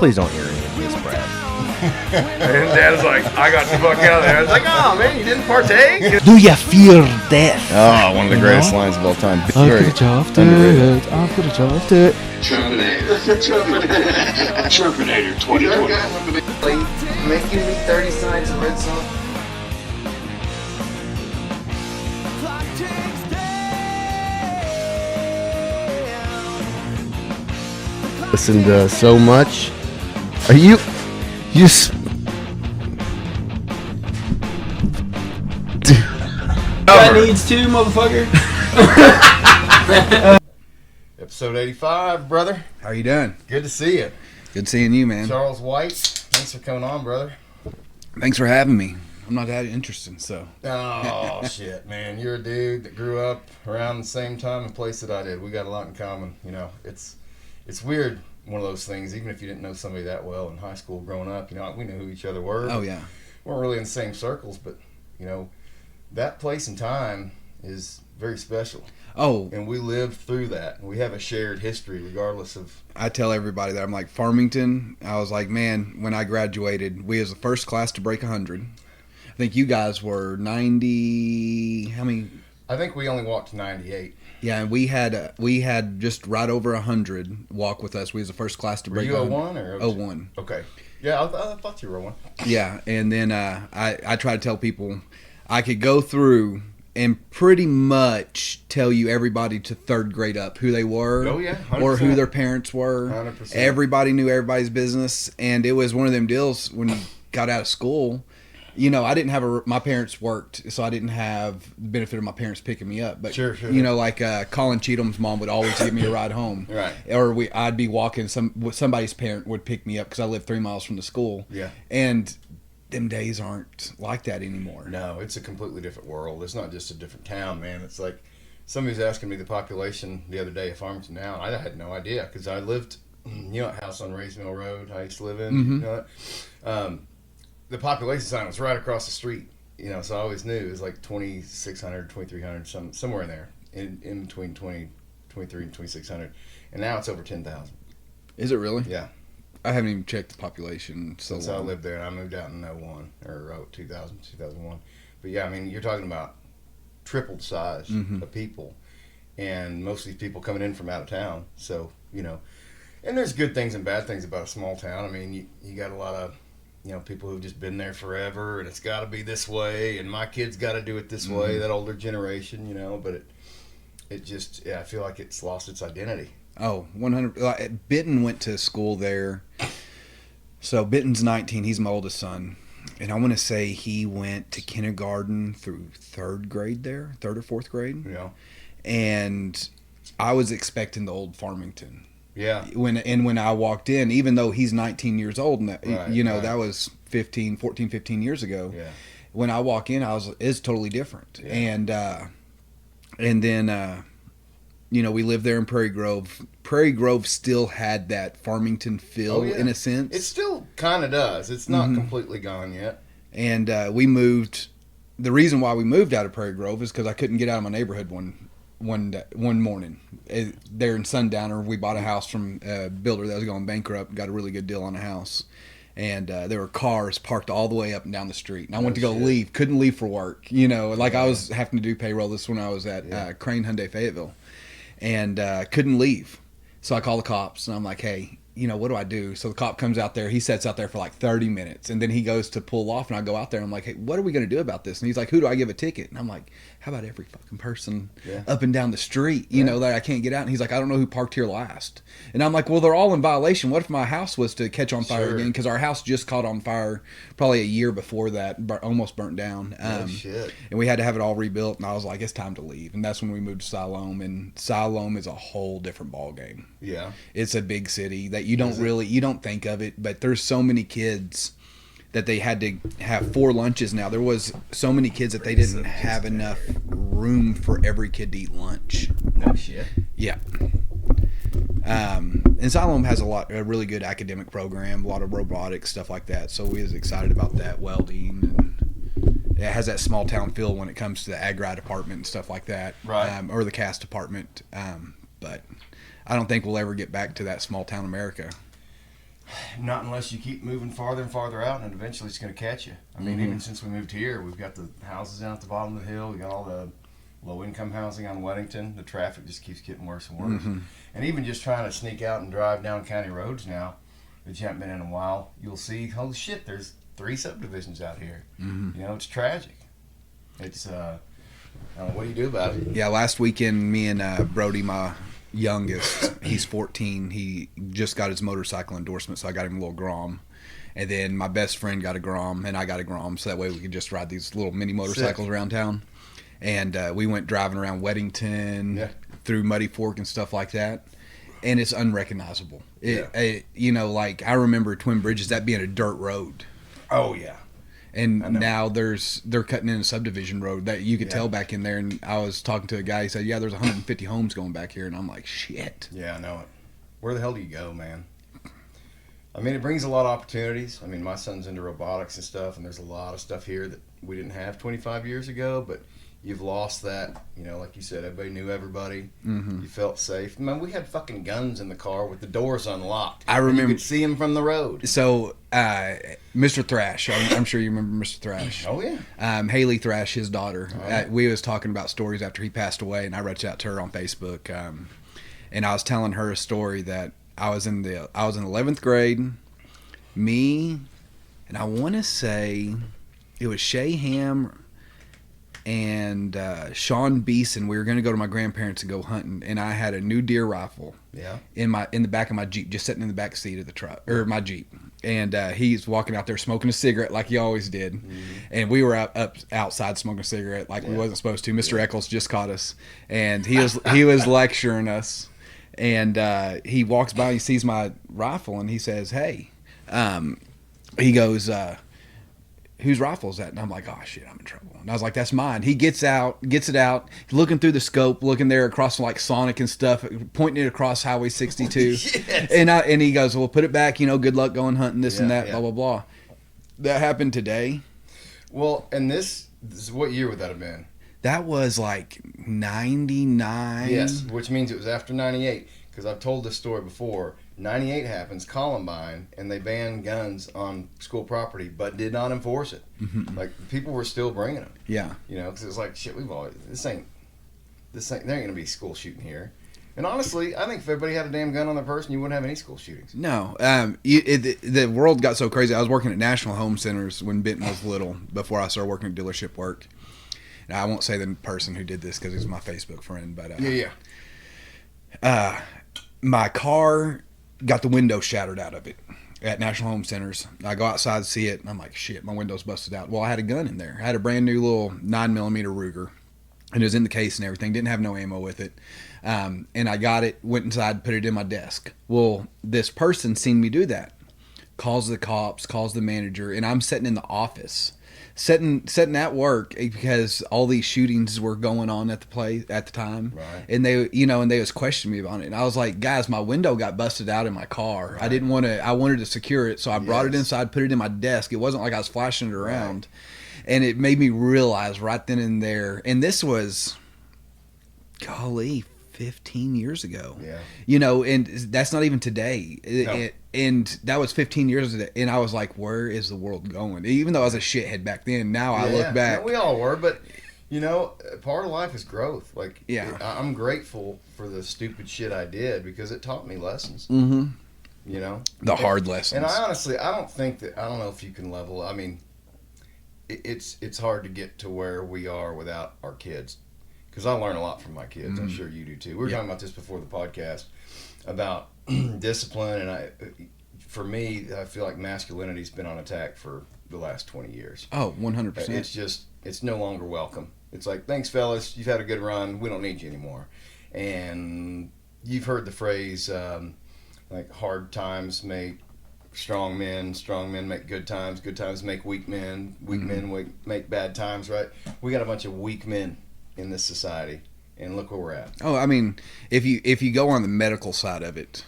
please don't hear any of this, Brad. And Dad's like, I got the fuck out of there. I was like, oh man, you didn't partake? Do you fear death? Oh, one of the greatest lines of all time. I could have chopped it. I could have chopped it. Trumpinator 2020. Making me 30 sides of red sauce. Listened to so much. Are you That needs to, motherfucker. Episode 85, brother. How you doing? Good to see you. Good seeing you, man. Charles White, thanks for coming on, brother. Thanks for having me. I'm not that interesting, so. Oh, shit, man. You're a dude that grew up around the same time and place that I did. We got a lot in common. You know, it's weird, one of those things, even if you didn't know somebody that well in high school growing up, you know, we knew who each other were. Oh, yeah. We weren't really in the same circles, but, you know, that place and time is very special. Oh. And we lived through that. And we have a shared history regardless of... I tell everybody that I'm like, Farmington, I was like, man, when I graduated, we was the first class to break 100. I think you guys were 90, how many? I think we only walked to 98. Yeah, and we had just right over 100 walk with us. We was the first class to break 100. Were you 01 or 02? 01. Okay. Yeah, I thought you were 01. Yeah, and then I try to tell people I could go through and pretty much tell you everybody to third grade up who they were. Oh, yeah, 100%. Or who their parents were. 100%. Everybody knew everybody's business, and it was one of them deals when you got out of school. You know, I didn't have my parents worked, so I didn't have the benefit of my parents picking me up. But, Sure. you know, like Colin Cheatham's mom would always give me a ride home. Right. Or I'd be walking, somebody's parent would pick me up because I lived 3 miles from the school. Yeah. And them days aren't like that anymore. No, it's a completely different world. It's not just a different town, man. It's like somebody was asking me the population the other day of Farmington now, and I had no idea because I lived, you know, a house on Rays Mill Road I used to live in. Mm-hmm. You know that? The population sign was right across the street, you know, so I always knew it was like 2,600, 2,300, somewhere in there, in between 23 and 2,600. And now it's over 10,000. Is it really? Yeah. I haven't even checked the population so Since I long. lived there, and I moved out in 01, or 2001. But yeah, I mean, you're talking about tripled size Mm-hmm. of people, and most of these people coming in from out of town. So, you know, and there's good things and bad things about a small town. I mean, you got a lot of, you know, people who've just been there forever, and it's got to be this way, and my kids got to do it this way, that older generation, you know, but it just, yeah, I feel like it's lost its identity. Oh, 100. Like, Benton went to school there. So Benton's 19. He's my oldest son. And I want to say he went to kindergarten through third grade there, third or fourth grade. You know? And I was expecting the old Farmington. Yeah. When I walked in, even though he's 19 years old, and that, Right, you know, right. that was 15 years ago. Yeah. When I walk in, it's totally different. Yeah. And then, you know, we lived there in Prairie Grove. Prairie Grove still had that Farmington feel, Oh, yeah. in a sense. It still kind of does. It's not completely gone yet. And we moved. The reason why we moved out of Prairie Grove is because I couldn't get out of my neighborhood one morning. There in Sundowner, we bought a house from a builder that was going bankrupt. Got a really good deal on a house. And there were cars parked all the way up and down the street. And I went to go leave. Couldn't leave for work. You know, like I was having to do payroll. This when I was at Crane Hyundai Fayetteville. And couldn't leave. So I called the cops, and I'm like, hey, you know, what do I do? So the cop comes out there. He sits out there for like 30 minutes, and then he goes to pull off, and I go out there, and I'm like, hey, what are we going to do about this? And he's like, who do I give a ticket? And I'm like, how about every fucking person up and down the street, you know, that I can't get out? And he's like, I don't know who parked here last. And I'm like, well, they're all in violation. What if my house was to catch on fire again? Because our house just caught on fire probably a year before that, almost burnt down. Shit. And we had to have it all rebuilt, and I was like, it's time to leave. And that's when we moved to Siloam, and Siloam is a whole different ball game. Yeah. It's a big city that you don't think of it, but there's so many kids that they had to have 4 lunches now. There was so many kids that they didn't have enough room for every kid to eat lunch. No shit. Yeah. And Siloam has a really good academic program, a lot of robotics, stuff like that. So we was excited about that, welding, and it has that small town feel when it comes to the agri department and stuff like that, Right. or the cast department. But I don't think we'll ever get back to that small town America. Not unless you keep moving farther and farther out, and eventually it's going to catch you. I mean, even since we moved here, we've got the houses down at the bottom of the hill. We got all the low-income housing on Weddington. The traffic just keeps getting worse and worse. And even just trying to sneak out and drive down county roads now that you haven't been in a while, you'll see, holy shit, there's 3 subdivisions out here. You know, it's tragic. It's, what do you do about it? Yeah, last weekend, me and Brody, my youngest, he's 14. He just got his motorcycle endorsement, so I got him a little Grom. And then my best friend got a Grom, and I got a Grom, so that way we could just ride these little mini motorcycles around town. And we went driving around Weddington, through Muddy Fork and stuff like that. And it's unrecognizable. You know, like, I remember Twin Bridges, that being a dirt road. Oh, yeah. And now they're cutting in a subdivision road that you could tell back in there. And I was talking to a guy, he said, yeah, there's 150 homes going back here. And I'm like, shit. Yeah, I know it. Where the hell do you go, man? I mean, it brings a lot of opportunities. I mean, my son's into robotics and stuff, and there's a lot of stuff here that we didn't have 25 years ago, but you've lost that. You know, like you said, everybody knew everybody. You felt safe. Man, we had fucking guns in the car with the doors unlocked. I remember. You could see them from the road. So, Mr. Thrash, I'm sure you remember Mr. Thrash. Oh, yeah. Haley Thrash, his daughter. We was talking about stories after he passed away, and I reached out to her on Facebook, and I was telling her a story that I was in 11th grade. Me, and I want to say it was Shay Ham and Sean Beeson. We were going to go to my grandparents and go hunting, and I had a new deer rifle. Yeah. In the back of my Jeep, just sitting in the back seat of the truck or my Jeep, and he's walking out there smoking a cigarette like he always did, and we were up outside smoking a cigarette like we wasn't supposed to. Mr. Eccles just caught us, and he was lecturing us, and he walks by, he sees my rifle, and he says, "Hey," he goes, "Whose rifle is that?" And I'm like, "Oh shit, I'm in trouble." And I was like, "That's mine." He gets it out, looking through the scope, looking there across like Sonic and stuff, pointing it across Highway 62. And he goes, "Well, put it back. You know, good luck going hunting, this and that, blah blah blah." That happened today. Well, and this is what year would that have been? That was like 99. Yes, which means it was after 98, because I've told this story before. 98 happens, Columbine, and they banned guns on school property, but did not enforce it. Like, people were still bringing them. Yeah. You know, because it's like, shit, there ain't going to be school shooting here. And honestly, I think if everybody had a damn gun on their person, you wouldn't have any school shootings. No. The world got so crazy. I was working at National Home Centers when Benton was little, before I started working at dealership work. And I won't say the person who did this because he's my Facebook friend, but my car got the window shattered out of it at National Home Centers. I go outside to see it, and I'm like, shit, my window's busted out. Well, I had a gun in there. I had a brand new little 9mm Ruger, and it was in the case and everything. Didn't have no ammo with it. And I got it, went inside, put it in my desk. Well, this person seen me do that. Calls the cops, calls the manager, and I'm sitting in the office. Sitting at work because all these shootings were going on at the time, right. And they was questioning me on it, and I was like, guys, my window got busted out in my car. Right. I wanted to secure it, so I brought it inside, put it in my desk. It wasn't like I was flashing it around, and it made me realize right then and there. And this was, golly, 15 years ago. Yeah. You know, and that's not even today. No. And that was 15 years ago. And I was like, where is the world going? Even though I was a shithead back then, now I look back. No, we all were, but, you know, part of life is growth. Like, yeah. I'm grateful for the stupid shit I did because it taught me lessons. Mm-hmm. You know? The hard lessons. And I honestly, I don't know if you can level. I mean, it's hard to get to where we are without our kids. Because I learn a lot from my kids. I'm sure you do too. We were talking about this before the podcast about discipline, and for me, I feel like masculinity's been on attack for the last 20 years. Oh, 100%. It's no longer welcome. It's like, thanks, fellas, you've had a good run. We don't need you anymore. And you've heard the phrase, like, hard times make strong men make good times make weak men make bad times, right? We got a bunch of weak men in this society, and look where we're at. Oh, I mean, if you go on the medical side of it,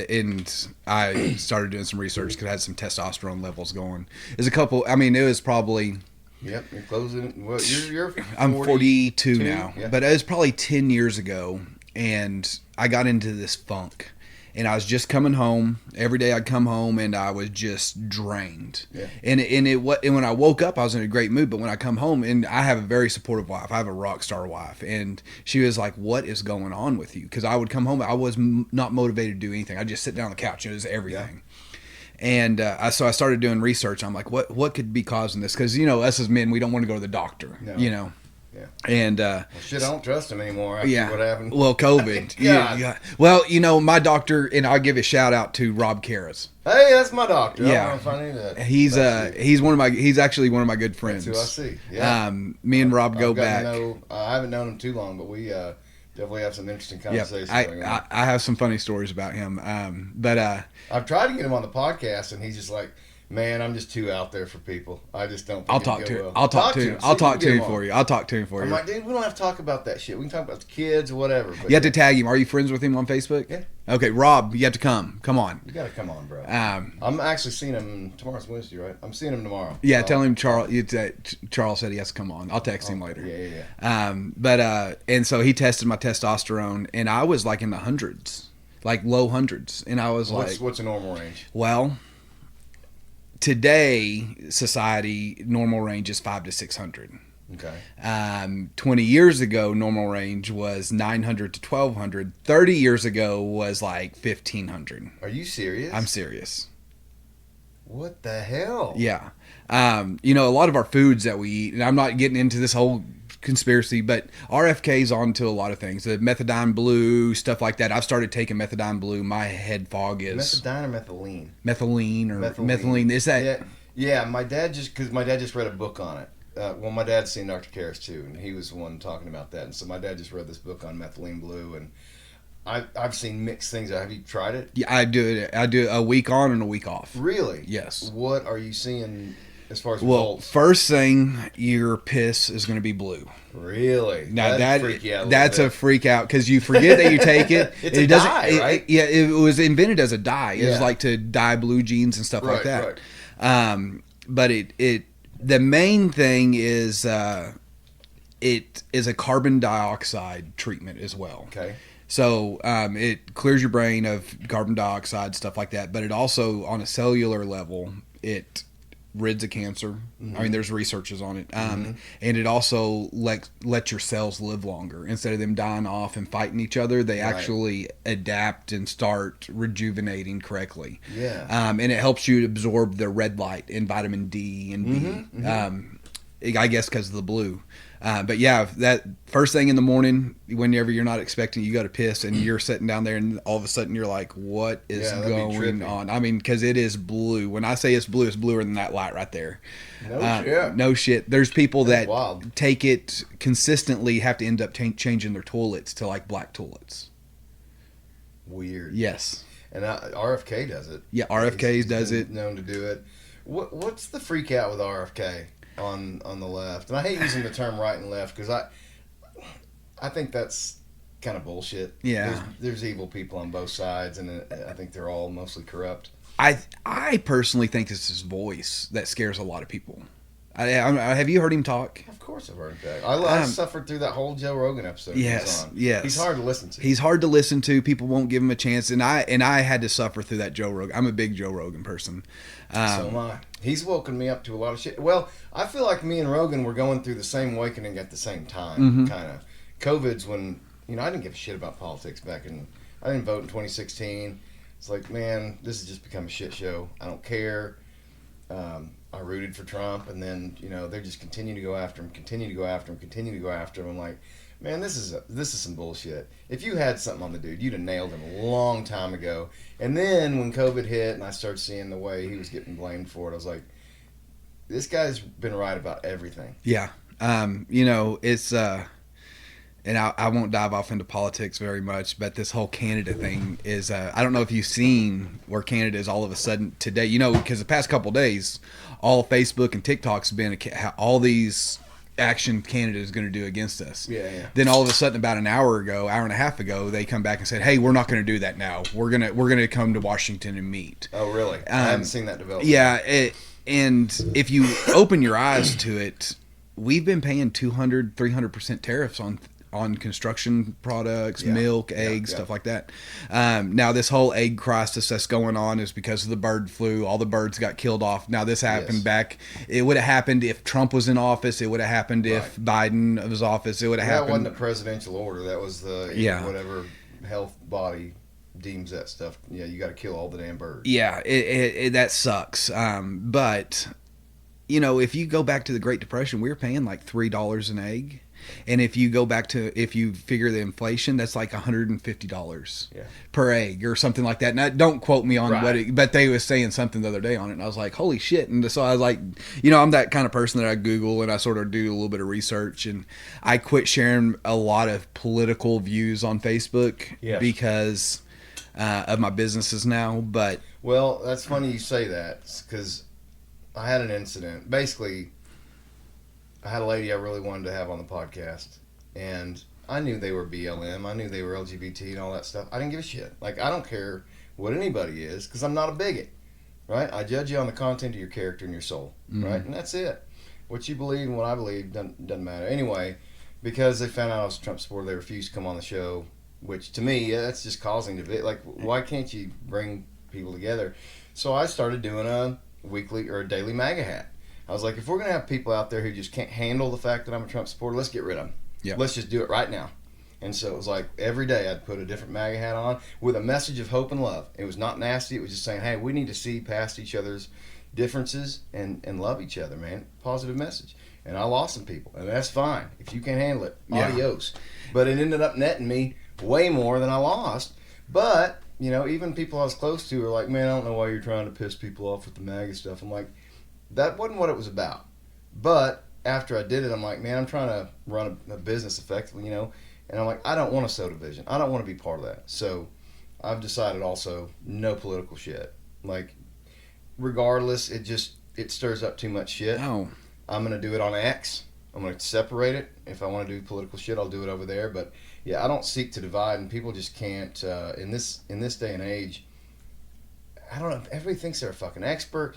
and I started doing some research because I had some testosterone levels going. There's a couple. I mean, it was probably. Yep, you're closing. Well, you're 40, I'm 42 now, yeah. but it was probably 10 years ago, and I got into this funk, and I was just coming home. Every day I'd come home and I was just drained. Yeah. And when I woke up, I was in a great mood. But when I come home, and I have a very supportive wife, I have a rock star wife, and she was like, "What is going on with you?" Because I would come home, I was not motivated to do anything. I'd just sit down on the couch. It was everything. And so I started doing research. I'm like, what could be causing this? Because us as men, we don't want to go to the doctor. No. Yeah. And Well, shit, I don't trust him anymore after what happened. well, COVID. Yeah. Well, my doctor, and I'll give a shout out to Rob Karras. Hey, that's my doctor. Yeah. I don't know if I knew that. He's actually one of my good friends. That's who I see. Yeah. Me and Rob go I've gotten back. to know- I haven't known him too long, but we definitely have some interesting Yeah, conversations going on. I have some funny stories about him. But I've tried to get him on the podcast, and he's just like, "Man, I'm just too out there for people. I just don't." Think I'll it'd talk go to him. well." I'll talk to him. See I'll if we talk can to get him on. for you. I'll talk to him for I'm you. like, dude, we don't have to talk about that shit. We can talk about the kids or whatever. But You have to tag him. Are you friends with him on Facebook? Yeah. Okay, Rob, you have to come. Come on. You gotta come on, bro. Um, I'm actually seeing him tomorrow's Wednesday, right? I'm seeing him tomorrow. yeah, tell him Charles said he has to come on. I'll text him later. Yeah. And so he tested my testosterone, and I was like in the hundreds, like low hundreds, and I was What's a normal range? well, today society normal range is 500 to 600. Okay. 20 years ago, normal range was 900 to 1200. 30 years ago was like 1500. Are you serious? I'm serious. What the hell? Yeah. A lot of our foods that we eat, and I'm not getting into this whole conspiracy, but RFK's on to a lot of things. The methadone blue, stuff like that. I've started taking methadone blue. My head fog is Methadone or methylene? methylene. Is that? Yeah. My dad just read a book on it. My dad's seen Dr. Karras too, and he was the one talking about that. And so my dad just read this book on methylene blue, and I've seen mixed things. Have you tried it? Yeah, I do it. I do a week on and a week off. Really? Yes. What are you seeing as far as Well, results? first thing, your piss is going to be blue. Really? Now That'd freak you out that's little a freak out because you forget that you take it. It's it a doesn't. dye, right? It was invented as a dye. It was Yeah. like to dye blue jeans and stuff like Right, that. But the main thing is it is a carbon dioxide treatment as well. Okay. So it clears your brain of carbon dioxide, stuff like that. But it also, on a cellular level, it rids of cancer. Mm-hmm. I mean, there's researches on it. And it also let your cells live longer. Instead of them dying off and fighting each other, they Right. actually adapt and start rejuvenating correctly. Yeah. And it helps you absorb the red light and vitamin D and B. Mm-hmm, I guess because of the blue. But yeah, that first thing in the morning, whenever you're not expecting, you go to piss and you're sitting down there and all of a sudden you're like, what is Yeah, that'd be going trippy. on? I mean, because it is blue. When I say it's blue, it's bluer than that light right there. No shit. No shit. There's people That's that wild. take it consistently, have to end up changing their toilets to like black toilets. Weird. Yes. And RFK does it. Yeah, RFK He's does been it. Known to do it. What's the freak out with RFK on the left? And I hate using the term right and left because I think that's kind of bullshit. Yeah. There's evil people on both sides, and I think they're all mostly corrupt. I personally think it's his voice that scares a lot of people. Have you heard him talk? Of course, I've heard that. I suffered through that whole Joe Rogan episode. Yes, he was on. yes. He's hard to listen to. He's hard to listen to. People won't give him a chance, and I had to suffer through that Joe Rogan. I'm a big Joe Rogan person. So am I. He's woken me up to a lot of shit. Well, I feel like me and Rogan were going through the same awakening at the same time, Mm-hmm. kind of. COVID's when, I didn't give a shit about politics back in, I didn't vote in 2016. It's like, man, this has just become a shit show. I don't care. I rooted for Trump, and then, they just continue to go after him, continue to go after him. I'm like, man, this is some bullshit. If you had something on the dude, you'd have nailed him a long time ago. And then when COVID hit and I started seeing the way he was getting blamed for it, I was like, this guy's been right about everything. Yeah. It's and I won't dive off into politics very much, but this whole Canada thing is, I don't know if you've seen where Canada is all of a sudden today, because the past couple of days, all Facebook and TikTok's been all these action Canada is going to do against us. Yeah. Then all of a sudden, about an hour and a half ago, they come back and said, "Hey, we're not going to do that now. We're gonna come to Washington and meet." Oh, really? I haven't seen that develop. Yeah, and if you open your eyes to it, we've been paying 200-300% tariffs on construction products, Yeah. milk, Yeah, eggs, yeah. stuff like that. Now this whole egg crisis that's going on is because of the bird flu. All the birds got killed off. Now this happened Yes. back. It would have happened if Trump was in office. It would have happened if Biden was office. It would have That happened. wasn't a presidential order. That was the Yeah. whatever health body deems that stuff. Yeah, you got to kill all the damn birds. Yeah, that sucks. But you know, if you go back to the Great Depression, we were paying like $3 an egg, and if you go back to if you figure the inflation, that's like $150 Yeah. per egg or something like that. Now, don't quote me on Right. what, but they was saying something the other day on it, and I was like, holy shit! And so I was like, you know, I'm that kind of person that I Google and I sort of do a little bit of research, and I quit sharing a lot of political views on Facebook Yes. because of my businesses now, but. Well, that's funny you say that because I had an incident. Basically, I had a lady I really wanted to have on the podcast, and I knew they were BLM. I knew they were LGBT and all that stuff. I didn't give a shit. Like, I don't care what anybody is because I'm not a bigot, right? I judge you on the content of your character and your soul, right? And that's it. What you believe and what I believe doesn't matter. Anyway, because they found out I was a Trump supporter, they refused to come on the show, which to me, that's just causing division. Like, why can't you bring people together? So I started doing a weekly or a daily MAGA hat. I was like, if we're going to have people out there who just can't handle the fact that I'm a Trump supporter, let's get rid of them. Yeah. Let's just do it right now. And so it was like every day I'd put a different MAGA hat on with a message of hope and love. It was not nasty. It was just saying, hey, we need to see past each other's differences and love each other, man. Positive message. And I lost some people, and that's fine. If you can't handle it, Yeah. adios. But it ended up netting me way more than I lost. But, you know, even people I was close to were like, man, I don't know why you're trying to piss people off with the MAGA stuff. I'm like, that wasn't what it was about. But after I did it, I'm like, man, I'm trying to run a business effectively, you know. And I'm like, I don't want to sow division. I don't want to be part of that. So I've decided also no political shit. Like, regardless, it stirs up too much shit. Oh, I'm going to do it on X. I'm going to separate it. If I want to do political shit, I'll do it over there. But yeah, I don't seek to divide, and people just can't. In this day and age, I don't know. Everybody thinks they're a fucking expert.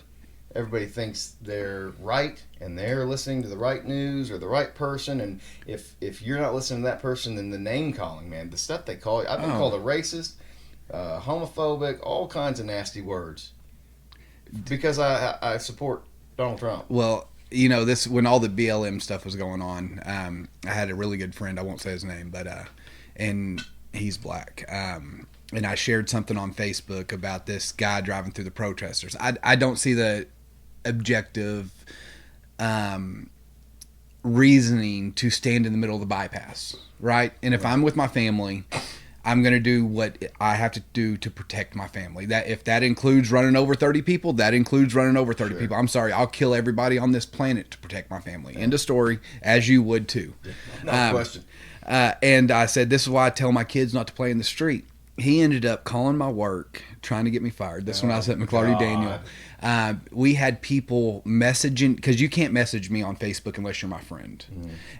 Everybody thinks they're right, and they're listening to the right news or the right person. And if you're not listening to that person, then the name calling, man, the stuff they call you. I've been called a racist, homophobic, all kinds of nasty words because I support Donald Trump. well, you know, this when all the BLM stuff was going on, I had a really good friend. I won't say his name, but and he's black. And I shared something on Facebook about this guy driving through the protesters. I don't see the objective reasoning to stand in the middle of the bypass, right? And if I'm with my family, I'm going to do what I have to do to protect my family. That if that includes running over 30 people, that includes running over 30 people. I'm sorry, I'll kill everybody on this planet to protect my family. End of story, as you would too. No question. And I said, this is why I tell my kids not to play in the street. He ended up calling my work, trying to get me fired. This when I was at McClarty God. Daniel. We had people messaging, because you can't message me on Facebook unless you're my friend.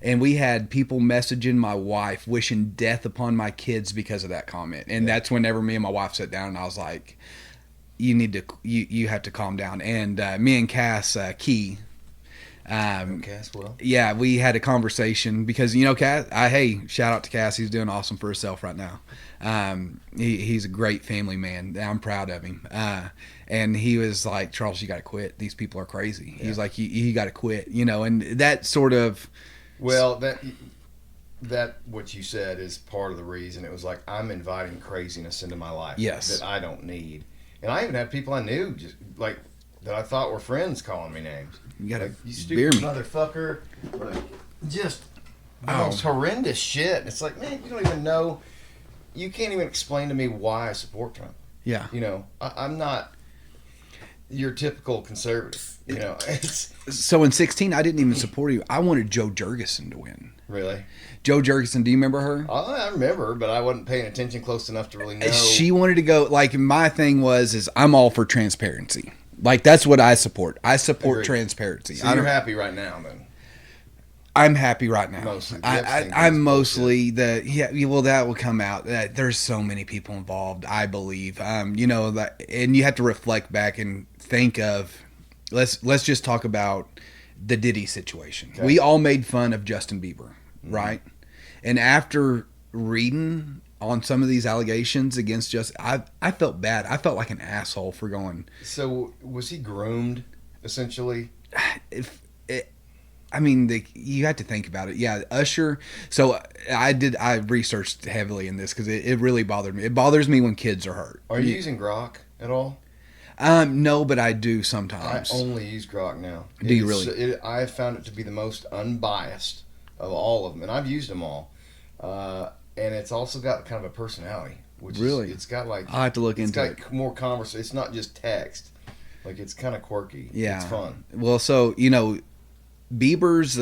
And we had people messaging my wife, wishing death upon my kids because of that comment. And that's whenever me and my wife sat down and I was like, you have to calm down. And me and Cass Key, Caswell. yeah, we had a conversation because, you know, Cass, hey, shout out to Cass. He's doing awesome for himself right now. He's a great family man. I'm proud of him. And he was like, Charles, you got to quit. These people are crazy. He's like, you got to quit, you know, and that sort of. Well, that what you said is part of the reason. It was like, I'm inviting craziness into my life Yes. that I don't need. And I even had people I knew just like that I thought were friends calling me names. You got to Like, you beer stupid me. motherfucker. Like, just the Oh. most horrendous shit. It's like, man, you don't even know. You can't even explain to me why I support Trump. Yeah. You know, I'm not your typical conservative. You know, it's So in 2016, I didn't even support you. I wanted Joe Jurgensen to win. really. Joe Jurgensen, do you remember her? I remember, but I wasn't paying attention close enough to really know. She wanted to go, like, my thing is I'm all for transparency. Like, that's what I support. I support Agreed. transparency. So I you're don't- happy right now, then? I'm happy right now. Mostly. The I'm Epstein thing's mostly well, that will come out. There's so many people involved, I believe. You know, that, and you have to reflect back and think of, let's just talk about the Diddy situation. Okay. We all made fun of Justin Bieber, right? And after reading on some of these allegations against I felt bad. I felt like an asshole for going. So was he groomed, essentially? You have to think about it. Yeah, Usher. So I researched heavily in this because it really bothered me. It bothers me when kids are hurt. Are you using Grok at all? No, but I do I sometimes. only use Grok now. Do you really? I have found it to be the most unbiased of all of them, and I've used them all. And it's also got kind of a personality, which Really? it's got like I'll have to look it's into got more conversation. It's not just text. Like it's kind of quirky. Yeah. It's fun. Well, so Bieber's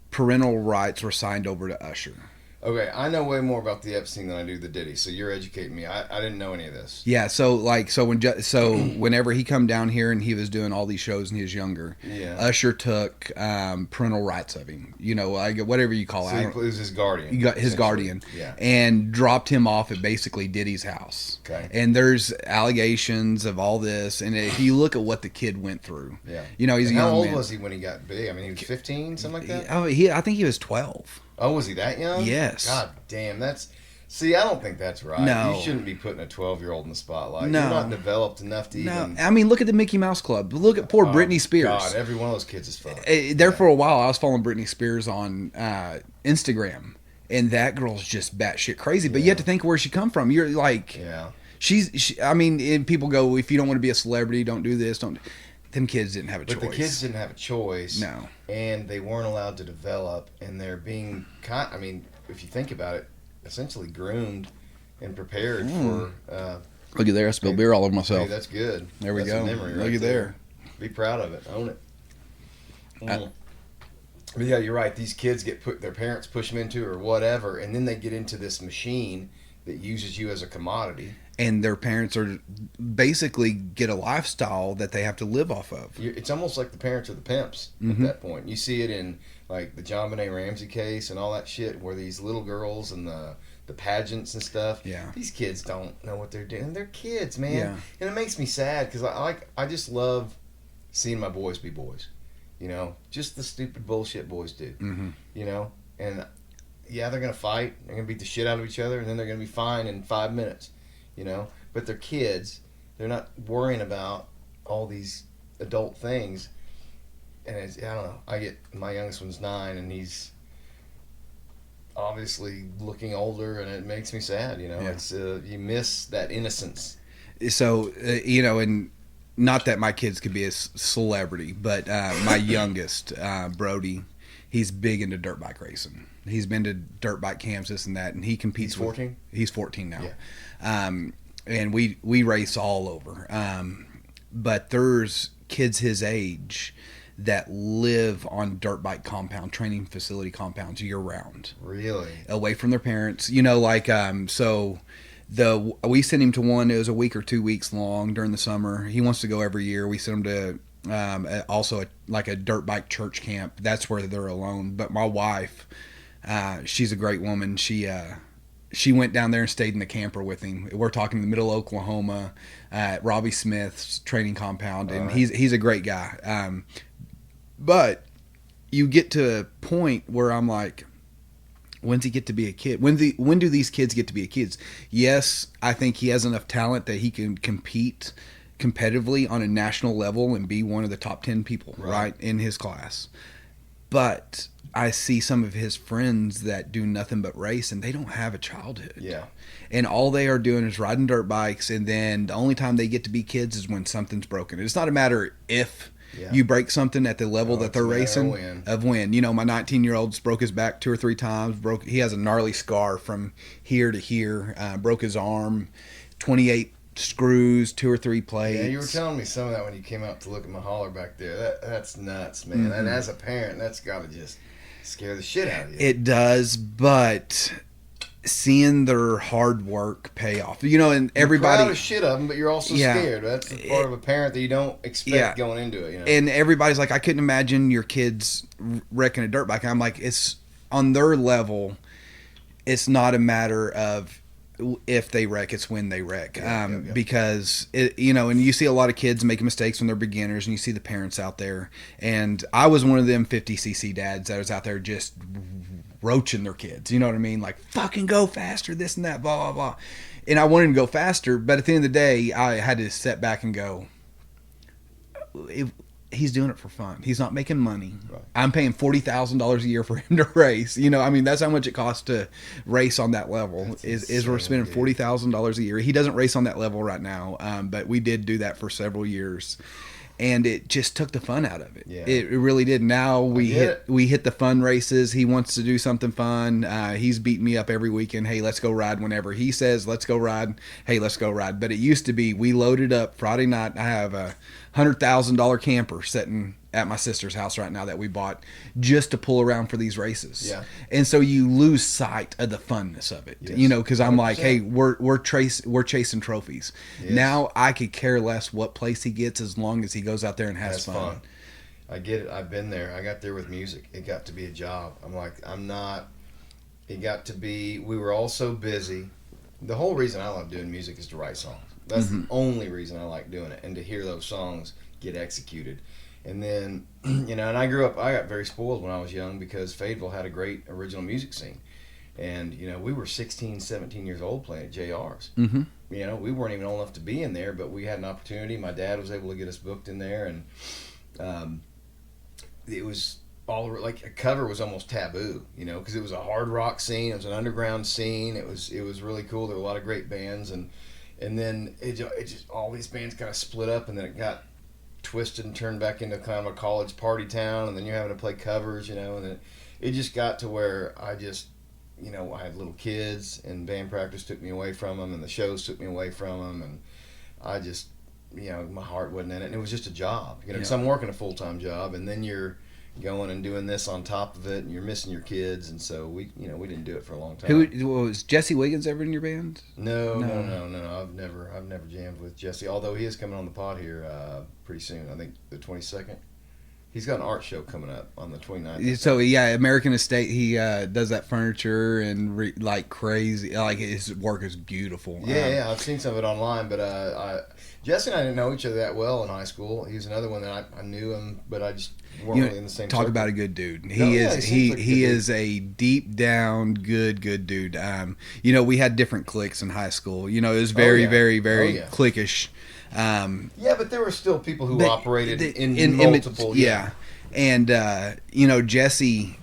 parental rights were signed over to Usher. Okay, I know way more about the Epstein than I do the Diddy, so you're educating me. I didn't know any of this. Yeah, so whenever he come down here and he was doing all these shows and he was younger, Yeah. Usher took parental rights of him. Like whatever you call So it. he was his guardian. You got his essentially. guardian, Yeah. and dropped him off at basically Diddy's house. Okay. And there's allegations of all this, and if you look at what the kid went through, Yeah. He's a And how young old man. was he when he got big? I mean, he was 15, something like that? I think he was 12. Oh, was he that young? Yes. God damn, see, I don't think that's right. No. You shouldn't be putting a 12-year-old in the spotlight. No. You're not developed enough to No, even... I mean, look at the Mickey Mouse Club. Look at poor Britney Spears. God, every one of those kids is fucked. There for a while, I was following Britney Spears on Instagram, and that girl's just batshit crazy. But you have to think where she come from. You're like, Yeah. and people go, if you don't want to be a celebrity, don't do this. Don't. Them kids didn't have a choice. But the kids didn't have a choice. No. And they weren't allowed to develop, and they're being, if you think about it, essentially groomed and prepared for... Look at there, I spilled beer all over myself. Hey, that's good. There we That's go. A memory Look right at there. Be proud of it. Own it. But yeah, you're right. These kids their parents push them into or whatever, and then they get into this machine that uses you as a commodity. And their parents are basically get a lifestyle that they have to live off of. It's almost like the parents are the pimps at that point. You see it in like the John Benet Ramsey case and all that shit, where these little girls and the pageants and stuff. Yeah. These kids don't know what they're doing. They're kids, man. Yeah. And it makes me sad because I just love seeing my boys be boys. Just the stupid bullshit boys do. Mm-hmm. And yeah, they're gonna fight. They're gonna beat the shit out of each other, and then they're gonna be fine in 5 minutes. But they're kids. They're not worrying about all these adult things. And I don't know. My youngest one's 9, and he's obviously looking older, and it makes me sad. It's you miss that innocence. So and not that my kids could be a celebrity, but my youngest, Brody, he's big into dirt bike racing. He's been to dirt bike camps, this and that, and he competes. He's 14? He's 14 now. Yeah. And we race all over. But there's kids his age that live on dirt bike training facility compounds year round. Really? Away from their parents. We sent him to one. It was a week or 2 weeks long during the summer. He wants to go every year. We sent him to also a dirt bike church camp. That's where they're alone. But my wife, she's a great woman. She went down there and stayed in the camper with him. We're talking the middle of Oklahoma at Robbie Smith's training compound, and he's a great guy. But you get to a point where I'm like, when's he get to be a kid? When do these kids get to be kids? Yes, I think he has enough talent that he can compete competitively on a national level and be one of the top 10 people right in his class. But I see some of his friends that do nothing but race, and they don't have a childhood. Yeah. And all they are doing is riding dirt bikes, and then the only time they get to be kids is when something's broken. It's not a matter if you break something at the level that they're racing of when. My 19-year-old broke his back 2 or 3 times. He has a gnarly scar from here to here. Broke his arm, 28 screws, 2 or 3 plates. Yeah, you were telling me some of that when you came out to look at my hauler back there. That's nuts, man. And as a parent, that's got to just scare the shit out of you. It does, but seeing their hard work pay off, and everybody. You're proud of shit of them, but you're also scared. That's the part of a parent that you don't expect going into it. And everybody's like, I couldn't imagine your kids wrecking a dirt bike. And I'm like, it's on their level. It's not a matter of if they wreck, it's when they wreck. Because and you see a lot of kids making mistakes when they're beginners, and you see the parents out there. And I was one of them 50cc dads that was out there just roaching their kids. You know what I mean? Like, fucking go faster, this and that, blah, blah, blah. And I wanted him to go faster, but at the end of the day, I had to step back and go, he's doing it for fun. He's not making money. Right. I'm paying $40,000 a year for him to race. You know, I mean, that's how much it costs to race on that level. That's Is we're insane, spending $40,000 a year. He doesn't race on that level right now, but we did do that for several years. And it just took the fun out of it. Yeah. It really did. Now we hit the fun races. He wants to do something fun. He's beating me up every weekend. Hey, let's go ride. Whenever he says, let's go ride. Hey, let's go ride. But it used to be we loaded up Friday night. I have a $100,000 camper sitting at my sister's house right now that we bought just to pull around for these races. Yeah. And so you lose sight of the funness of it. Yes. You know, because I'm like, 100%. hey, we're chasing trophies. Yes. Now I could care less what place he gets as long as he goes out there and has That's fun. fun. I get it. I've been there. I got there with music. It got to be a job. I'm like, I'm not. It got to be. We were all so busy. The whole reason I love doing music is to write songs. That's the only reason I like doing it, and to hear those songs get executed. And then, and I grew up. I got very spoiled when I was young because Fayetteville had a great original music scene, and we were 16, 17 years old playing at JR's. Mm-hmm. We weren't even old enough to be in there, but we had an opportunity. My dad was able to get us booked in there, and it was all like a cover was almost taboo, because it was a hard rock scene. It was an underground scene. It was really cool. There were a lot of great bands, and then it just all these bands kind of split up, and then it got twisted and turned back into kind of a college party town, and then you're having to play covers, and then it just got to where I just, I had little kids, and band practice took me away from them, and the shows took me away from them, and I just, my heart wasn't in it, and it was just a job, because I'm working a full-time job, and then you're going and doing this on top of it, and you're missing your kids, and so we didn't do it for a long time. Who was Jesse Wiggins ever in your band? No. I've never jammed with Jesse. Although he is coming on the pod here pretty soon. I think the 22nd. He's got an art show coming up on the 29th. So yeah, American Estate. He does that furniture and like crazy. Like his work is beautiful. Yeah, I've seen some of it online, but Jesse and I didn't know each other that well in high school. He was another one that I knew him, but I just weren't really in the same. Talk circle. about a good dude. He is a deep down good dude. We had different cliques in high school. It was very cliquish. Yeah, but there were still people who operated in multiple. Yeah. And Jesse,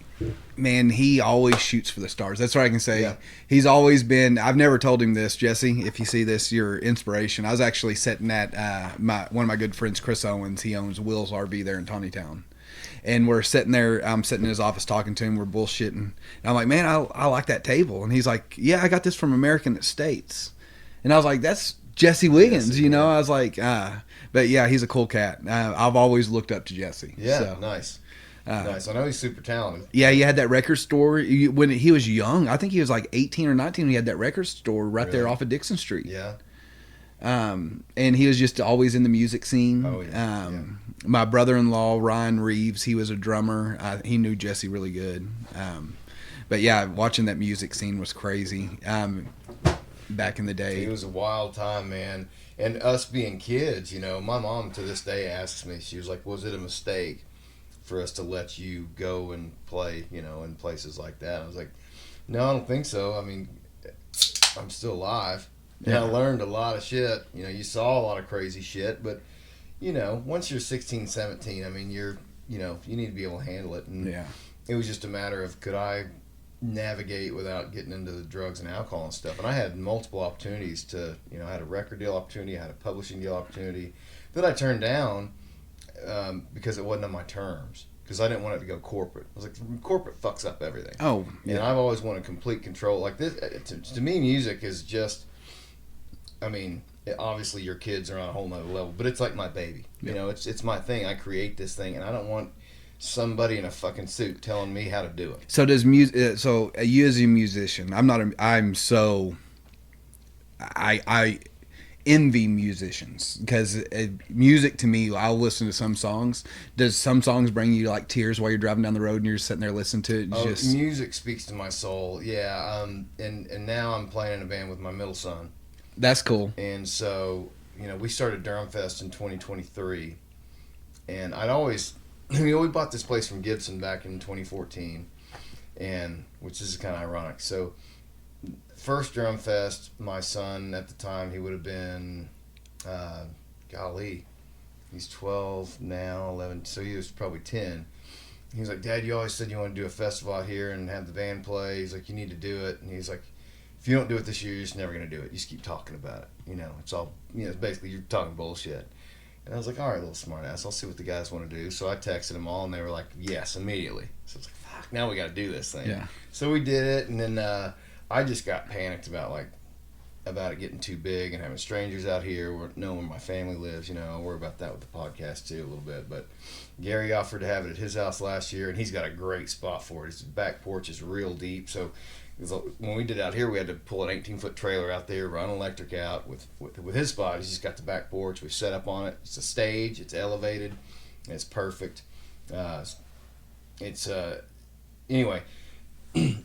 man, he always shoots for the stars. That's what I can say. Yeah. He's always been. I've never told him this, Jesse. If you see this, you're inspiration. I was actually sitting at one of my good friends, Chris Owens. He owns Will's RV there in Tawnytown. And we're sitting there, I'm sitting in his office talking to him, we're bullshitting. And I'm like, man, I like that table. And he's like, yeah, I got this from American Estates. And I was like, that's Jesse Wiggins, I was like, but yeah, he's a cool cat. I've always looked up to Jesse. Yeah, so. nice. Nice. I know he's super talented. Yeah, he had that record store when he was young. I think he was like 18 or 19. He had that record store right there off of Dixon Street. Yeah. And he was just always in the music scene. Oh, yeah. My brother-in-law, Ryan Reeves, he was a drummer. He knew Jesse really good. But yeah, watching that music scene was crazy back in the day. It was a wild time, man. And us being kids, my mom to this day asks me, she was like, was it a mistake for us to let you go and play, in places like that? I was like, no, I don't think so. I mean, I'm still alive. And I learned a lot of shit. You saw a lot of crazy shit, but, once you're 16, 17, I mean, you need to be able to handle it. And it was just a matter of, could I navigate without getting into the drugs and alcohol and stuff? And I had multiple opportunities to, I had a record deal opportunity, I had a publishing deal opportunity that I turned down because it wasn't on my terms. Because I didn't want it to go corporate. I was like, corporate fucks up everything. Oh, yeah. And I've always wanted complete control. Like this, to me, music is just, I mean, obviously your kids are on a whole nother level, but it's like my baby. It's my thing. I create this thing, and I don't want somebody in a fucking suit telling me how to do it. So does music? So you as a musician, I envy musicians because music to me, I'll listen to some songs. Does some songs bring you like tears while you're driving down the road and you're sitting there listening to it? Music speaks to my soul. Yeah. And now I'm playing in a band with my middle son. That's cool. And so, we started Durham Fest in 2023, and I'd always, we bought this place from Gibson back in 2014, and which is kind of ironic. So, first drum fest, my son at the time, he would have been, golly, he's 12 now, 11, so he was probably 10. He was like, Dad, you always said you want to do a festival out here and have the band play. He's like, you need to do it. And he's like, if you don't do it this year, you're just never going to do it. You just keep talking about it. You know, it's all, you know, basically you're talking bullshit. And I was like, all right, little smart ass, I'll see what the guys want to do. So I texted them all, and they were like, yes, immediately. So it's like, fuck, now we got to do this thing. Yeah. So we did it, and then I just got panicked about it getting too big and having strangers out here, knowing where my family lives. You know, I worry about that with the podcast too a little bit. But Gary offered to have it at his house last year, and he's got a great spot for it. His back porch is real deep, so when we did it out here, we had to pull an 18-foot trailer out there, run electric out with his spot. He's just got the back porch. We've set up on it. It's a stage. It's elevated. It's perfect. Anyway.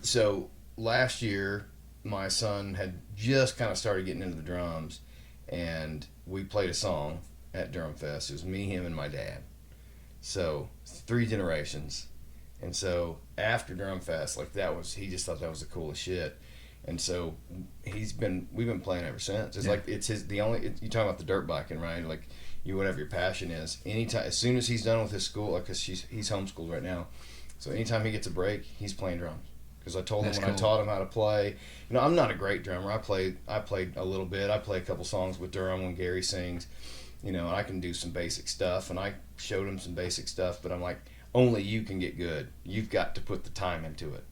So last year, my son had just kind of started getting into the drums, and we played a song at Drum Fest. It was me, him, and my dad. So 3 generations. And so after Drum Fest, he just thought that was the coolest shit. And so we've been playing ever since. It's like you're talking about the dirt biking, right? Like whatever your passion is. Anytime, as soon as he's done with his school, like, cause he's homeschooled right now. So anytime he gets a break, he's playing drums. Because I told him I taught him how to play. You know, I'm not a great drummer. I played a little bit. I play a couple songs with Durham when Gary sings. You know, and I can do some basic stuff. And I showed him some basic stuff. But I'm like, only you can get good. You've got to put the time into it.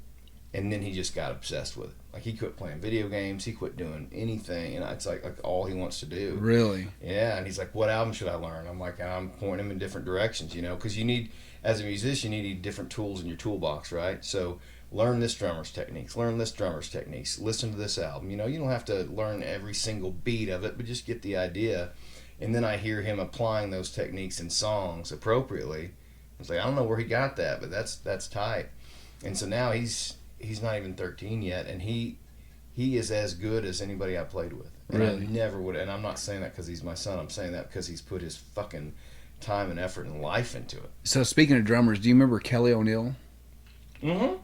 And then he just got obsessed with it. Like, he quit playing video games. He quit doing anything. And it's like all he wants to do. Really? Yeah. And he's like, what album should I learn? I'm like, I'm pointing him in different directions, you know, because you need, as a musician, you need different tools in your toolbox, right? So learn this drummer's techniques. Learn this drummer's techniques. Listen to this album. You know, you don't have to learn every single beat of it, but just get the idea. And then I hear him applying those techniques in songs appropriately. It's like, I don't know where he got that, but that's tight. And so now he's not even 13 yet, and he is as good as anybody I played with. And really? I never would. And I'm not saying that because he's my son. I'm saying that because he's put his fucking time and effort and life into it. So speaking of drummers, do you remember Kelly O'Neill? Mm-hmm.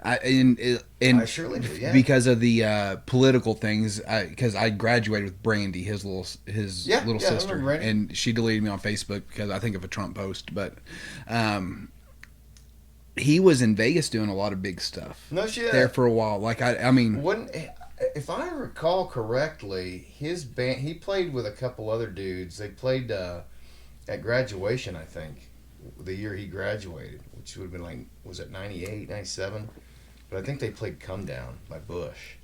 I surely do. Yeah. Because of the political things, because I graduated with Brandy, his little sister, and she deleted me on Facebook because I think of a Trump post. But he was in Vegas doing a lot of big stuff. No shit. There for a while. Like I mean, if I recall correctly, his band, he played with a couple other dudes. They played at graduation, I think, the year he graduated, which would have been like, was it 98, 97? But I think they played Come Down by Bush,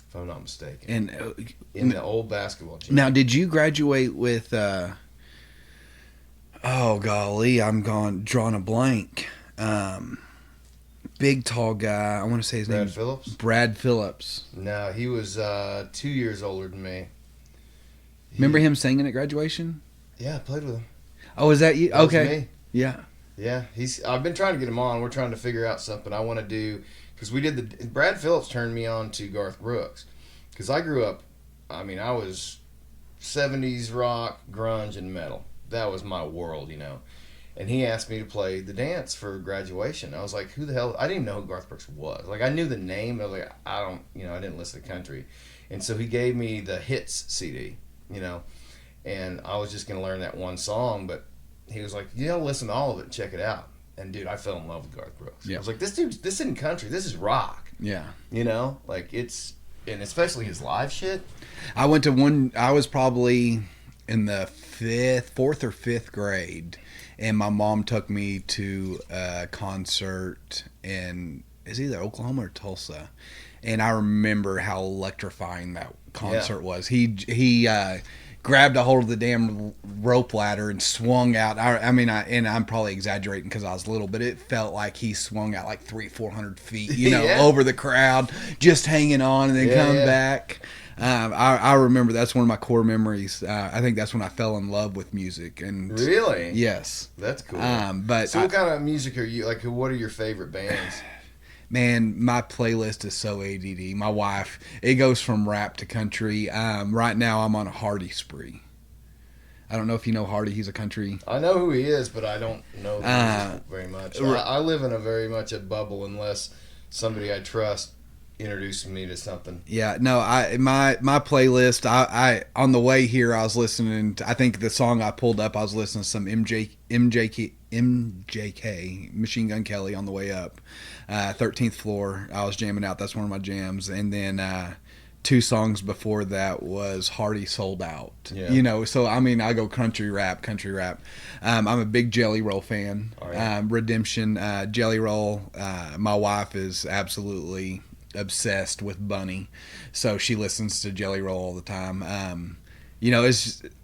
if I'm not mistaken. And in the old basketball gym. Now, did you graduate with, oh golly, drawing a blank. Big tall guy, I want to say his name. Brad Phillips? Brad Phillips. No, he was 2 years older than me. Remember him singing at graduation? Yeah, I played with him. Oh, is that you? That was okay. me. Yeah. Yeah, I've been trying to get him on. We're trying to figure out something I want to do, because Brad Phillips turned me on to Garth Brooks, because I grew up, I mean, I was 70s rock, grunge, and metal. That was my world, you know. And he asked me to play the dance for graduation. I was like, who the hell? I didn't even know who Garth Brooks was. Like, I knew the name, but I was like, I didn't listen to country. And so he gave me the hits CD, you know, and I was just going to learn that one song, but he was like, you know, listen to all of it and check it out. And dude, I fell in love with Garth Brooks. Yeah. I was like, this isn't country, this is rock. Yeah. You know, like and especially his live shit. I was probably in the 4th or 5th grade, and my mom took me to a concert in, it's either Oklahoma or Tulsa. And I remember how electrifying that concert was. He grabbed a hold of the damn rope ladder and swung out. I'm probably exaggerating because I was little, but it felt like he swung out like 300-400 feet, over the crowd, just hanging on and then come back. I remember that's one of my core memories. I think that's when I fell in love with music. And really? Yes. That's cool. But so what kind of music are you, like, what are your favorite bands? Man, my playlist is so ADD. My wife, it goes from rap to country. Right now, I'm on a Hardy spree. I don't know if you know Hardy. He's a country. I know who he is, but I don't know the music very much. I live in a very much a bubble unless somebody I trust introduces me to something. Yeah, no, my playlist. I on the way here, I was listening. I think the song I pulled up, I was listening to some MJK, Machine Gun Kelly on the way up. 13th Floor, I was jamming out. That's one of my jams. And then 2 songs before that was Hardy Sold Out. Yeah. You know, so I mean, I go country rap. I'm a big Jelly Roll fan. Oh, yeah. Redemption, Jelly Roll. My wife is absolutely obsessed with Bunny, so she listens to Jelly Roll all the time. You know,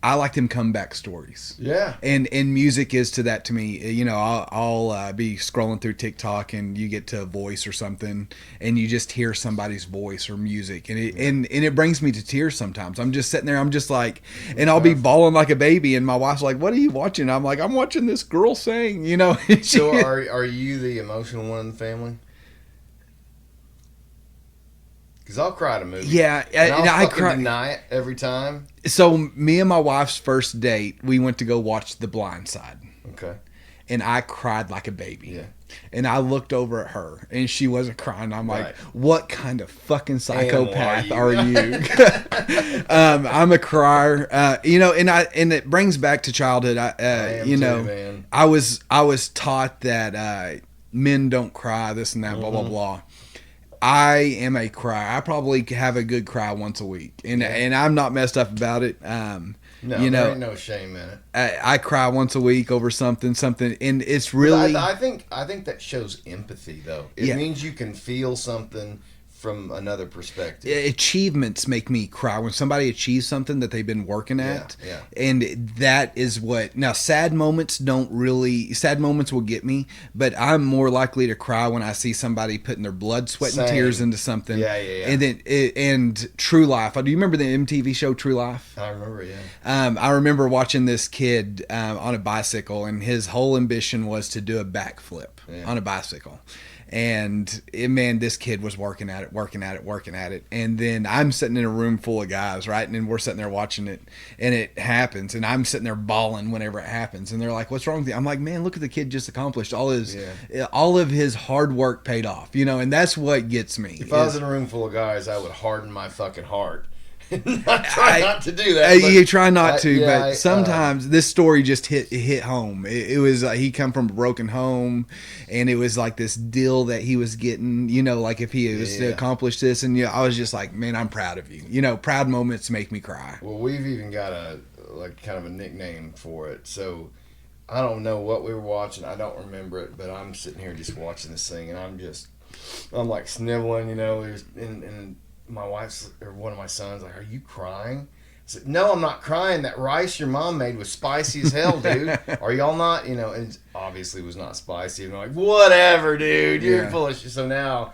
I like them comeback stories. Yeah. And music is to that to me. You know, I'll be scrolling through TikTok and you get to a voice or something and you just hear somebody's voice or music and it brings me to tears sometimes. I'm just sitting there, I'm just like, and I'll be bawling like a baby and my wife's like, "What are you watching?" I'm like, "I'm watching this girl sing," you know. So are you the emotional one in the family? Because I'll cry at a movie. Yeah, and I cry. deny it every time. So me and my wife's first date, we went to go watch The Blind Side. Okay. And I cried like a baby. Yeah. And I looked over at her, and she wasn't crying. I'm like, Right. "What kind of fucking psychopath Animal are you?" I'm a crier, you know, and it brings back to childhood. I am You too, know, man. I was taught that men don't cry, this and that, blah blah blah. I am a crier. I probably have a good cry once a week, and I'm not messed up about it. No, you know, there ain't no shame in it. I cry once a week over something, and it's really. I think that shows empathy, though. It means you can feel something from another perspective. Achievements make me cry when somebody achieves something that they've been working at. Yeah. And that is what now sad moments will get me, but I'm more likely to cry when I see somebody putting their blood, sweat, and Same. tears into something. Yeah. And then and True Life. Do you remember the MTV show True Life? I remember, yeah. I remember watching this kid on a bicycle, and his whole ambition was to do a backflip on a bicycle. And man, this kid was working at it. And then I'm sitting in a room full of guys, right? And then we're sitting there watching it, and it happens. And I'm sitting there bawling whenever it happens. And they're like, "What's wrong with you?" I'm like, "Man, look at the kid just accomplished all of his hard work paid off, you know." And that's what gets me. If I was in a room full of guys, I would harden my fucking heart. I try not to do that. You try not to, but but sometimes this story just hit home. It was he come from a broken home, and it was like this deal that he was getting. You know, like if he was to accomplish this, and I was just like, "Man, I'm proud of you." You know, proud moments make me cry. Well, we've even got kind of a nickname for it. So I don't know what we were watching. I don't remember it, but I'm sitting here just watching this thing, and I'm like sniveling, you know, and my wife's or one of my sons like, "Are you crying?" I said, "No, I'm not crying. That rice your mom made was spicy as hell, dude. Are y'all not?" You know, and it obviously was not spicy. And I'm like, "Whatever, dude. You're full of shit." So now,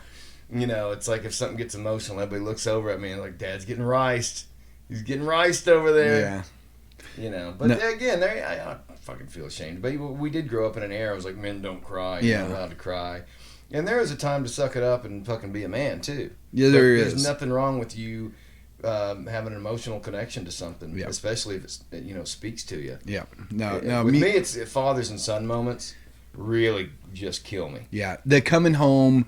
you know, it's like if something gets emotional, everybody looks over at me and like, "Dad's getting riced. He's getting riced over there." Yeah. You know, but again, I fucking feel ashamed. But we did grow up in an era. It was like men don't cry. You're not allowed to cry. And there is a time to suck it up and fucking be a man too. Yeah, There's nothing wrong with you having an emotional connection to something, especially if it's speaks to you. Yeah. With me, it's fathers and son moments really just kill me. Yeah, the coming home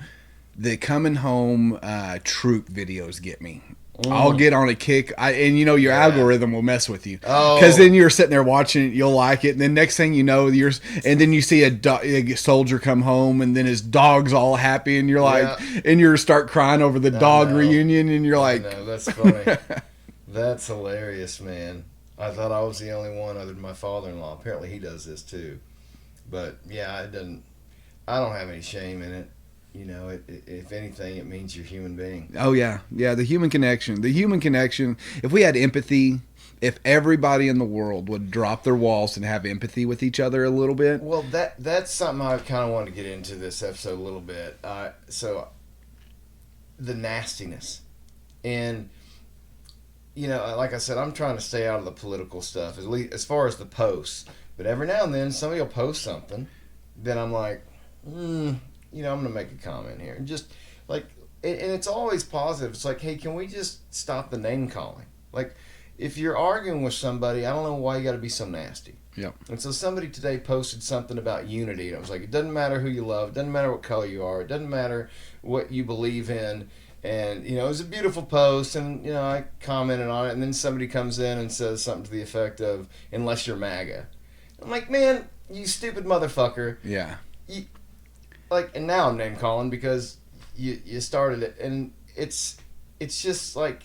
troop videos get me. I'll get on a kick, and your algorithm will mess with you because then you're sitting there watching it, you'll like it, and then next thing you know, and then you see a soldier come home, and then his dog's all happy, and you're like, and you start crying over the dog reunion, and you're like, "No, that's funny, that's hilarious, man." I thought I was the only one other than my father-in-law. Apparently, he does this too, but yeah, it doesn't. I don't have any shame in it. You know, if anything, it means you're a human being. Oh, yeah. Yeah, the human connection. If we had empathy, if everybody in the world would drop their walls and have empathy with each other a little bit. Well, that's something I kind of wanted to get into this episode a little bit. So, the nastiness. And, like I said, I'm trying to stay out of the political stuff, at least as far as the posts. But every now and then, somebody will post something, then I'm like, I'm going to make a comment here. And just like, and it's always positive. It's like, hey, can we just stop the name calling? Like, if you're arguing with somebody, I don't know why you got to be so nasty. Yep. And so somebody today posted something about unity. And it was like, it doesn't matter who you love. It doesn't matter what color you are. It doesn't matter what you believe in. And, you know, it was a beautiful post. And, you know, I commented on it. And then somebody comes in and says something to the effect of, unless you're MAGA. I'm like, man, you stupid motherfucker. Yeah. And now I'm name calling because you started it. And it's just like,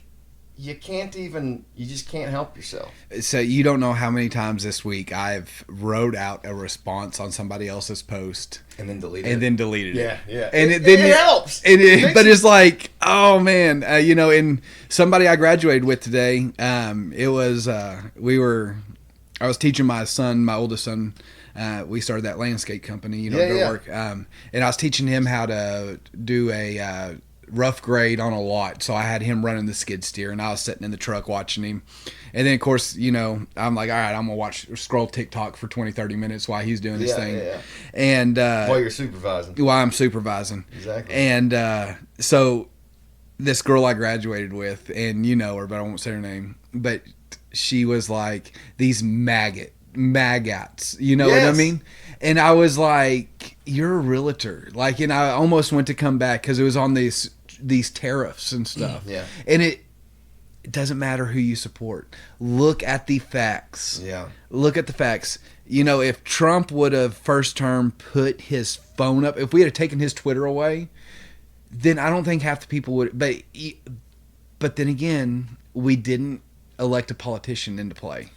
you just can't help yourself. So you don't know how many times this week I've wrote out a response on somebody else's post And then delete it. and then deleted it. Yeah, yeah. And it helps. But it's like, oh man, you know, and somebody I graduated with today, it was, I was teaching my son, my oldest son, we started that landscape company, you know, Yeah. work. And I was teaching him how to do a, rough grade on a lot, so I had him running the skid steer and I was sitting in the truck watching him. And then of course, you know, I'm like, all right, I'm gonna scroll TikTok for 20-30 minutes while he's doing his thing. Yeah. And While you're supervising. while I'm supervising. Exactly. And so this girl I graduated with, and you know her, but I won't say her name, but she was like, these maggots, you know what I Yes. mean? And I was like, you're a realtor. Like, and I almost went to come back because it was on these tariffs and stuff. Yeah. And it doesn't matter who you support. Look at the facts. Yeah. Look at the facts. You know, if Trump would have first term put his phone up, if we had taken his Twitter away, then I don't think half the people would. But then again, we didn't elect a politician into play.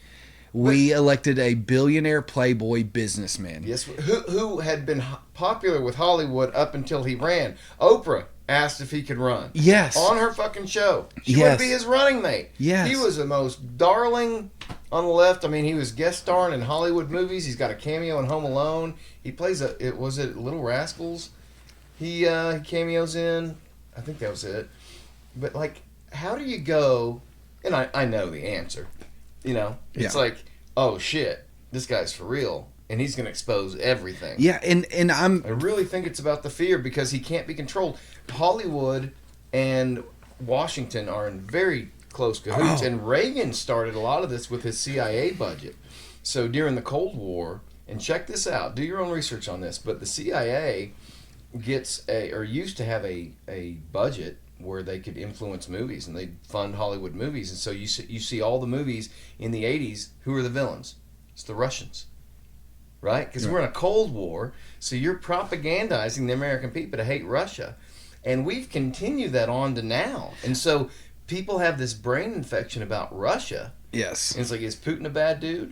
We elected a billionaire playboy businessman. Yes, who had been popular with Hollywood up until he ran. Oprah asked if he could run. Yes. On her fucking show. She Yes. would be his running mate. Yes. He was the most darling on the left. I mean, he was guest starring in Hollywood movies. He's got a cameo in Home Alone. He plays was it Little Rascals? He cameos in. I think that was it. But like, how do you go? And I know the answer. You know, it's Yeah. like, oh shit, this guy's for real, and he's gonna expose everything. Yeah, and I really think it's about the fear because he can't be controlled. Hollywood and Washington are in very close cahoots, Oh. and Reagan started a lot of this with his CIA budget. So during the Cold War, and check this out, do your own research on this, but the CIA used to have a budget where they could influence movies and they'd fund Hollywood movies. And so you see all the movies in the 80s, who are the villains? It's the Russians, right? Because we're in a Cold War, so you're propagandizing the American people to hate Russia. And we've continued that on to now. And so people have this brain infection about Russia. yes. And it's like, is Putin a bad dude?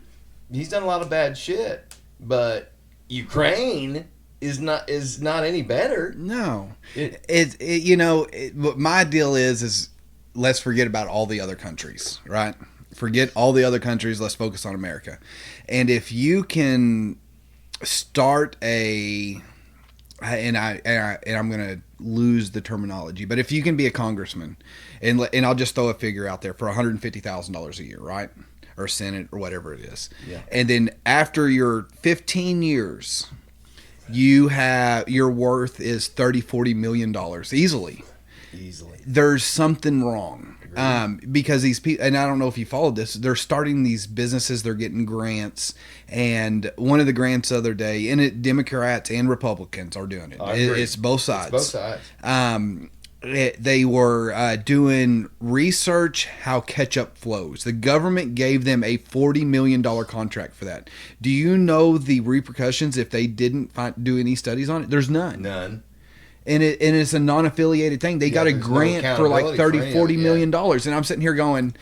He's done a lot of bad shit, but Ukraine is not any better. No. It- What my deal is let's forget about all the other countries, right? Forget all the other countries. Let's focus on America. And if you can start and I'm going to lose the terminology, but if you can be a congressman, and I'll just throw a figure out there for $150,000 a year, right? Or Senate or whatever it is. Yeah. And then after your 15 years, you have your worth is $30-40 million easily. There's something wrong because these people, and I don't know if you followed this, they're starting these businesses, they're getting grants, and one of the grants the other day, and Democrats and Republicans are doing it. I agree. It's both sides. It's both sides. They were doing research how ketchup flows. The government gave them a $40 million contract for that. Do you know the repercussions if they didn't do any studies on it? There's none. None. And it's a non-affiliated thing. They got a there's no grant for like accountability for any of $30-40 it, million dollars, and I'm sitting here going,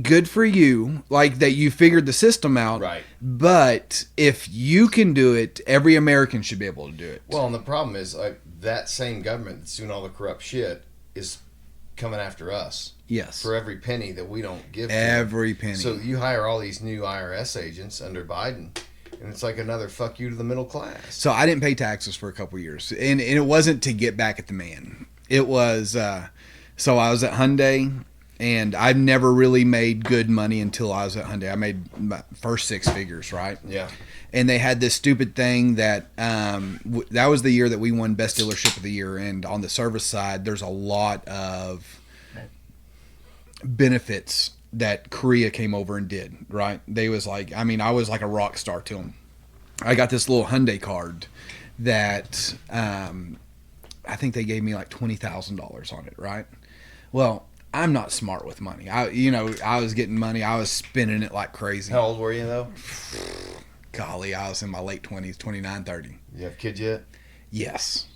good for you, like that you figured the system out. Right. But if you can do it, every American should be able to do it. Well, and the problem is, like, that same government that's doing all the corrupt shit is coming after us Yes. for every penny that we don't give to them. Every penny. So you hire all these new IRS agents under Biden, and it's like another fuck you to the middle class. So I didn't pay taxes for a couple years, and it wasn't to get back at the man. It was so I was at Hyundai, and I've never really made good money until I was at Hyundai. I made my first 6 figures, right? Yeah. And they had this stupid thing that that was the year that we won Best Dealership of the Year. And on the service side, there's a lot of benefits that Korea came over and did, right? They was like, I mean, I was like a rock star to them. I got this little Hyundai card that I think they gave me like $20,000 on it, right? Well, I'm not smart with money. I was getting money. I was spending it like crazy. How old were you though? Golly, I was in my late 20s, 29, 30. You have kids yet? Yes.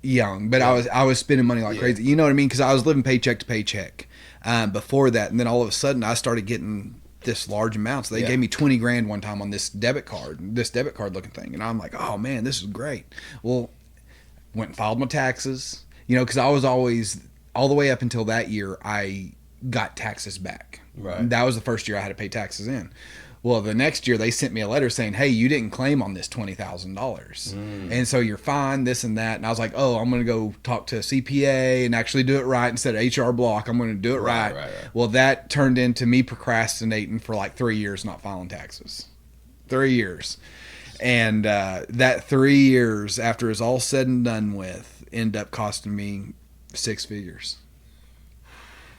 Young? But I was spending money like crazy. You know what I mean? Because I was living paycheck to paycheck before that. And then all of a sudden I started getting this large amount. So they gave me 20 grand one time on this debit card looking thing. And I'm like, oh man, this is great. Well, went and filed my taxes, because I was always, all the way up until that year, I got taxes back. Right. That was the first year I had to pay taxes in. Well, the next year they sent me a letter saying, hey, you didn't claim on this $20,000. And so you're fine, this and that. And I was like, oh, I'm going to go talk to a CPA and actually do it right instead of HR Block. I'm going to do it right. Well, that turned into me procrastinating for like 3 years not filing taxes. 3 years. And that 3 years, after it's all said and done with, ended up costing me 6 figures.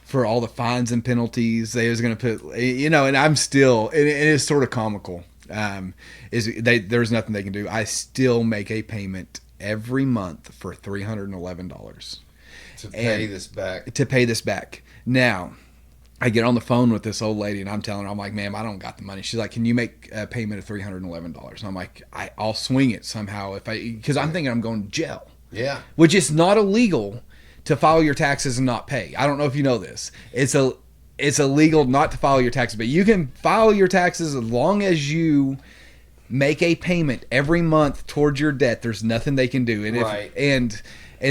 For all the fines and penalties they was going to put, and I'm still, it is sort of comical. There's nothing they can do. I still make a payment every month for $311 to pay this back. To pay this back. Now, I get on the phone with this old lady and I'm telling her, I'm like, ma'am, I don't got the money. She's like, can you make a payment of $311? And I'm like, I'll swing it somehow because I'm thinking I'm going to jail. Yeah. Which is not illegal to file your taxes and not pay. I don't know if you know this. It's illegal not to file your taxes, but you can file your taxes as long as you make a payment every month towards your debt. There's nothing they can do. And right. And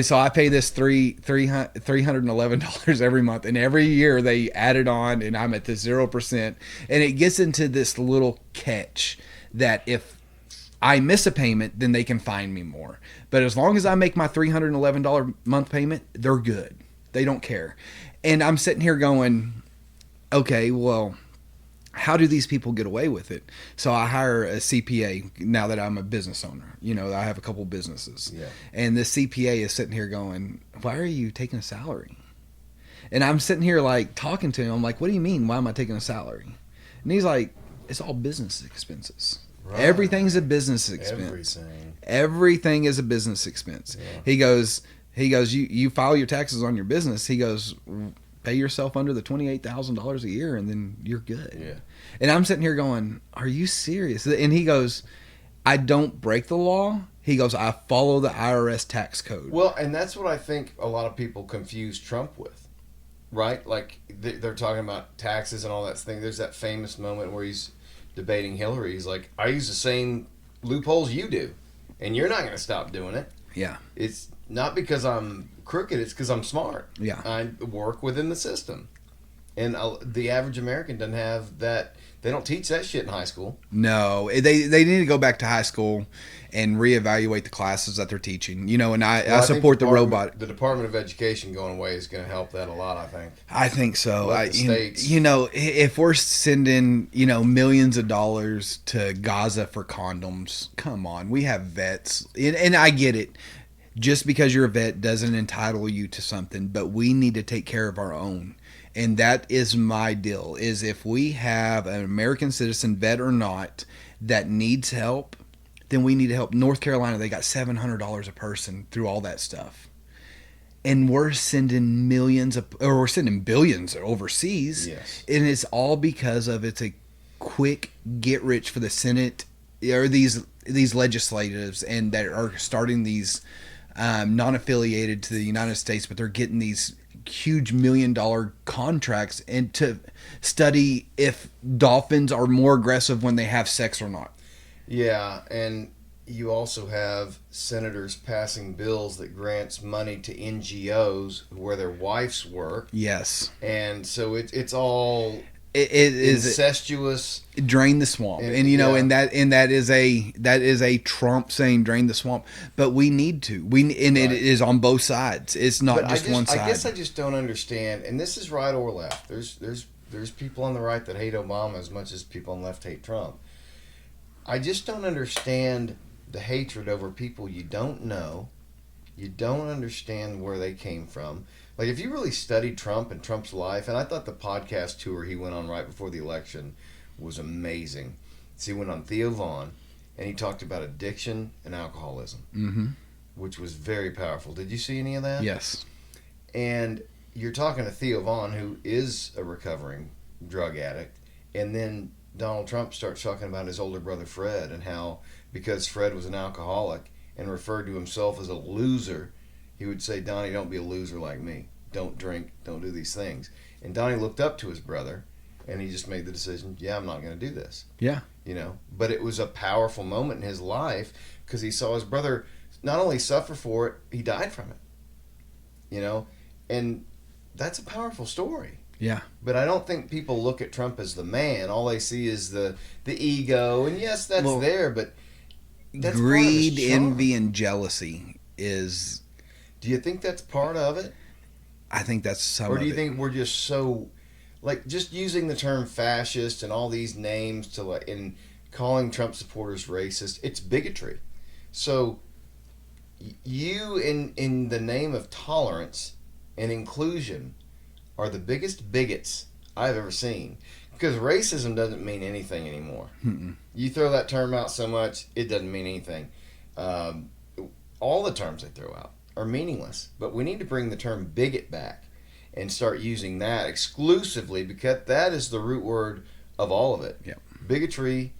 so I pay this $311 every month, and every year they add it on, and I'm at the 0%. And it gets into this little catch that if I miss a payment, then they can fine me more. But as long as I make my $311 month payment, they're good. They don't care. And I'm sitting here going, okay, well, how do these people get away with it? So I hire a CPA now that I'm a business owner. I have a couple businesses. Yeah. And this CPA is sitting here going, why are you taking a salary? And I'm sitting here like talking to him. I'm like, what do you mean? Why am I taking a salary? And he's like, it's all business expenses. Right. Everything's a business expense. Everything is a business expense. Yeah. He goes, you file your taxes on your business. He goes, pay yourself under the $28,000 a year and then you're good. Yeah. And I'm sitting here going, are you serious? And he goes, I don't break the law. He goes, I follow the IRS tax code. Well, and that's what I think a lot of people confuse Trump with, right? Like they're talking about taxes and all that thing. There's that famous moment where he's debating Hillary. He's like, I use the same loopholes you do, and you're not going to stop doing it. Yeah. It's not because I'm crooked, it's because I'm smart. Yeah. I work within the system. And the average American doesn't have that. They don't teach that shit in high school. No. They need to go back to high school and reevaluate the classes that they're teaching. And I support the robot. The Department of Education going away is going to help that a lot, I think. I think so. States. If we're sending, millions of dollars to Gaza for condoms, come on. We have vets. And I get it. Just because you're a vet doesn't entitle you to something, but we need to take care of our own. And that is my deal, is if we have an American citizen, vet or not, that needs help, then we need to help. North Carolina, they got $700 a person through all that stuff. And we're sending we're sending billions overseas. Yes. And it's all because of it's a quick get rich for the Senate or these legislatives and that are starting these non-affiliated to the United States, but they're getting these huge $1 million contracts and to study if dolphins are more aggressive when they have sex or not. Yeah, and you also have senators passing bills that grants money to NGOs where their wives work. Yes. And so it's all it is incestuous. Drain the swamp. And that is a Trump saying drain the swamp. But we need to. Right. It is on both sides. It's not just one side. I guess I just don't understand, and this is right or left. There's people on the right that hate Obama as much as people on the left hate Trump. I just don't understand the hatred over people you don't know. You don't understand where they came from. Like, if you really studied Trump and Trump's life, and I thought the podcast tour he went on right before the election was amazing. So he went on Theo Vaughn, and he talked about addiction and alcoholism, which was very powerful. Did you see any of that? Yes. And you're talking to Theo Vaughn, who is a recovering drug addict, and then Donald Trump starts talking about his older brother Fred, and how because Fred was an alcoholic and referred to himself as a loser, he would say, Donnie, don't be a loser like me. Don't drink. Don't do these things. And Donnie looked up to his brother, and he just made the decision, yeah, I'm not going to do this. Yeah. You know, but it was a powerful moment in his life because he saw his brother not only suffer for it, he died from it. You know, and that's a powerful story. Yeah. But I don't think people look at Trump as the man. All they see is the ego, and yes, that's there, but that's greed, part of his charm. envy, and jealousy is. Do you think that's part of it? I think that's some. Or do you of it. think we're just so, like, just using the term fascist and all these names to, like, and calling Trump supporters racist? It's bigotry. So you, in the name of tolerance and inclusion, are the biggest bigots I've ever seen. Because racism doesn't mean anything anymore. You throw that term out so much, it doesn't mean anything. All the terms they throw out are meaningless. But we need to bring the term bigot back and start using that exclusively, because that is the root word of all of it. Yep. Bigotry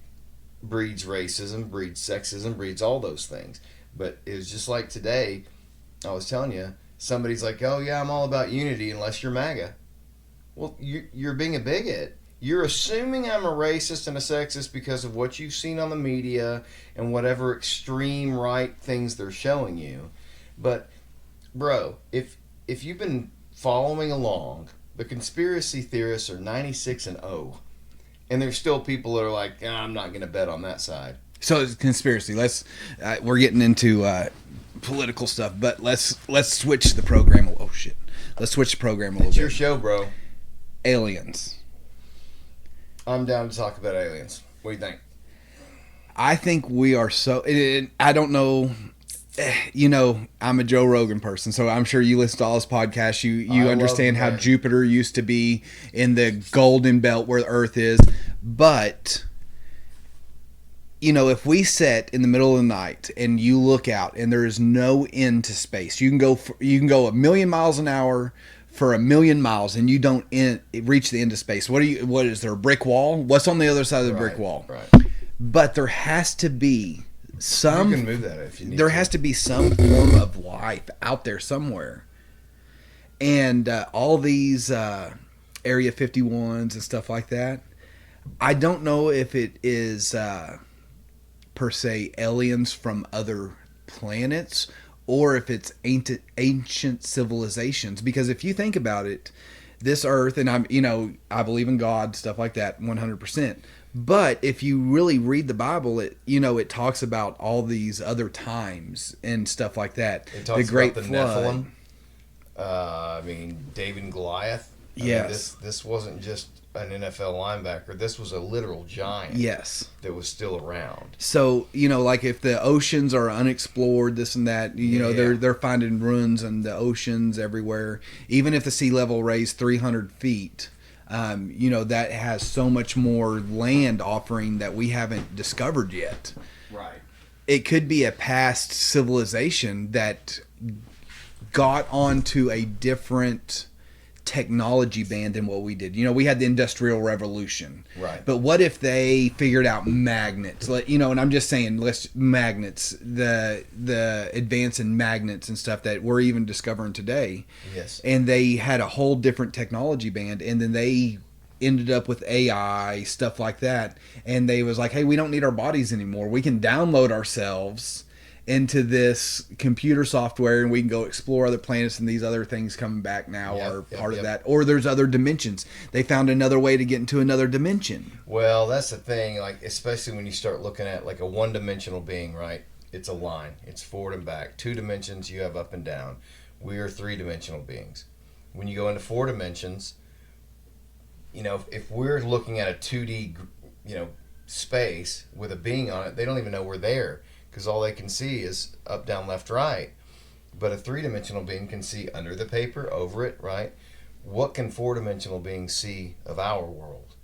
breeds racism, breeds sexism, breeds all those things. But it was just like today, I was telling you, somebody's like, oh yeah, I'm all about unity unless you're MAGA. Well, you're being a bigot. You're assuming I'm a racist and a sexist because of what you've seen on the media and whatever extreme right things they're showing you. But, bro, if you've been following along, the conspiracy theorists are 96-0. And there's still people that are like, I'm not going to bet on that side. So it's conspiracy. We're getting into political stuff, but let's switch the program. Oh shit! Let's switch the program a little It's bit. your show, bro. Aliens. I'm down to talk about aliens. What do you think? I think we are so. I don't know. You know, I'm a Joe Rogan person, so I'm sure you listen to all his podcasts. You I understand love how that. Jupiter used to be in the golden belt where the Earth is, but. You know, if we sit in the middle of the night and you look out and there is no end to space, you can go 1,000,000 miles an hour for 1,000,000 miles and you don't reach the end of space. What is there, a brick wall? What's on the other side of the brick wall? Right. But there has to be some. You can move that if you need There to. has to be some form of life out there somewhere. And all these Area 51s and stuff like that, I don't know if it is per se aliens from other planets or if it's ancient civilizations. Because if you think about it, this Earth, and I believe in God, stuff like that, 100%. But if you really read the Bible, it talks about all these other times and stuff like that. It talks the Great about the Flood. Nephilim. David and Goliath. Yes. This wasn't just an NFL linebacker. This was a literal giant. Yes. That was still around. So, like if the oceans are unexplored, this and that, they're finding ruins in the oceans everywhere. Even if the sea level raised 300 feet, that has so much more land offering that we haven't discovered yet. Right. It could be a past civilization that got onto a different technology band than what we did. We had the Industrial Revolution. Right. But what if they figured out magnets? And I'm just saying, magnets, the advance in magnets and stuff that we're even discovering today. Yes. And they had a whole different technology band, and then they ended up with AI, stuff like that. And they was like, hey, we don't need our bodies anymore. We can download ourselves into this computer software and we can go explore other planets, and these other things coming back now are part of that. Or there's other dimensions. They found another way to get into another dimension. Well, that's the thing, like, especially when you start looking at like a one-dimensional being, right? It's a line. It's forward and back. 2 dimensions, you have up and down. We are 3-dimensional beings. When you go into 4 dimensions, if we're looking at a 2D, space with a being on it, they don't even know we're there, because all they can see is up, down, left, right. but a three-dimensional being can see under the paper, over it, right? What can four-dimensional beings see of our world,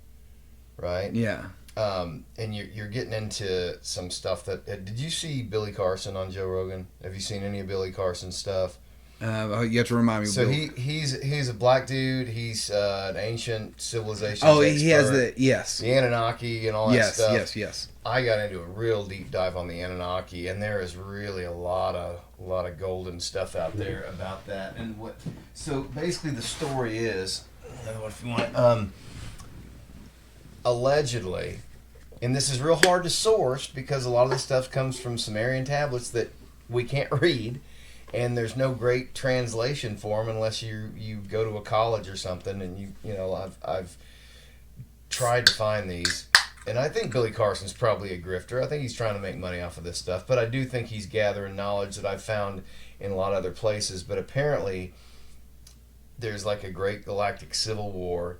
right? Yeah. And you're getting into some stuff that... did you see Billy Carson on Joe Rogan? Have you seen any of Billy Carson's stuff? You have to remind me. So he's a black dude. He's an ancient civilization. Oh, he has the Anunnaki and all that stuff. Yes. I got into a real deep dive on the Anunnaki, and there is really a lot of golden stuff out there about that. And what? So basically, the story is, if you want, allegedly, and this is real hard to source because a lot of this stuff comes from Sumerian tablets that we can't read. And there's no great translation for them unless you go to a college or something. And I've tried to find these, and I think Billy Carson's probably a grifter. I think he's trying to make money off of this stuff, but I do think he's gathering knowledge that I've found in a lot of other places. But apparently, there's like a great galactic civil war.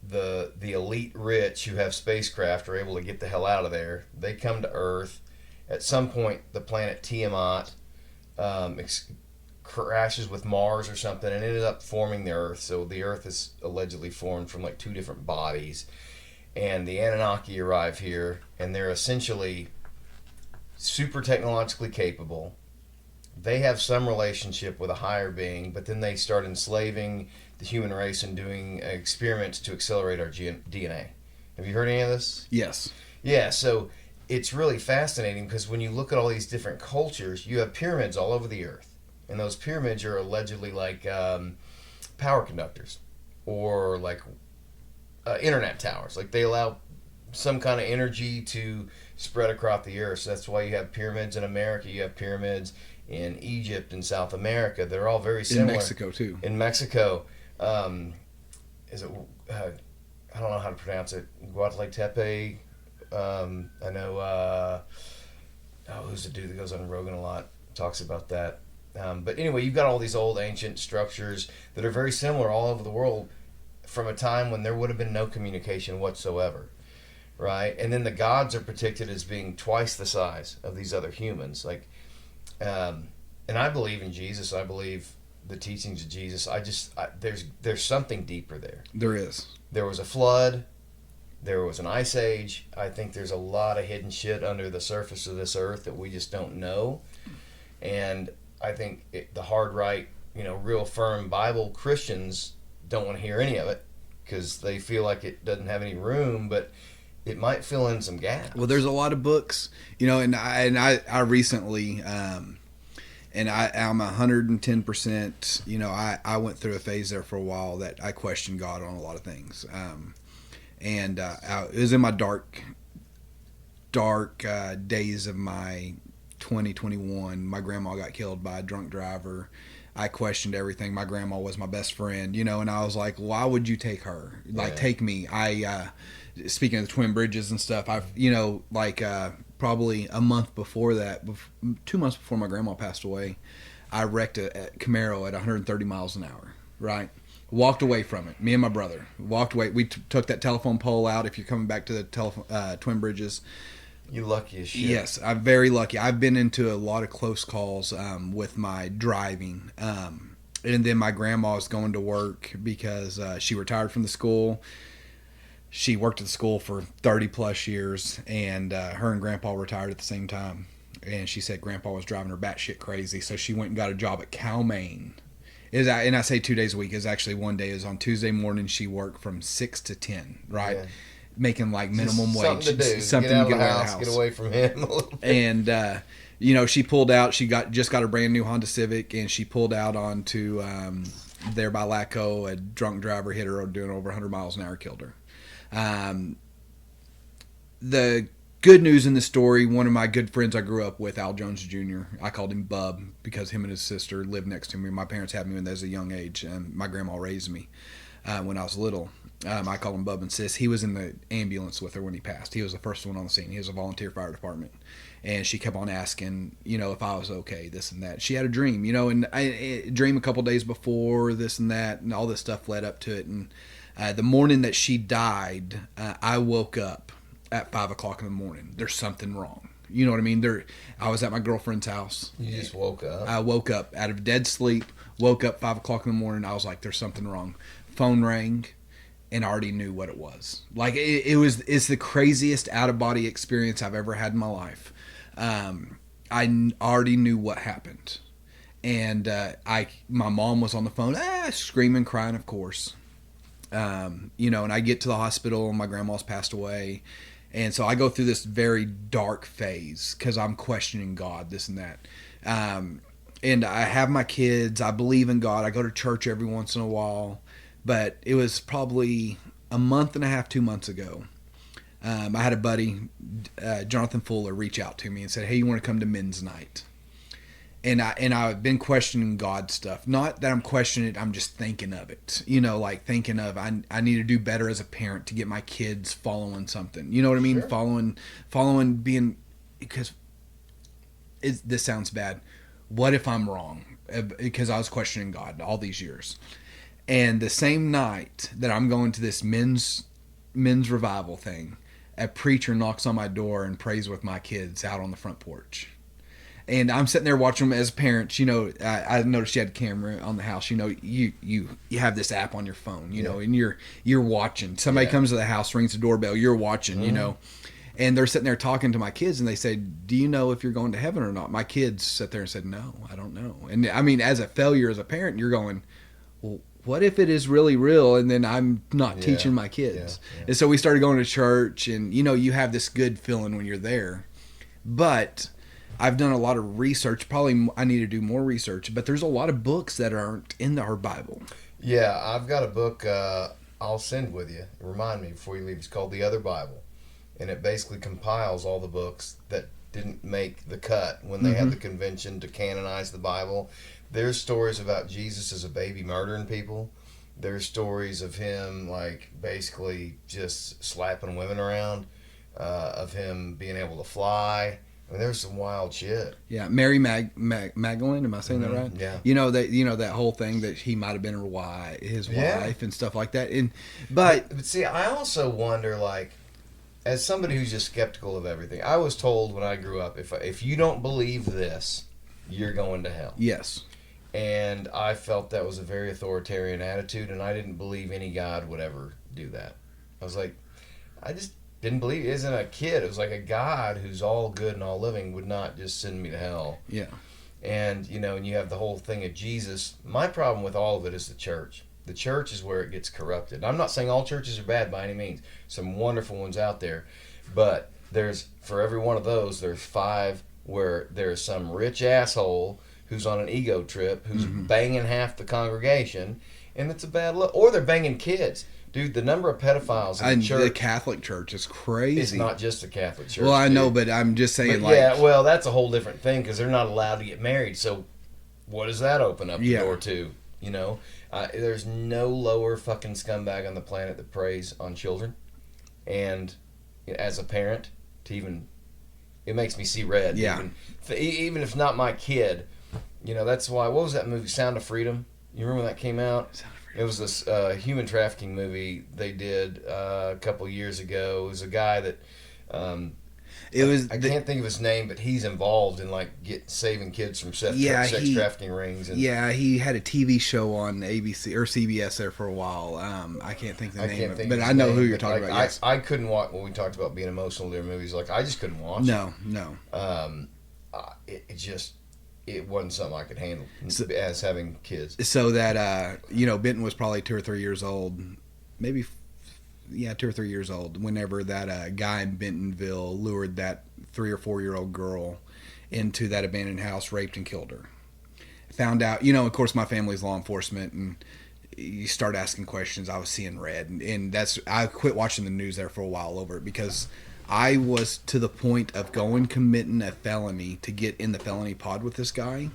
The elite rich who have spacecraft are able to get the hell out of there. They come to Earth. At some point, the planet Tiamat crashes with Mars or something and ended up forming the Earth. So the Earth is allegedly formed from like two different bodies, and the Anunnaki arrive here, and they're essentially super technologically capable. They have some relationship with a higher being, but then they start enslaving the human race and doing experiments to accelerate our DNA. Have you heard any of this? Yes. Yeah, so it's really fascinating because when you look at all these different cultures, you have pyramids all over the earth. And those pyramids are allegedly like power conductors or like internet towers. Like they allow some kind of energy to spread across the earth. So that's why you have pyramids in America. You have pyramids in Egypt and South America. They're all very similar. In Mexico, too. In Mexico. Is it... I don't know how to pronounce it. Guatlatepe. I know, who's the dude that goes on Rogan a lot, talks about that. But anyway, you've got all these old ancient structures that are very similar all over the world from a time when there would have been no communication whatsoever, right? And then the gods are predicted as being twice the size of these other humans. Like, and I believe in Jesus. I believe the teachings of Jesus. There's something deeper there. There is. There was a flood. There was an ice age. I think there's a lot of hidden shit under the surface of this earth that we just don't know. And I think the hard right, real firm Bible Christians don't want to hear any of it because they feel like it doesn't have any room, but it might fill in some gaps. Well, there's a lot of books, and I recently, and I'm 110%, I went through a phase there for a while that I questioned God on a lot of things. And it was in my dark days of my 2021. My grandma got killed by a drunk driver. I questioned everything. My grandma was my best friend, and I was like, why would you take her? Like, take me. Speaking of the Twin Bridges and stuff, probably a month before that, 2 months before my grandma passed away, I wrecked a Camaro at 130 miles an hour, right? Walked away from it. Me and my brother walked away. We took that telephone pole out. If you're coming back to the Twin Bridges, you lucky as shit. Yes, I'm very lucky. I've been into a lot of close calls with my driving, and then my grandma was going to work because she retired from the school. She worked at the school for 30 plus years, and her and Grandpa retired at the same time. And she said Grandpa was driving her batshit crazy, so she went and got a job at Cal-Maine. And I say 2 days a week. Is actually one day. Is on Tuesday morning. She worked from 6 to 10, right? Yeah. Making like minimum wage. Something to do. Something get out to of the house. Get away from him a little bit. And she pulled out. She just got a brand new Honda Civic, and she pulled out onto there by Laco. A drunk driver hit her doing over 100 miles an hour, killed her. The good news in the story, one of my good friends I grew up with, Al Jones Jr., I called him Bub because him and his sister lived next to me. My parents had me when I was a young age, and my grandma raised me when I was little. I call him Bub and Sis. He was in the ambulance with her when he passed. He was the first one on the scene. He was a volunteer fire department. And she kept on asking, if I was okay, this and that. She had a dream, and a dream a couple days before, this and that, and all this stuff led up to it. And the morning that she died, I woke up at 5 o'clock in the morning. There's something wrong. You know what I mean? I was at my girlfriend's house. You just woke up. I woke up out of dead sleep, woke up 5 o'clock in the morning. I was like, there's something wrong. Phone rang, and I already knew what it was. Like, it's the craziest out-of-body experience I've ever had in my life. I already knew what happened. And my mom was on the phone, screaming, crying, of course. And I get to the hospital, and my grandma's passed away. And so I go through this very dark phase because I'm questioning God, this and that. And I have my kids. I believe in God. I go to church every once in a while. But it was probably a month and a half, 2 months ago. I had a buddy, Jonathan Fuller, reach out to me and said, hey, you want to come to men's night? And I've been questioning God stuff. Not that I'm questioning it, I'm just thinking of it. Like thinking of I need to do better as a parent to get my kids following something. You know what I mean? Sure. Following being, because this sounds bad. What if I'm wrong? Because I was questioning God all these years. And the same night that I'm going to this men's revival thing, a preacher knocks on my door and prays with my kids out on the front porch. And I'm sitting there watching them as parents. I noticed you had a camera on the house. You have this app on your phone, and you're watching. Somebody comes to the house, rings the doorbell, you're watching, And they're sitting there talking to my kids, and they say, do you know if you're going to heaven or not? My kids sat there and said, no, I don't know. And I mean, as a failure as a parent, you're going, well, what if it is really real and then I'm not teaching my kids? Yeah. And so we started going to church, and you have this good feeling when you're there. But I've done a lot of research. Probably I need to do more research, but there's a lot of books that aren't in our Bible. Yeah, I've got a book I'll send with you. Remind me before you leave. It's called The Other Bible, and it basically compiles all the books that didn't make the cut when they had the convention to canonize the Bible. There's stories about Jesus as a baby murdering people. There's stories of him like basically just slapping women around, of him being able to fly. I mean, there's some wild shit. Yeah, Mary Magdalene, am I saying that right? Yeah. That whole thing that he might have been his wife and stuff like that. But see, I also wonder, like, as somebody who's just skeptical of everything, I was told when I grew up, if you don't believe this, you're going to hell. Yes. And I felt that was a very authoritarian attitude, and I didn't believe any God would ever do that. I was like, I just didn't believe it. Isn't a kid. It was like a God who's all good and all living would not just send me to hell. Yeah. And, and you have the whole thing of Jesus. My problem with all of it is the church. The church is where it gets corrupted. I'm not saying all churches are bad by any means. Some wonderful ones out there. But for every one of those, there's 5 where there's some rich asshole who's on an ego trip, who's banging half the congregation, and it's a bad look. Or they're banging kids. Dude, the number of pedophiles in the church... The Catholic Church is crazy. It's not just the Catholic Church. Well, I know, but I'm just saying, yeah, well, that's a whole different thing, because they're not allowed to get married. So what does that open up the door to? There's no lower fucking scumbag on the planet that preys on children. And as a parent, it makes me see red. Yeah. Even if it's not my kid... that's why, what was that movie, Sound of Freedom? You remember when that came out? It was this human trafficking movie they did a couple years ago. It was a guy that, I can't think of his name, but he's involved in saving kids from sex trafficking rings. And, he had a TV show on ABC or CBS there for a while. I can't think of the name of it, but I know who you're talking about. Yes. I couldn't watch, when we talked about being emotional during movies, I just couldn't watch it. No. It wasn't something I could handle as having kids. So that, Benton was probably 2 or 3 years old, maybe, 2 or 3 years old, whenever that guy in Bentonville lured that 3 or 4 year old girl into that abandoned house, raped and killed her. Found out, of course, my family's law enforcement, and you start asking questions. I was seeing red, and I quit watching the news there for a while over it, because I was to the point of committing a felony to get in the felony pod with this guy,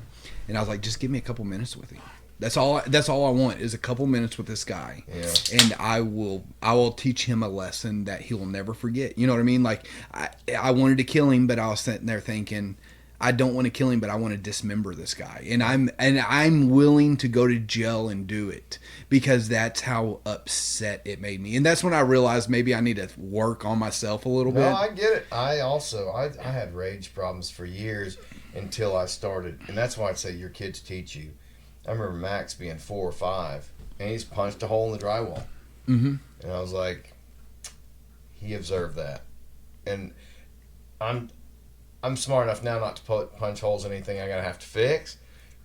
and I was like, just give me a couple minutes with him. That's all I want is a couple minutes with this guy, and I will teach him a lesson that he will never forget. You know what I mean? I wanted to kill him, but I was sitting there thinking, I don't want to kill him, but I want to dismember this guy, and I'm willing to go to jail and do it because that's how upset it made me. And that's when I realized maybe I need to work on myself a little bit. No, I get it. I had rage problems for years until I started, and that's why I'd say your kids teach you. I remember Max being 4 or 5, and he's punched a hole in the drywall. Mm-hmm. And I was like, he observed that. And I'm smart enough now not to punch holes in anything I gotta have to fix,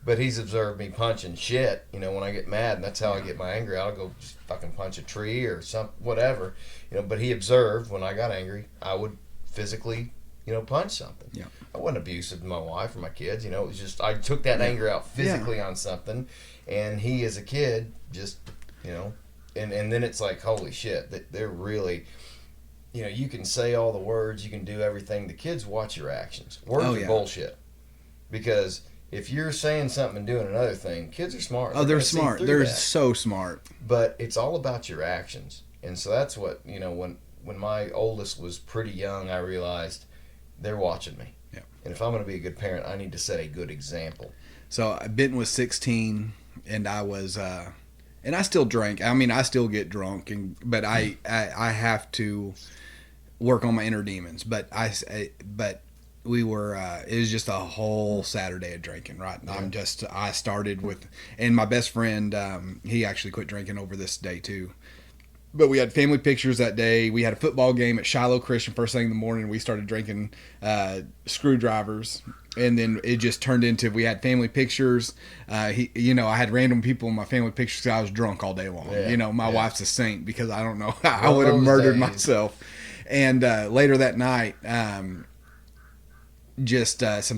but he's observed me punching shit, when I get mad, and that's how I get my anger out. I'll go just fucking punch a tree or whatever, but he observed when I got angry, I would physically, punch something. Yeah. I wasn't abusive to my wife or my kids, it was just, I took that anger out physically on something, and he as a kid just, and then it's like, holy shit, that they're really, you can say all the words, you can do everything. The kids watch your actions. Words are bullshit. Because if you're saying something and doing another thing, kids are smart. Oh, they're smart. They're so smart. But it's all about your actions. And so that's what, when my oldest was pretty young, I realized they're watching me. Yeah. And if I'm going to be a good parent, I need to set a good example. So Benton was 16, and I was, and I still drank. I mean, I still get drunk, but I have to work on my inner demons. But we were, it was just a whole Saturday of drinking, right? Yeah. I started with, and my best friend, he actually quit drinking over this day too. But we had family pictures that day. We had a football game at Shiloh Christian first thing in the morning. We started drinking screwdrivers, and then it just turned into we had family pictures. I had random people in my family pictures because I was drunk all day long. Yeah. My wife's a saint because I don't know I would have murdered myself. And later that night, some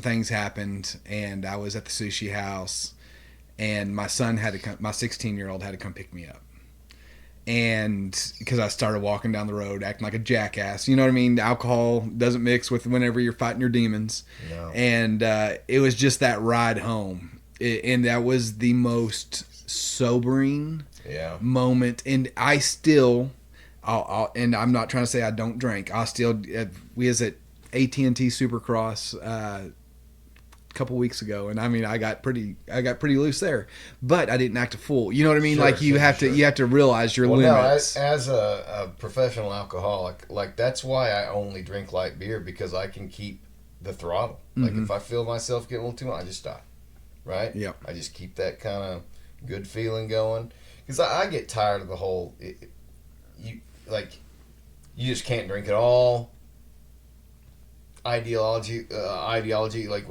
things happened, and I was at the sushi house, and my son had to come. My 16-year-old had to come pick me up. And because I started walking down the road acting like a jackass, you know what I mean? Alcohol doesn't mix with whenever you're fighting your demons. No. And it was just that ride home. And that was the most sobering moment. And I still, and I'm not trying to say I don't drink. We was at AT&T Supercross couple weeks ago, and I mean I got pretty loose there, but I didn't act a fool. You know what I mean? Sure, you have to realize your limits. No, as a professional alcoholic, like that's why I only drink light beer, because I can keep the throttle. Like if I feel myself getting a little too much, I just stop. Right? Yeah. I just keep that kind of good feeling going, because I get tired of the whole you just can't drink at all ideology like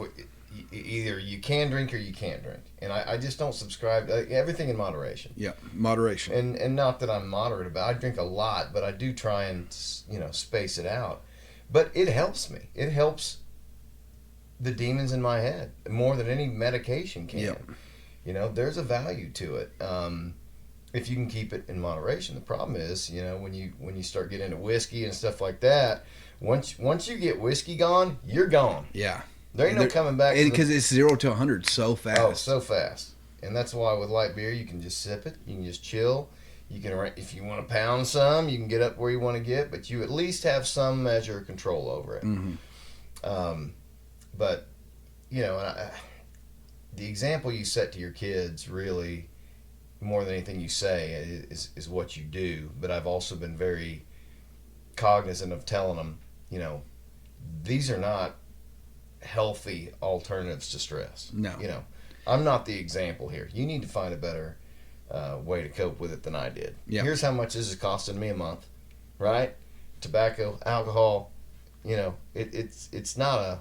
either you can drink or you can't drink, and I just don't subscribe to everything in moderation. Yeah, moderation. And not that I'm moderate about it. I drink a lot, but I do try and space it out. But it helps me. It helps the demons in my head more than any medication can. Yep. There's a value to it if you can keep it in moderation. The problem is, when you start getting into whiskey and stuff like that, once you get whiskey gone, you're gone. Yeah. There ain't no coming back. Because it's 0 to 100 so fast. Oh, so fast. And that's why with light beer, you can just sip it. You can just chill. You can, if you want to pound some, you can get up where you want to get, but you at least have some measure of control over it. Mm-hmm. But, the example you set to your kids really, more than anything you say, is what you do. But I've also been very cognizant of telling them, these are not healthy alternatives to stress. No. I'm not the example here. You need to find a better way to cope with it than I did. Yep. Here's how much this is costing me a month, right? Tobacco, alcohol, it's not a,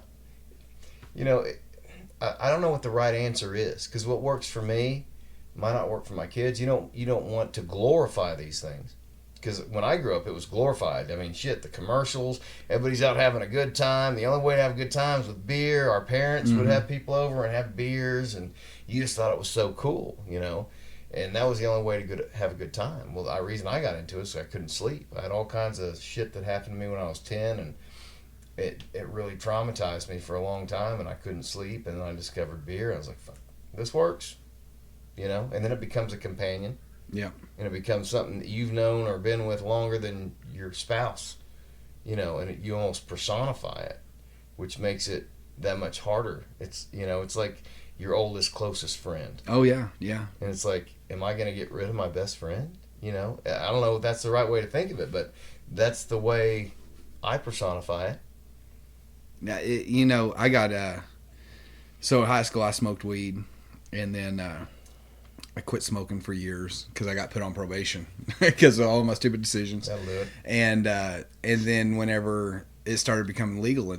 I don't know what the right answer is, because what works for me might not work for my kids. You don't want to glorify these things. Because when I grew up, it was glorified. I mean, shit, the commercials, everybody's out having a good time. The only way to have a good time is with beer. Our parents would have people over and have beers, and you just thought it was so cool, And that was the only way to have a good time. Well, the reason I got into it is I couldn't sleep. I had all kinds of shit that happened to me when I was 10, and it really traumatized me for a long time, and I couldn't sleep. And then I discovered beer, and I was like, fuck, this works, And then it becomes a companion. Yeah. And it becomes something that you've known or been with longer than your spouse, and you almost personify it, which makes it that much harder. It's, you know, it's like your oldest, closest friend. Oh yeah, yeah. And it's like, am I going to get rid of my best friend? You know, I don't know if that's the right way to think of it, but that's the way I personify it. Now, you know, I got so in high school I smoked weed, and then I quit smoking for years because I got put on probation because of all my stupid decisions. That'll do it. And then whenever it started becoming legal,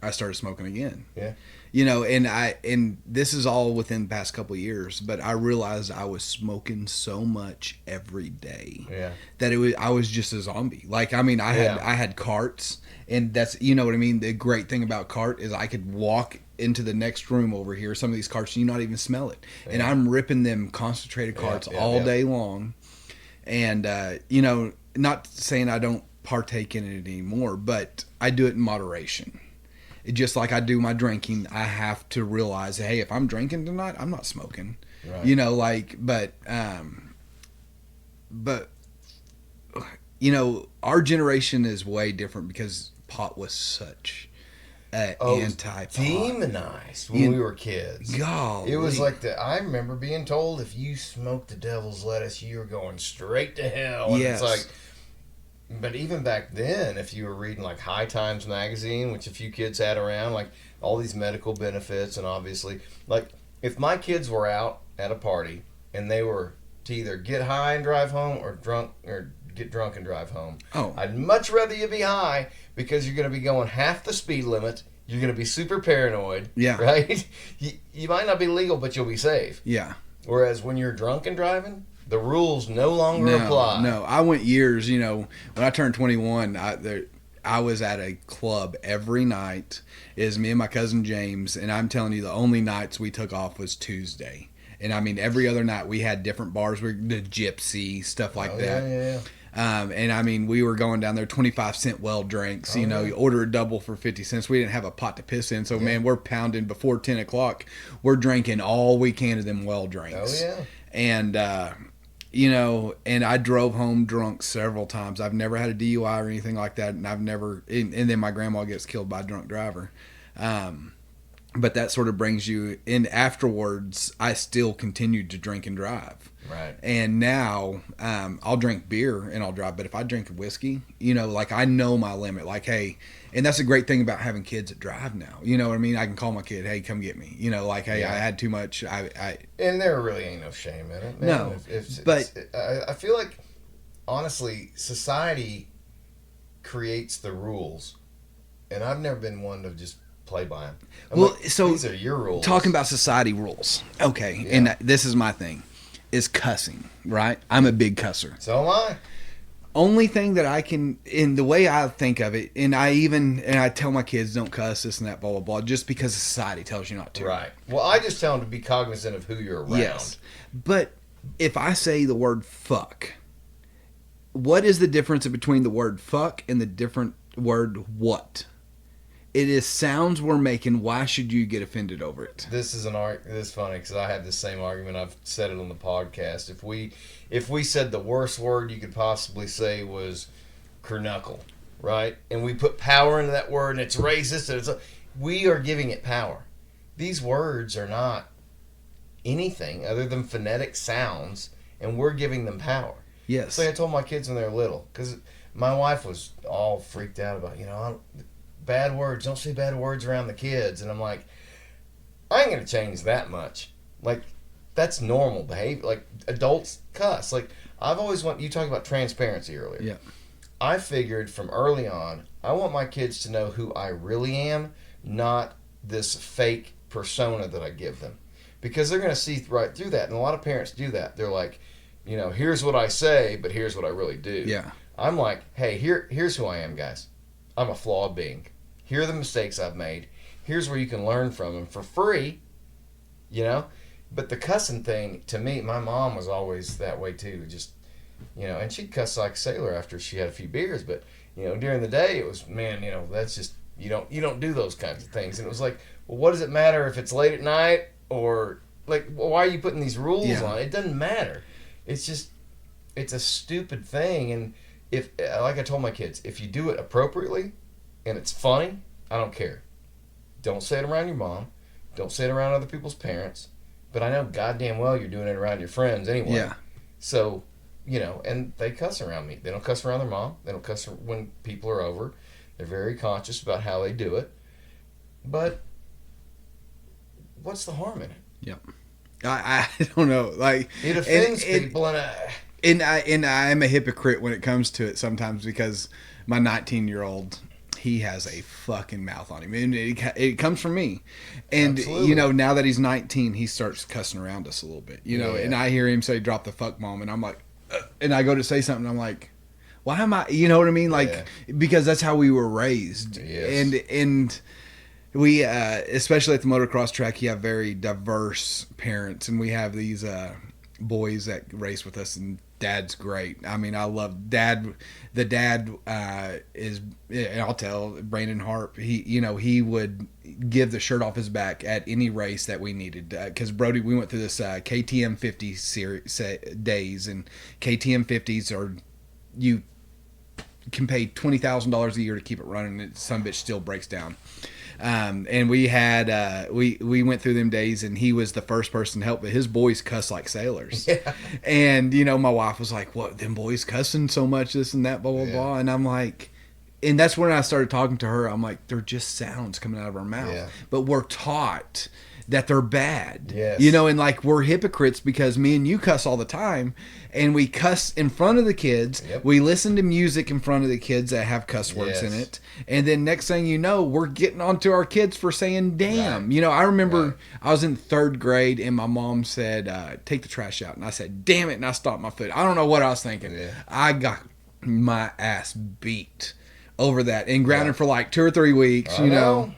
I started smoking again. Yeah. You know, and this is all within the past couple of years, but I realized I was smoking so much every day that I was just a zombie. Like, I mean, I had carts, and that's, you know what I mean? The great thing about cart is I could walk into the next room over here, some of these carts, and you not even smell it. Yeah. And I'm ripping them concentrated carts all day long. And, you know, not saying I don't partake in it anymore, but I do it in moderation. Just like I do my drinking, I have to realize, hey, if I'm drinking tonight, I'm not smoking. Right. You know, like, but you know, our generation is way different because pot was such anti-pot. Demonized when we were kids. Golly. It was like I remember being told if you smoked the devil's lettuce, you were going straight to hell. And yes. It's like, but even back then, if you were reading like High Times magazine, which a few kids had around, like all these medical benefits, and obviously, like if my kids were out at a party and they were to either get high and drive home or get drunk and drive home, I'd much rather you be high because you're going to be going half the speed limit. You're going to be super paranoid. Yeah. Right? You might not be legal, but you'll be safe. Yeah. Whereas when you're drunk and driving, the rules no longer apply. No, I went years, you know, when I turned 21, I was at a club every night. It was me and my cousin James, and I'm telling you, the only nights we took off was Tuesday. And I mean, every other night we had different bars, the Gypsy, stuff like that. Yeah. And I mean, we were going down there 25-cent well drinks. You know, you order a double for 50 cents. We didn't have a pot to piss in, so man, we're pounding before 10 o'clock. We're drinking all we can of them well drinks. Oh yeah. And you know, and I drove home drunk several times. I've never had a DUI or anything like that, and I've never. And then my grandma gets killed by a drunk driver. But that sort of brings you in. Afterwards, I still continued to drink and drive. Right. And now I'll drink beer and I'll drive. But if I drink whiskey, you know, like I know my limit. Like, hey, and that's a great thing about having kids that drive now. You know what I mean? I can call my kid, hey, come get me. You know, like, hey, I had too much. And there really ain't no shame in it. Man. No. But I feel like, honestly, society creates the rules. And I've never been one to just play by them. So these are your rules. Talking about society rules. Okay. Yeah. And this is my thing. Is cussing, right? I'm a big cusser. So am I. Only thing that I can, in the way I think of it, and I tell my kids don't cuss, this and that, blah, blah, blah, just because society tells you not to. Right. Well, I just tell them to be cognizant of who you're around. Yes. But if I say the word fuck, what is the difference between the word fuck and the different word what? It is sounds we're making. Why should you get offended over it? This is funny because I had the same argument. I've said it on the podcast. If we said the worst word you could possibly say was "kernukle," right? And we put power into that word, and it's racist, and we are giving it power. These words are not anything other than phonetic sounds, and we're giving them power. Yes. So I told my kids when they were little, because my wife was all freaked out about, bad words. Don't say bad words around the kids. And I'm like, I ain't going to change that much. Like, that's normal behavior. Like, adults cuss. Like, I've always you talked about transparency earlier. Yeah. I figured from early on, I want my kids to know who I really am, not this fake persona that I give them. Because they're going to see right through that. And a lot of parents do that. They're like, here's what I say, but here's what I really do. Yeah. I'm like, hey, here's who I am, guys. I'm a flawed being. Here are the mistakes I've made. Here's where you can learn from them for free, But the cussing thing, to me, my mom was always that way too. Just, and she'd cuss like a sailor after she had a few beers. But, during the day, it was, man, that's just, you don't do those kinds of things. And it was like, well, what does it matter if it's late at night or, like, why are you putting these rules on? It doesn't matter. It's just, it's a stupid thing. And if, like I told my kids, if you do it appropriately, and it's funny, I don't care. Don't say it around your mom. Don't say it around other people's parents. But I know goddamn well you're doing it around your friends anyway. Yeah. So, and they cuss around me. They don't cuss around their mom. They don't cuss when people are over. They're very conscious about how they do it. But what's the harm in it? Yep. I don't know. Like, It offends people, and I am a hypocrite when it comes to it sometimes, because my 19-year-old, he has a fucking mouth on him, and it comes from me. And Absolutely. now that he's 19, he starts cussing around us a little bit. Yeah. And I hear him say, "Drop the fuck, mom," and I'm like, and I go to say something, I'm like, why am I? You know what I mean? Like, because that's how we were raised. Yes. And we, especially at the motocross track, you have very diverse parents, and we have these boys that race with us, and Dad's great. I mean, I love Dad. The dad is, and I'll tell Brandon Harp, he would give the shirt off his back at any race that we needed. Because Brody, we went through this KTM 50 series days, and KTM 50s are, you can pay $20,000 a year to keep it running, and some bitch still breaks down. And we had we went through them days, and he was the first person to help, but his boys cuss like sailors. Yeah. And my wife was like, "What, them boys cussing so much, this and that, blah blah blah." And I'm like, and that's when I started talking to her. I'm like, they're just sounds coming out of our mouth. Yeah. But we're taught that they're bad. Yes. And like, we're hypocrites because me and you cuss all the time, and we cuss in front of the kids. Yep. We listen to music in front of the kids that have cuss words in Yes. it. And then next thing you know, we're getting onto our kids for saying damn. Right. I remember Right. I was in 3rd grade, and my mom said, take the trash out. And I said, damn it. And I stomped my foot. I don't know what I was thinking. Yeah. I got my ass beat over that and grounded Yeah. for like 2 or 3 weeks, I know.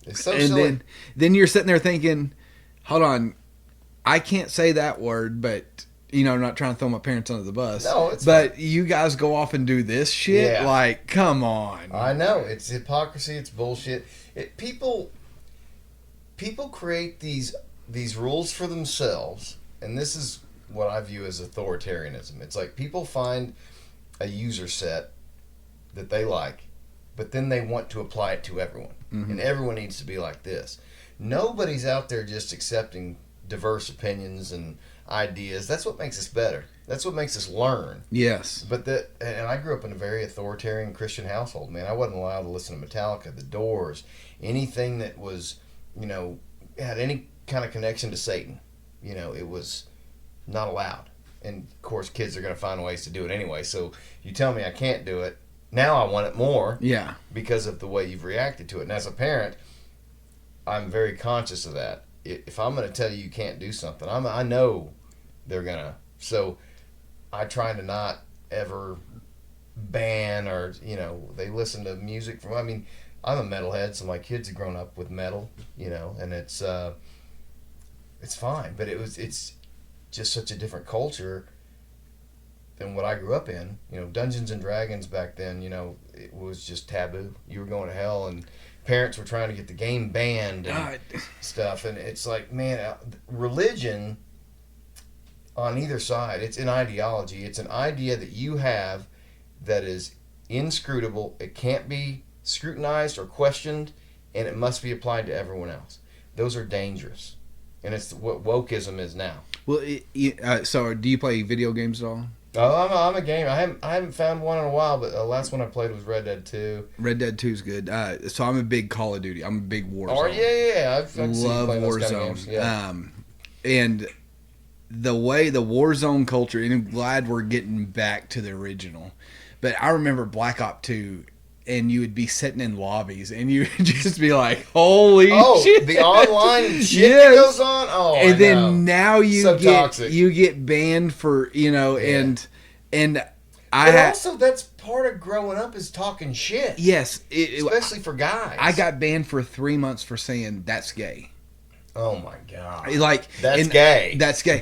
It's so and silly. then you're sitting there thinking, hold on, I can't say that word, but I'm not trying to throw my parents under the bus. No, it's but you guys go off and do this shit. Yeah. Like, come on. I know, it's hypocrisy. It's bullshit. People create these rules for themselves, and this is what I view as authoritarianism. It's like people find a user set that they like, but then they want to apply it to everyone, and everyone needs to be like this. Nobody's out there just accepting diverse opinions and ideas. That's what makes us better. That's what makes us learn. Yes. And I grew up in a very authoritarian Christian household, man. I wasn't allowed to listen to Metallica, The Doors, anything that was, had any kind of connection to Satan. It was not allowed. And of course, kids are going to find ways to do it anyway. So you tell me I can't do it. Now I want it more. Yeah. Because of the way you've reacted to it. And as a parent, I'm very conscious of that. If I'm going to tell you can't do something, I know they're going to. So I try to not ever ban or, they listen to music from, I'm a metalhead, so my kids have grown up with metal, and it's fine. But it's just such a different culture than what I grew up in. Dungeons and Dragons back then, it was just taboo. You were going to hell, and parents were trying to get the game banned and stuff. And it's like, man, religion on either side, it's an ideology. It's an idea that you have that is inscrutable. It can't be scrutinized or questioned, and it must be applied to everyone else. Those are dangerous. And it's what wokeism is now. Well, so do you play video games at all? Oh, I'm a gamer. I haven't found one in a while, but the last one I played was Red Dead 2. Red Dead 2 is good. So I'm a big Call of Duty. I'm a big Warzone. Oh, yeah. I've seen you Love playing those Warzone. kind of games. Yeah. And the way the Warzone culture, and I'm glad we're getting back to the original. But I remember Black Ops 2, and you would be sitting in lobbies, and you would just be like, holy shit. The online shit Yes. that goes on? Oh, And I then know. now So toxic. you get banned for, and But also, that's part of growing up is talking shit. yes, Especially for guys. I got banned for 3 months for saying that's gay. Oh, my God. Like, That's gay. That's gay.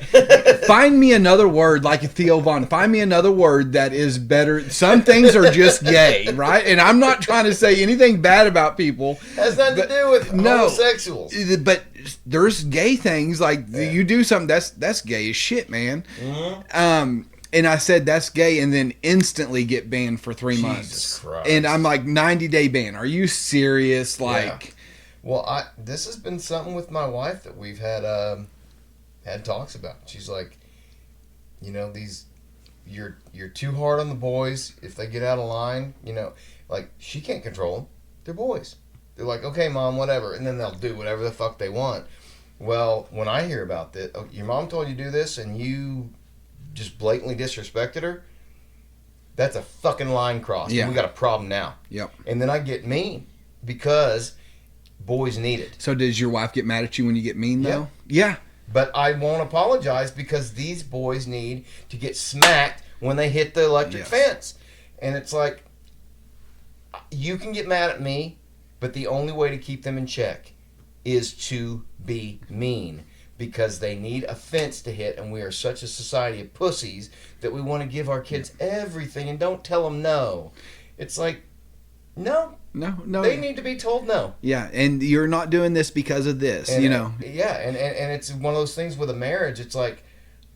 Find me another word like Theo Vaughn. Find me another word that is better. Some things are just gay, right? And I'm not trying to say anything bad about people. Has nothing to do with homosexuals. But there's gay things like you do something that's gay as shit, man. And I said, that's gay, and then instantly get banned for 3 months. Jesus Christ. And I'm like, 90-day ban. Are you serious? Like, well, this has been something with my wife that we've had talks about. She's like, you know, you're too hard on the boys if they get out of line. You know, like, she can't control them. They're boys. They're like, okay, Mom, whatever, and then they'll do whatever the fuck they want. Well, when I hear about this, your mom told you to do this, and you just blatantly disrespected her, that's a fucking line crossed. Yeah. And we got a problem now. Yep. And then I get mean because boys need it. So does your wife get mad at you when you get mean, though? Yeah. But I won't apologize because these boys need to get smacked when they hit the electric fence. And it's like, you can get mad at me, but the only way to keep them in check is to be mean. Because they need a fence to hit, and we are such a society of pussies that we want to give our kids everything and don't tell them no. It's like, no. They need to be told no. Yeah, and you're not doing this because of this, and, you know. Yeah, and it's one of those things with a marriage. It's like,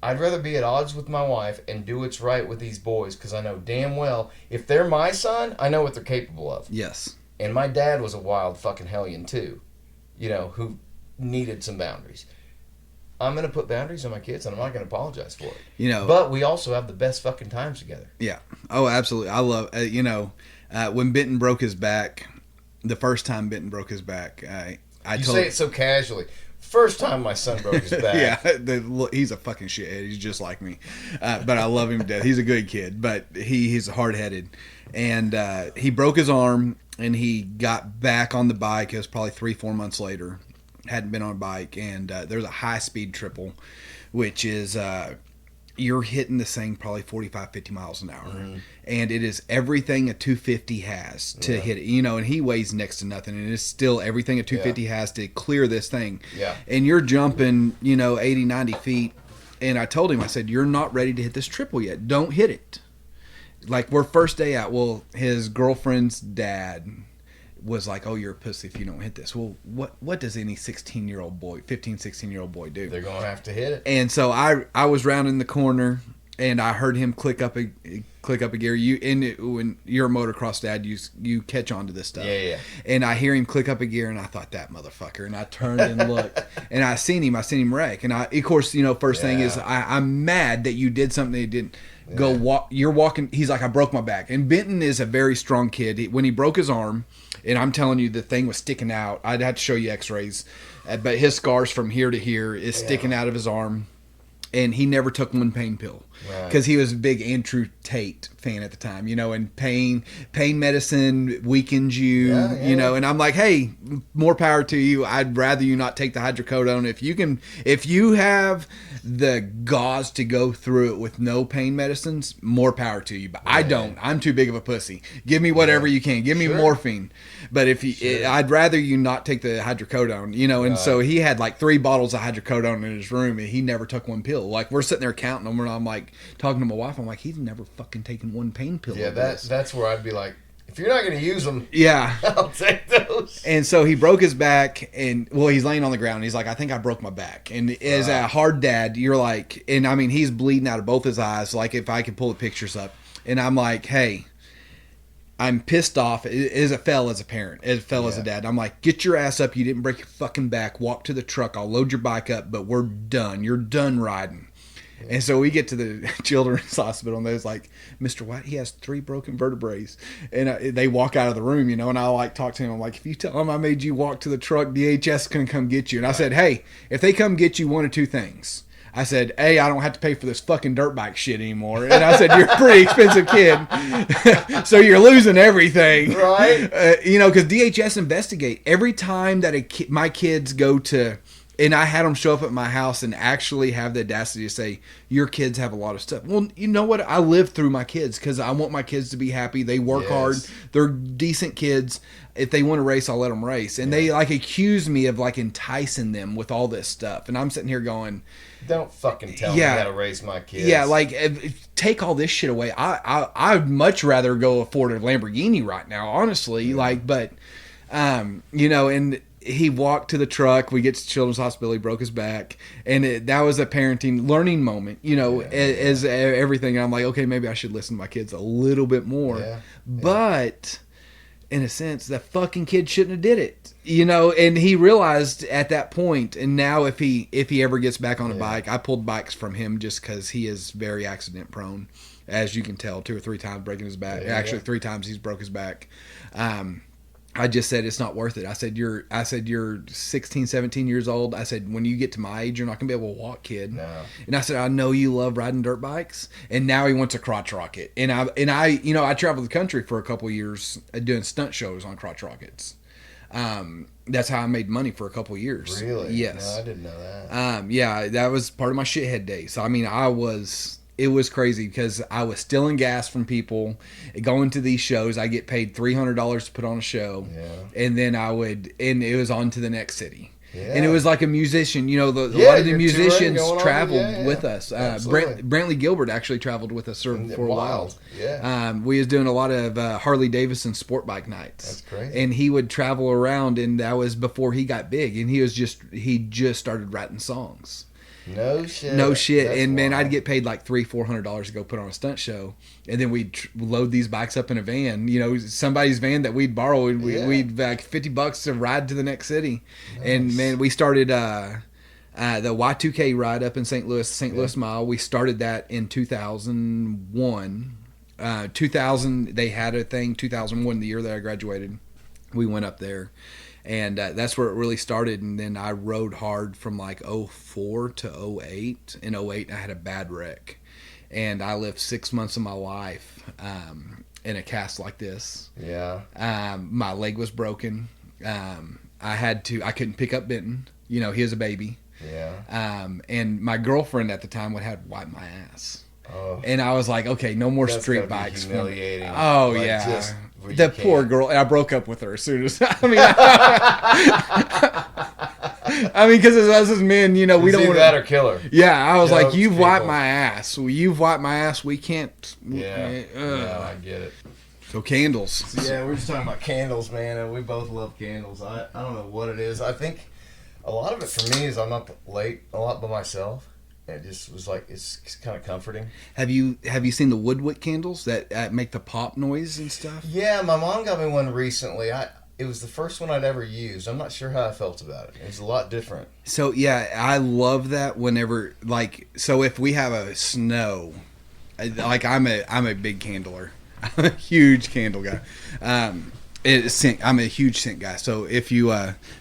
I'd rather be at odds with my wife and do what's right with these boys because I know damn well, if they're my son, I know what they're capable of. Yes. And my dad was a wild fucking hellion too, you know, who needed some boundaries. I'm going to put boundaries on my kids, and I'm not going to apologize for it. You know, but we also have the best fucking times together. Yeah. Oh, absolutely. I love, you know, when Benton broke his back, the first time Benton broke his back, You say it so casually. First time my son broke his back. Yeah, he's a fucking shithead. He's just like me. But I love him to death. He's a good kid, but he's hard-headed. And he broke his arm, and he got back on the bike. It was probably 3-4 months later. Hadn't been on a bike, and there's a high-speed triple, which is you're hitting this thing probably 45, 50 miles an hour. Mm-hmm. And it is everything a 250 has to hit it. You know, and he weighs next to nothing, and it's still everything a 250 has to clear this thing. Yeah. And you're jumping, 80, 90 feet, and I told him, I said, you're not ready to hit this triple yet. Don't hit it. Like, we're first day out. Well, his girlfriend's dad was like, oh, you're a pussy if you don't hit this. Well, what does any 16-year-old boy, 15, 16-year-old boy do? They're going to have to hit it. And so I was rounding the corner, and I heard him click up a gear. When you're a motocross dad, you catch on to this stuff. Yeah. And I hear him click up a gear, and I thought, that motherfucker. And I turned and looked, and I seen him wreck. And of course, first thing is I'm mad that you did something that you didn't. Go walk. You're walking. He's like, I broke my back. And Benton is a very strong kid. When he broke his arm, and I'm telling you, the thing was sticking out. I'd have to show you X-rays, but his scars from here to here is sticking out of his arm. And he never took one pain pill because he was a big Andrew Tate fan at the time, and pain medicine weakens you, and I'm like, hey, more power to you. I'd rather you not take the hydrocodone. If you have the gauze to go through it with no pain medicines, more power to you. But I don't. I'm too big of a pussy. Give me whatever you can. Give me morphine. But I'd rather you not take the hydrocodone, and so he had like 3 bottles of hydrocodone in his room, and he never took one pill. Like, we're sitting there counting them, and I'm like talking to my wife. I'm like, he's never fucking taken one pain pill. Yeah, that's where I'd be like, if you're not going to use them, I'll take those. And so he broke his back, and he's laying on the ground. And he's like, I think I broke my back. And as a hard dad, you're like, and I mean, he's bleeding out of both his eyes. Like, if I could pull the pictures up, and I'm like, hey, I'm pissed off as a parent, as a dad. I'm like, get your ass up. You didn't break your fucking back. Walk to the truck. I'll load your bike up, but we're done. You're done riding. And so we get to the children's hospital, and there's like, Mr. White, he has 3 broken vertebrae. And they walk out of the room, and I like talk to him. I'm like, if you tell them I made you walk to the truck, DHS can come get you. And I said, hey, if they come get you, one of 2 things. I said, A, I don't have to pay for this fucking dirt bike shit anymore. And I said, you're a pretty expensive kid, so you're losing everything. Right. Because DHS investigate. Every time that my kids go to, and I had them show up at my house and actually have the audacity to say, your kids have a lot of stuff. Well, you know what? I live through my kids because I want my kids to be happy. They work hard. They're decent kids. If they want to race, I'll let them race. And they like accuse me of like enticing them with all this stuff. And I'm sitting here going, don't fucking tell me how to raise my kids. Yeah, like, take all this shit away. I'd much rather go afford a Lamborghini right now, honestly. Like, but, and he walked to the truck. We get to Children's Hospital. He broke his back, and that was a parenting learning moment. You know, as everything. I'm like, okay, maybe I should listen to my kids a little bit more. Yeah. But in a sense, that fucking kid shouldn't have did it. You know, and he realized at that point. And now, if he ever gets back on a bike, I pulled bikes from him just because he is very accident prone, as you can tell. 2 or 3 times breaking his back. Actually, 3 times he's broke his back. I just said it's not worth it. I said you're 16, 17 years old. I said when you get to my age, you're not gonna be able to walk, kid. No. And I said I know you love riding dirt bikes. And now he wants a crotch rocket. And I you know, I traveled the country for a couple of years doing stunt shows on crotch rockets. That's how I made money for a couple of years. Really? Yes. No, I didn't know that. Yeah, that was part of my shithead days. So I mean, it was crazy because I was stealing gas from people, going to these shows. I get paid $300 to put on a show, and then and it was on to the next city. Yeah. And it was like a musician, you know, a lot of the musicians traveled with us. Brantley Gilbert actually traveled with us for a while. Yeah. We was doing a lot of Harley Davidson sport bike nights. That's crazy. And he would travel around, and that was before he got big, and he just started writing songs. No shit. That's and man, I'd get paid like $300-$400 to go put on a stunt show, and then we'd load these bikes up in a van. You know, somebody's van that we'd borrow, and we'd like $50 to ride to the next city. Nice. And man, we started the Y2K ride up in St. Louis Mile. We started that in 2001. 2000 they had a thing. 2001, the year that I graduated, we went up there. And that's where it really started. And then I rode hard from like 04 to 08. In 08, I had a bad wreck. And I lived 6 months of my life in a cast like this. Yeah. My leg was broken. I couldn't pick up Benton. You know, he was a baby. Yeah. And my girlfriend at the would have wiped my ass. Oh. And I was like, okay, no more street bikes. Humiliating. Oh, like, yeah. The poor girl. And I broke up with her as soon as, I mean, because as us men, you know, we don't want that or kill her. Yeah, I was like, you've wiped my ass. Well, you've wiped my ass. We can't. Yeah. No, I get it. So candles. So, yeah, we're just talking about candles, man, and we both love candles. I don't know what it is. I think a lot of it for me is I'm up late a lot by myself. It just was like, it's kind of comforting. Have you seen the woodwick candles that make the pop noise and stuff? Yeah, my mom got me one recently. It was the first one I'd ever used. I'm not sure how I felt about it. It was a lot different. So yeah, I love that whenever so if we have a snow, like I'm a big candler. I'm a huge candle guy. I'm a huge scent guy. So if you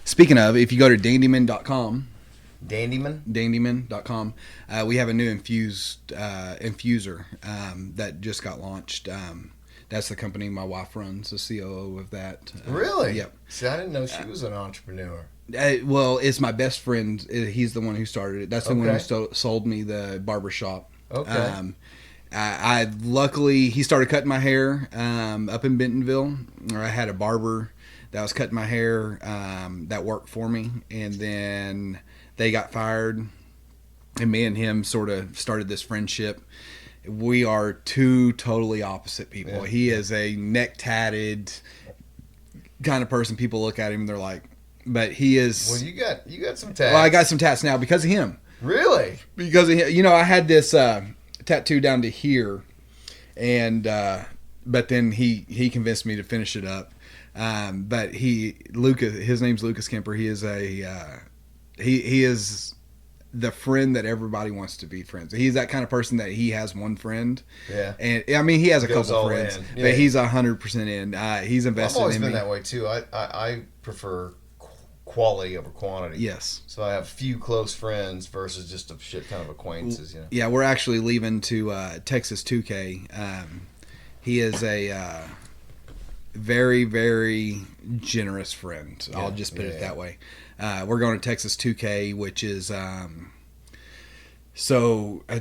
speaking of, if you go to dandyman.com. Dandyman.com. We have a new infuser that just got launched. That's the company my wife runs, the COO of that. Really? Yep. See, I didn't know she was an entrepreneur. Well, it's my best friend. He's the one who started it. That's the one who sold me the barbershop. Okay. I luckily, he started cutting my hair up in Bentonville. I had a barber that was cutting my hair that worked for me. And then they got fired, and me and him sort of started this friendship. We are two totally opposite people. Yeah. He is a neck-tatted kind of person. People look at him and they're like, but he is... Well, you got some tats. Well, I got some tats now because of him. Really? Because of him. You know, I had this tattoo down to here, and but then he convinced me to finish it up. But his name's Lucas Kemper. He is he is the friend that everybody wants to be friends. He's that kind of person that he has one friend. Yeah. And I mean, he has a couple friends, but he's 100% in. He's invested in me. I've always been that way too. I prefer quality over quantity. Yes. So I have few close friends versus just a shit ton of acquaintances. You know? Yeah, we're actually leaving to Texas 2K. He is a very, very generous friend. Yeah, I'll just put it that way. We're going to Texas 2K, which is do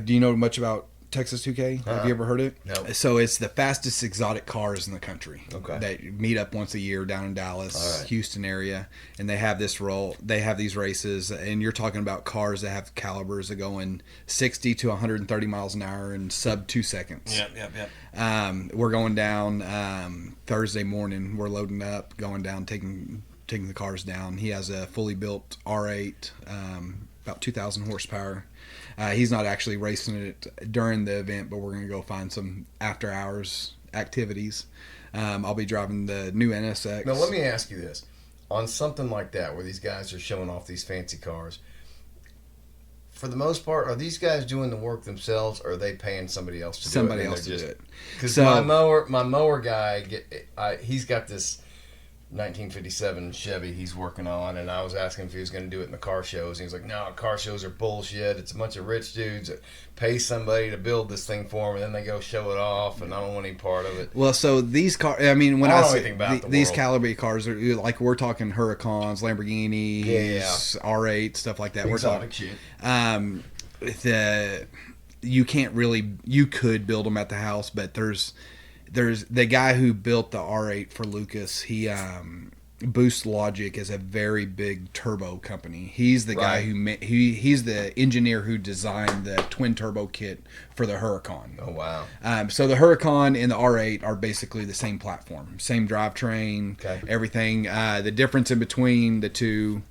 you know much about Texas 2K? Have you ever heard it? No. So it's the fastest exotic cars in the country. Okay. They meet up once a year down in Dallas, Houston area, and they have these races, and you're talking about cars that have calibers of going 60 to 130 miles an hour in sub 2 seconds. Yep. We're going down Thursday morning. We're loading up, going down, taking taking the cars down. He has a fully built R8, about 2,000 horsepower. He's not actually racing it during the event, but we're going to go find some after hours activities. I'll be driving the new NSX. Now, let me ask you this. On something like that, where these guys are showing off these fancy cars, for the most part, are these guys doing the work themselves, or are they paying somebody else to do it? Somebody else to do it. Because So- my mower guy, he's got this 1957 Chevy he's working on, and I was asking if he was going to do it in the car shows. And he was like, "No, car shows are bullshit. It's a bunch of rich dudes that pay somebody to build this thing for them, and then they go show it off, and I don't want any part of it." Well, so these cars, I mean, when I I, don't know say anything about the these world. Calibre cars are like, we're talking Huracans, Lamborghinis, Yeah. R8, stuff like that. We're talking Exotic shit. you could build them at the house, but there's the guy who built the R8 for Lucas. He Boost Logic is a very big turbo company. He's the guy Right. he's the engineer who designed the twin turbo kit for the Huracan. Oh, wow. So the Huracan and the R8 are basically the same platform, same drivetrain, Okay. everything. The difference in between the two,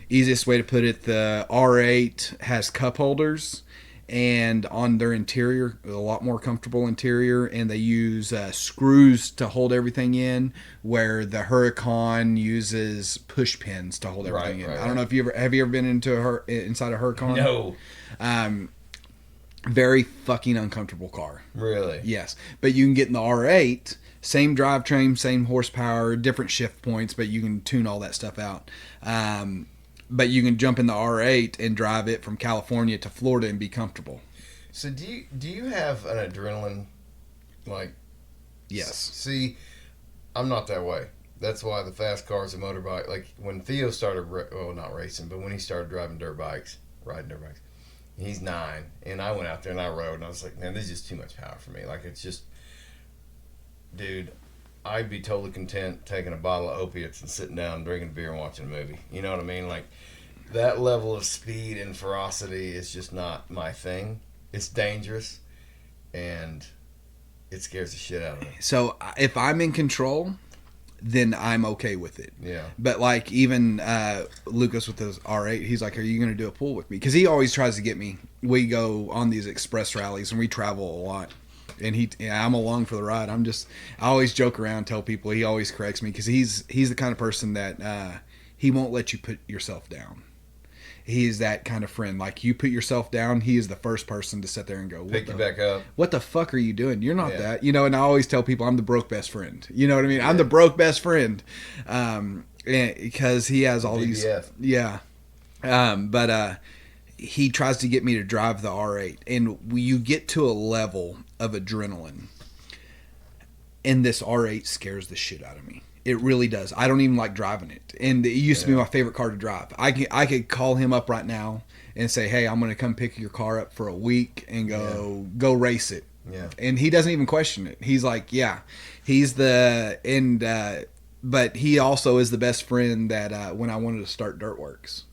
easiest way to put it, the R8 has cup holders, and on their interior, a lot more comfortable interior, and they use screws to hold everything in, where the Huracan uses push pins to hold everything in. Right, I don't know if have you ever been inside a Huracan? No. Very fucking uncomfortable car. Really? Yes, but you can get in the R8, same drivetrain, same horsepower, different shift points, but you can tune all that stuff out. But you can jump in the R8 and drive it from California to Florida and be comfortable. So do you have an adrenaline, like? Yes. See, I'm not that way. That's why the fast cars and motorbike. Like when Theo started, not racing, but when he started riding dirt bikes, he's 9, and I went out there and I rode, and I was like, man, this is just too much power for me. Like it's just, dude, I'd be totally content taking a bottle of opiates and sitting down, drinking beer, and watching a movie. You know what I mean? Like that level of speed and ferocity is just not my thing. It's dangerous, and it scares the shit out of me. So if I'm in control, then I'm okay with it. Yeah. But like even Lucas with his R8, he's like, "Are you going to do a pool with me?" Because he always tries to get me. We go on these express rallies and we travel a lot. And I'm along for the ride. I always joke around, tell people, he always corrects me because he's the kind of person that he won't let you put yourself down. He is that kind of friend. Like you put yourself down, he is the first person to sit there and go, Pick you back up. What the fuck are you doing? You're not Yeah. that, And I always tell people I'm the broke best friend. You know what I mean? I'm the broke best friend, because he has all these, BBF. yeah. But he tries to get me to drive the R8, and you get to a level of adrenaline, and this R8 scares the shit out of me. It really does. I don't even like driving it, and it used to be my favorite car to drive. I could call him up right now and say, "Hey, I'm going to come pick your car up for a week and go race it." Yeah. And he doesn't even question it. He's like, "Yeah." He's but he also is the best friend that when I wanted to start Dirtworks,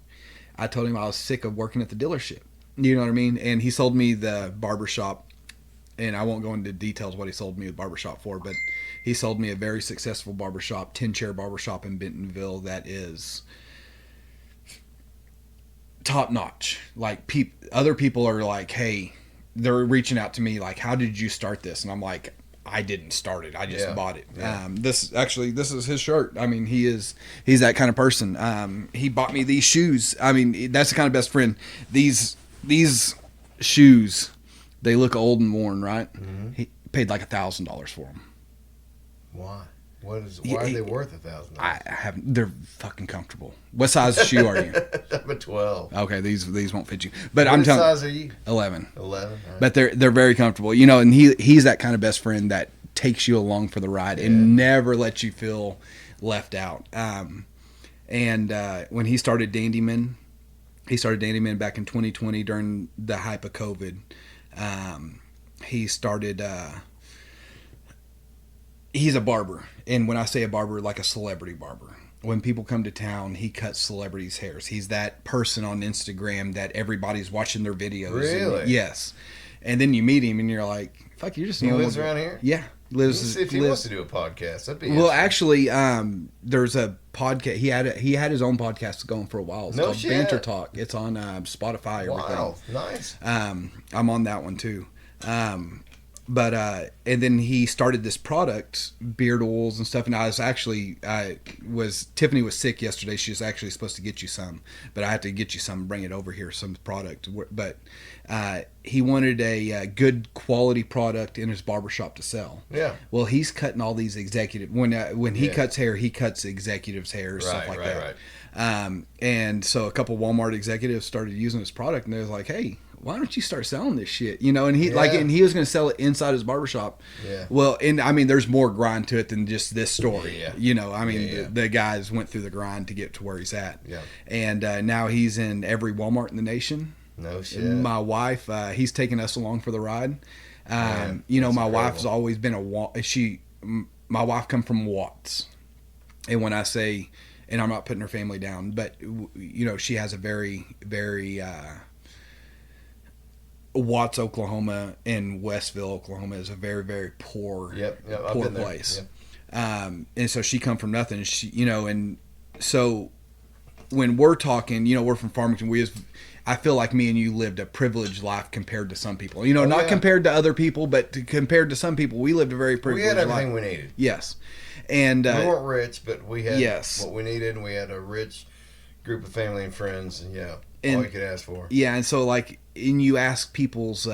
I told him I was sick of working at the dealership. You know what I mean? And he sold me the barbershop, and I won't go into details what he sold me the barbershop for, but he sold me a very successful barbershop, 10-chair barbershop in Bentonville that is top notch. Like other people are like, "Hey," they're reaching out to me like, "How did you start this?" And I'm like, "I didn't start it. I just bought it." Yeah. This is his shirt. I mean, he's that kind of person. He bought me these shoes. I mean, that's the kind of best friend. These shoes, they look old and worn, right? Mm-hmm. He paid like $1,000 for them. Why? Why are they worth $1,000? They're fucking comfortable. What size shoe are you? I'm a 12. Okay, these won't fit you. But What I'm telling size are you? 11. 11. All right. But they're very comfortable, and he's that kind of best friend that takes you along for the ride and never lets you feel left out. And when he started Dandyman back in 2020 during the hype of COVID. He started. He's a barber, and when I say a barber, like a celebrity barber. When people come to town, he cuts celebrities' hairs. He's that person on Instagram that everybody's watching their videos. Really? Yes. And then you meet him, and you're like, "Fuck, you're just." He lives around here? Yeah. See if he wants to do a podcast. That'd be well, interesting. actually, there's a podcast. He had his own podcast going for a while. It's called shit. Banter Talk. It's on Spotify. Wow, nice. I'm on that one too. But and then he started this product, beard oils and stuff. And Tiffany was sick yesterday. She was actually supposed to get you some, but I had to get you some, bring it over here, some product. But he wanted a good quality product in his barbershop to sell. Yeah. Well, he's cutting all these executive when he cuts hair, he cuts executives' hair, stuff like that. Right. And so a couple Walmart executives started using his product, and they was like, "Hey, why don't you start selling this shit?" You know, and he he was going to sell it inside his barbershop. Yeah. Well, and I mean, there's more grind to it than just this story. Yeah. You know, I mean, the guys went through the grind to get to where he's at. Yeah. And now he's in every Walmart in the nation. No shit. And my wife, he's taking us along for the ride. You know, my wife's always been my wife come from Watts. And when I say, and I'm not putting her family down, but you know, she has a very, very, Watts, Oklahoma, and Westville, Oklahoma is a very, very poor, poor place. Yep. And so she come from nothing. And so when we're talking, you know, we're from Farmington. I feel like me and you lived a privileged life compared to some people. You know, not compared to other people, but compared to some people, we lived a very privileged life. We had everything we needed. Yes. And we weren't rich, but we had yes. what we needed, and we had a rich group of family and friends, and all you could ask for. Yeah, and so and you ask people's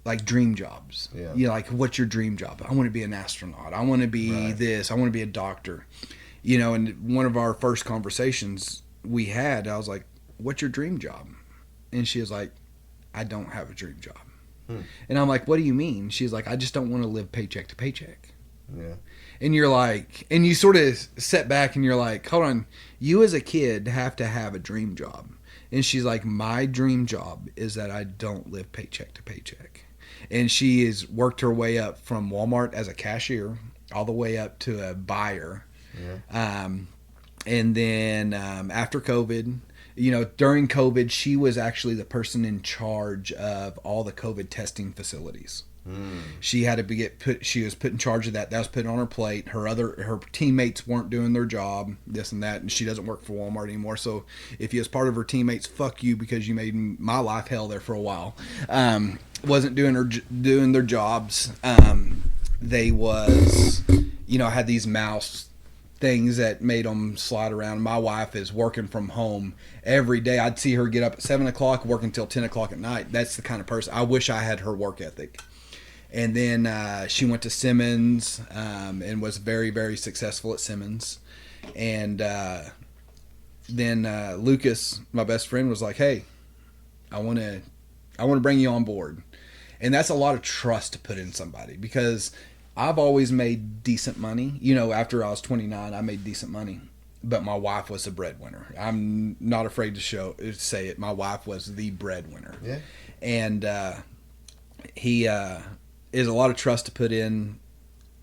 like dream jobs. Yeah. You know, like, what's your dream job? I want to be an astronaut. I want to be this. I want to be a doctor. You know, and one of our first conversations we had, I was like, "What's your dream job?" And she was like, "I don't have a dream job." And I'm like, "What do you mean?" She's like, "I just don't want to live paycheck to paycheck." Yeah. And you're like, and you sort of set back and you're like, hold on, you as a kid have to have a dream job. And she's like, my dream job is that I don't live paycheck to paycheck. And she has worked her way up from Walmart as a cashier all the way up to a buyer. Yeah. And then after COVID, you know, during COVID, she was actually the person in charge of all the COVID testing facilities. She had to she was put in charge of that. That was put on her plate. Her teammates weren't doing their job, this and that, and she doesn't work for Walmart anymore. So if you was part of her teammates, fuck you, because you made my life hell there for a while. Wasn't doing their jobs. They was, you know, had these mouse things that made them slide around. My wife is working from home every day. I'd see her get up at 7 o'clock, work until 10 o'clock at night. That's the kind of person. I wish I had her work ethic. And then she went to Simmons and was very, very successful at Simmons. And then Lucas, my best friend, was like, "Hey, I want to bring you on board." And that's a lot of trust to put in somebody, because I've always made decent money. You know, after I was 29, I made decent money. But my wife was the breadwinner. I'm not afraid to say it. My wife was the breadwinner. Yeah. And he is a lot of trust to put in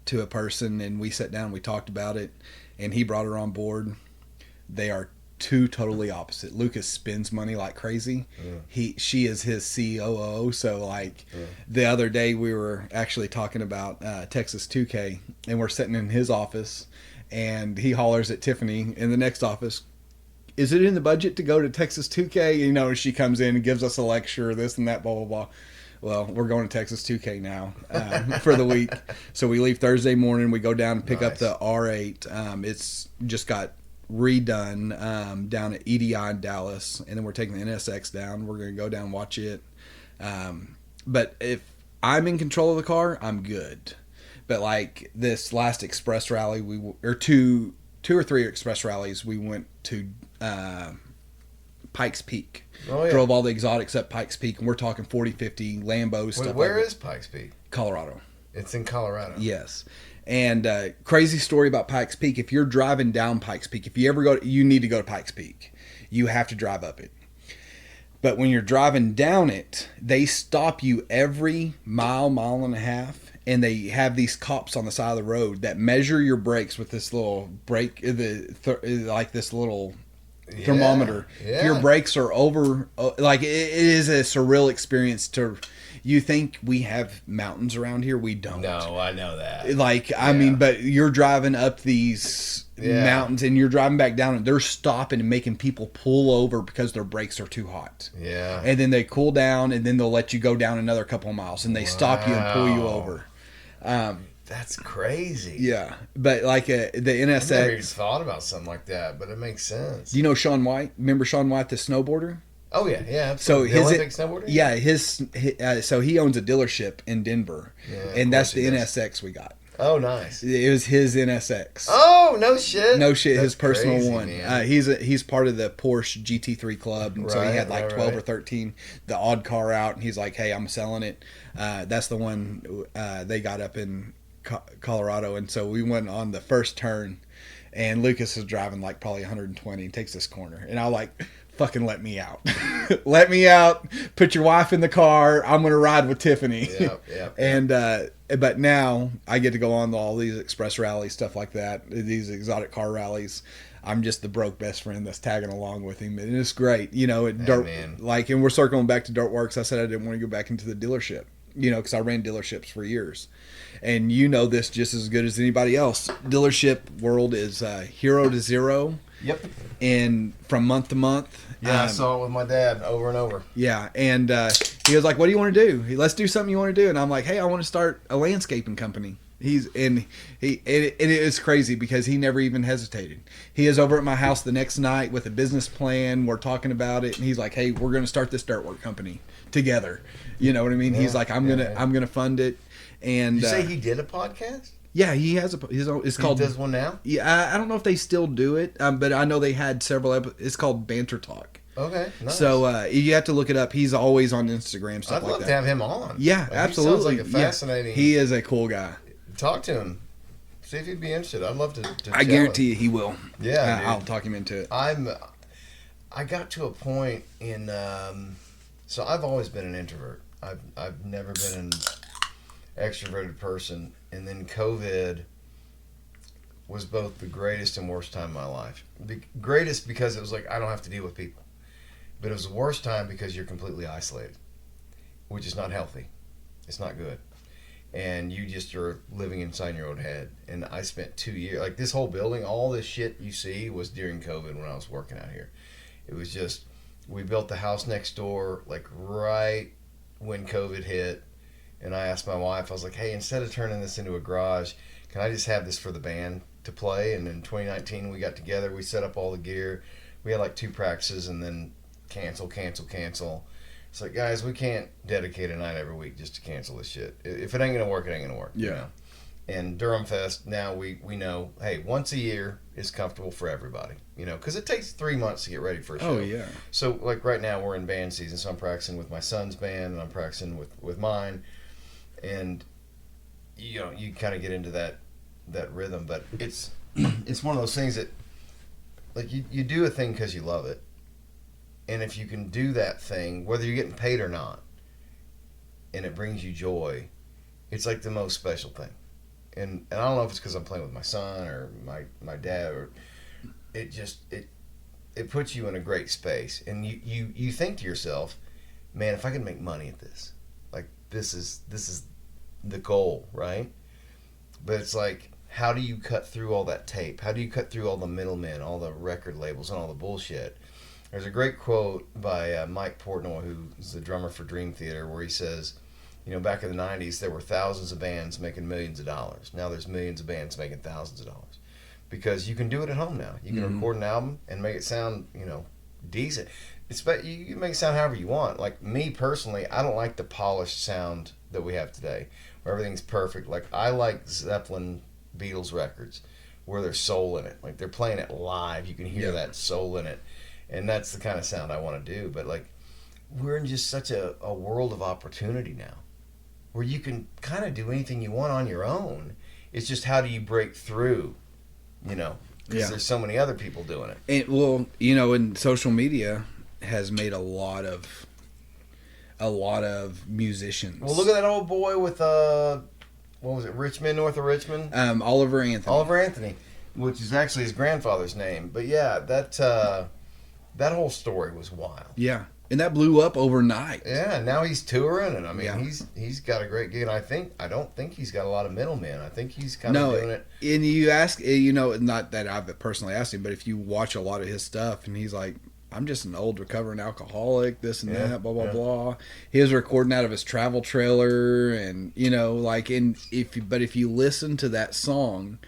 to a person, and we sat down and we talked about it, and he brought her on board. They are two totally opposite. Lucas spends money like crazy. She is his COO. So the other day we were actually talking about Texas 2K, and we're sitting in his office, and he hollers at Tiffany in the next office, "Is it in the budget to go to Texas 2K?" You know, she comes in and gives us a lecture, this and that, blah, blah, blah. Well, we're going to Texas 2K now for the week. So we leave Thursday morning. We go down and pick up the R8. It's just got redone down at EDI in Dallas. And then we're taking the NSX down. We're going to go down and watch it. But if I'm in control of the car, I'm good. But like this last express rally, two or three express rallies, we went to Pikes Peak. Oh, yeah. Drove all the exotics up Pikes Peak, and we're talking 40, 50 Lambos. Stuff. Where is Pikes Peak? Colorado. It's in Colorado. Yes. And crazy story about Pikes Peak. If you're driving down Pikes Peak, if you ever you need to go to Pikes Peak. You have to drive up it. But when you're driving down it, they stop you every mile and a half, and they have these cops on the side of the road that measure your brakes with this little brake, like this little thermometer. Yeah. If your brakes are over, like it is a surreal experience to You think we have mountains around here? We don't. No, I know that. Like, I mean, but you're driving up these mountains and you're driving back down and they're stopping and making people pull over because their brakes are too hot. Yeah. And then they cool down and then they'll let you go down another couple of miles and they stop you and pull you over. That's crazy. Yeah. But like the I never even NSX. thought about something like that, but it makes sense. Do you know Shaun White? Remember Shaun White, the snowboarder? Oh yeah, yeah. So the his Olympic snowboarder. Yeah, his so he owns a dealership in Denver, and that's the NSX we got. Oh, nice. It was his NSX. Oh, no shit. No shit, That's his personal crazy, one. man. He's part of the Porsche GT3 club, and so he had like Right, 12 or right. 13, the odd car out, and he's like, "Hey, I'm selling it." That's the one they got up in Colorado, and so we went on the first turn, and Lucas is driving like probably 120, and takes this corner, and I like, fucking let me out. Let me out. Put your wife in the car. I'm going to ride with Tiffany. Yep. And, but now I get to go on to all these express rallies, stuff like that, these exotic car rallies. I'm just the broke best friend that's tagging along with him. And it's great. You know, and we're circling back to Dirtworks. I said I didn't want to go back into the dealership, you know, because I ran dealerships for years. And you know this just as good as anybody else. Dealership world is hero to zero. Yep. And from month to month. Yeah, I saw it with my dad over and over. Yeah, and he was like, "What do you want to do? Let's do something you want to do." And I'm like, "Hey, I want to start a landscaping company." It is crazy because he never even hesitated. He is over at my house the next night with a business plan. We're talking about it, and he's like, "Hey, we're going to start this dirt work company together." You know what I mean? He's like, "I'm gonna fund it." And Did you say he did a podcast? Yeah, he has it's called. He does one now? Yeah, I don't know if they still do it, but I know they had several. It's called Banter Talk. Okay, nice. So you have to look it up. He's always on Instagram, stuff I'd like love that. to have him on. Yeah, Like, absolutely. He sounds like a fascinating. He is a cool guy. Talk to him. See if he'd be interested. I'd love to I guarantee you he will. Yeah, dude. I'll talk him into it. I got to a point in. So I've always been an introvert. I've never been an extroverted person, and then COVID was both the greatest and worst time of my life. The greatest because it was like I don't have to deal with people, but it was the worst time because you're completely isolated, which is not healthy. It's not good, and you just are living inside your own head. And I spent 2 years, like this whole building, all this shit you see was during COVID when I was working out here. It was just, we built the house next door like right when COVID hit. And I asked my wife, I was like, hey, instead of turning this into a garage, can I just have this for the band to play? And in 2019, we got together, we set up all the gear. We had like 2 practices and then cancel. It's like, guys, we can't dedicate a night every week just to cancel this shit. If it ain't going to work, it ain't going to work. Yeah. You know? And Durham Fest, now we know, hey, once a year is comfortable for everybody, you know, because it takes 3 months to get ready for a show. Oh, yeah. So, like, right now we're in band season, so I'm practicing with my son's band and I'm practicing with mine. And, you know, you kind of get into that rhythm, but it's one of those things that, like, you do a thing because you love it. And if you can do that thing, whether you're getting paid or not, and it brings you joy, it's like the most special thing. And I don't know if it's because I'm playing with my son or my dad, or it just it puts you in a great space. And you think to yourself, man, if I can make money at this, like this is the goal, right? But it's like, how do you cut through all that tape? How do you cut through all the middlemen, all the record labels, and all the bullshit? There's a great quote by Mike Portnoy, who's the drummer for Dream Theater, where he says, you know, back in the 90s, there were thousands of bands making millions of dollars. Now there's millions of bands making thousands of dollars. Because you can do it at home now. You can record an album and make it sound, you know, decent. You make it sound however you want. Like, me personally, I don't like the polished sound that we have today, where everything's perfect. Like, I like Zeppelin, Beatles records, where there's soul in it. Like, they're playing it live. You can hear that soul in it. And that's the kind of sound I want to do. But, like, we're in just such a world of opportunity now, where you can kind of do anything you want on your own. It's just, how do you break through, you know? Because there's so many other people doing it. And, well, you know, and social media has made a lot of musicians. Well, look at that old boy with what was it, Richmond, north of Richmond? Oliver Anthony. Oliver Anthony, which is actually his grandfather's name. But yeah, that whole story was wild. Yeah. And that blew up overnight. Yeah, now he's touring, and I mean, Yeah. he's got a great gig. And I don't think he's got a lot of middlemen. I think he's kind of doing it. And you ask, you know, not that I've personally asked him, but if you watch a lot of his stuff, and he's like, I'm just an old recovering alcoholic, this and that, blah, blah, blah. He was recording out of his travel trailer, and, you know, like, but if you listen to that song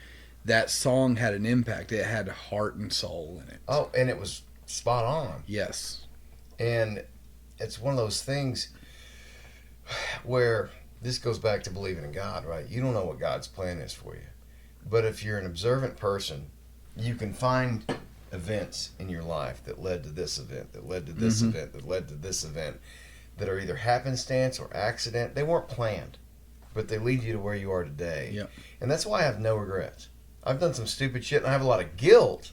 had an impact. It had heart and soul in it. Oh, and it was spot on. Yes. And it's one of those things where this goes back to believing in God, right? You don't know what God's plan is for you. But if you're an observant person, you can find events in your life that led to this event, that led to this event, that led to this event, that are either happenstance or accident. They weren't planned, but they lead you to where you are today. Yeah. And that's why I have no regrets. I've done some stupid shit, and I have a lot of guilt.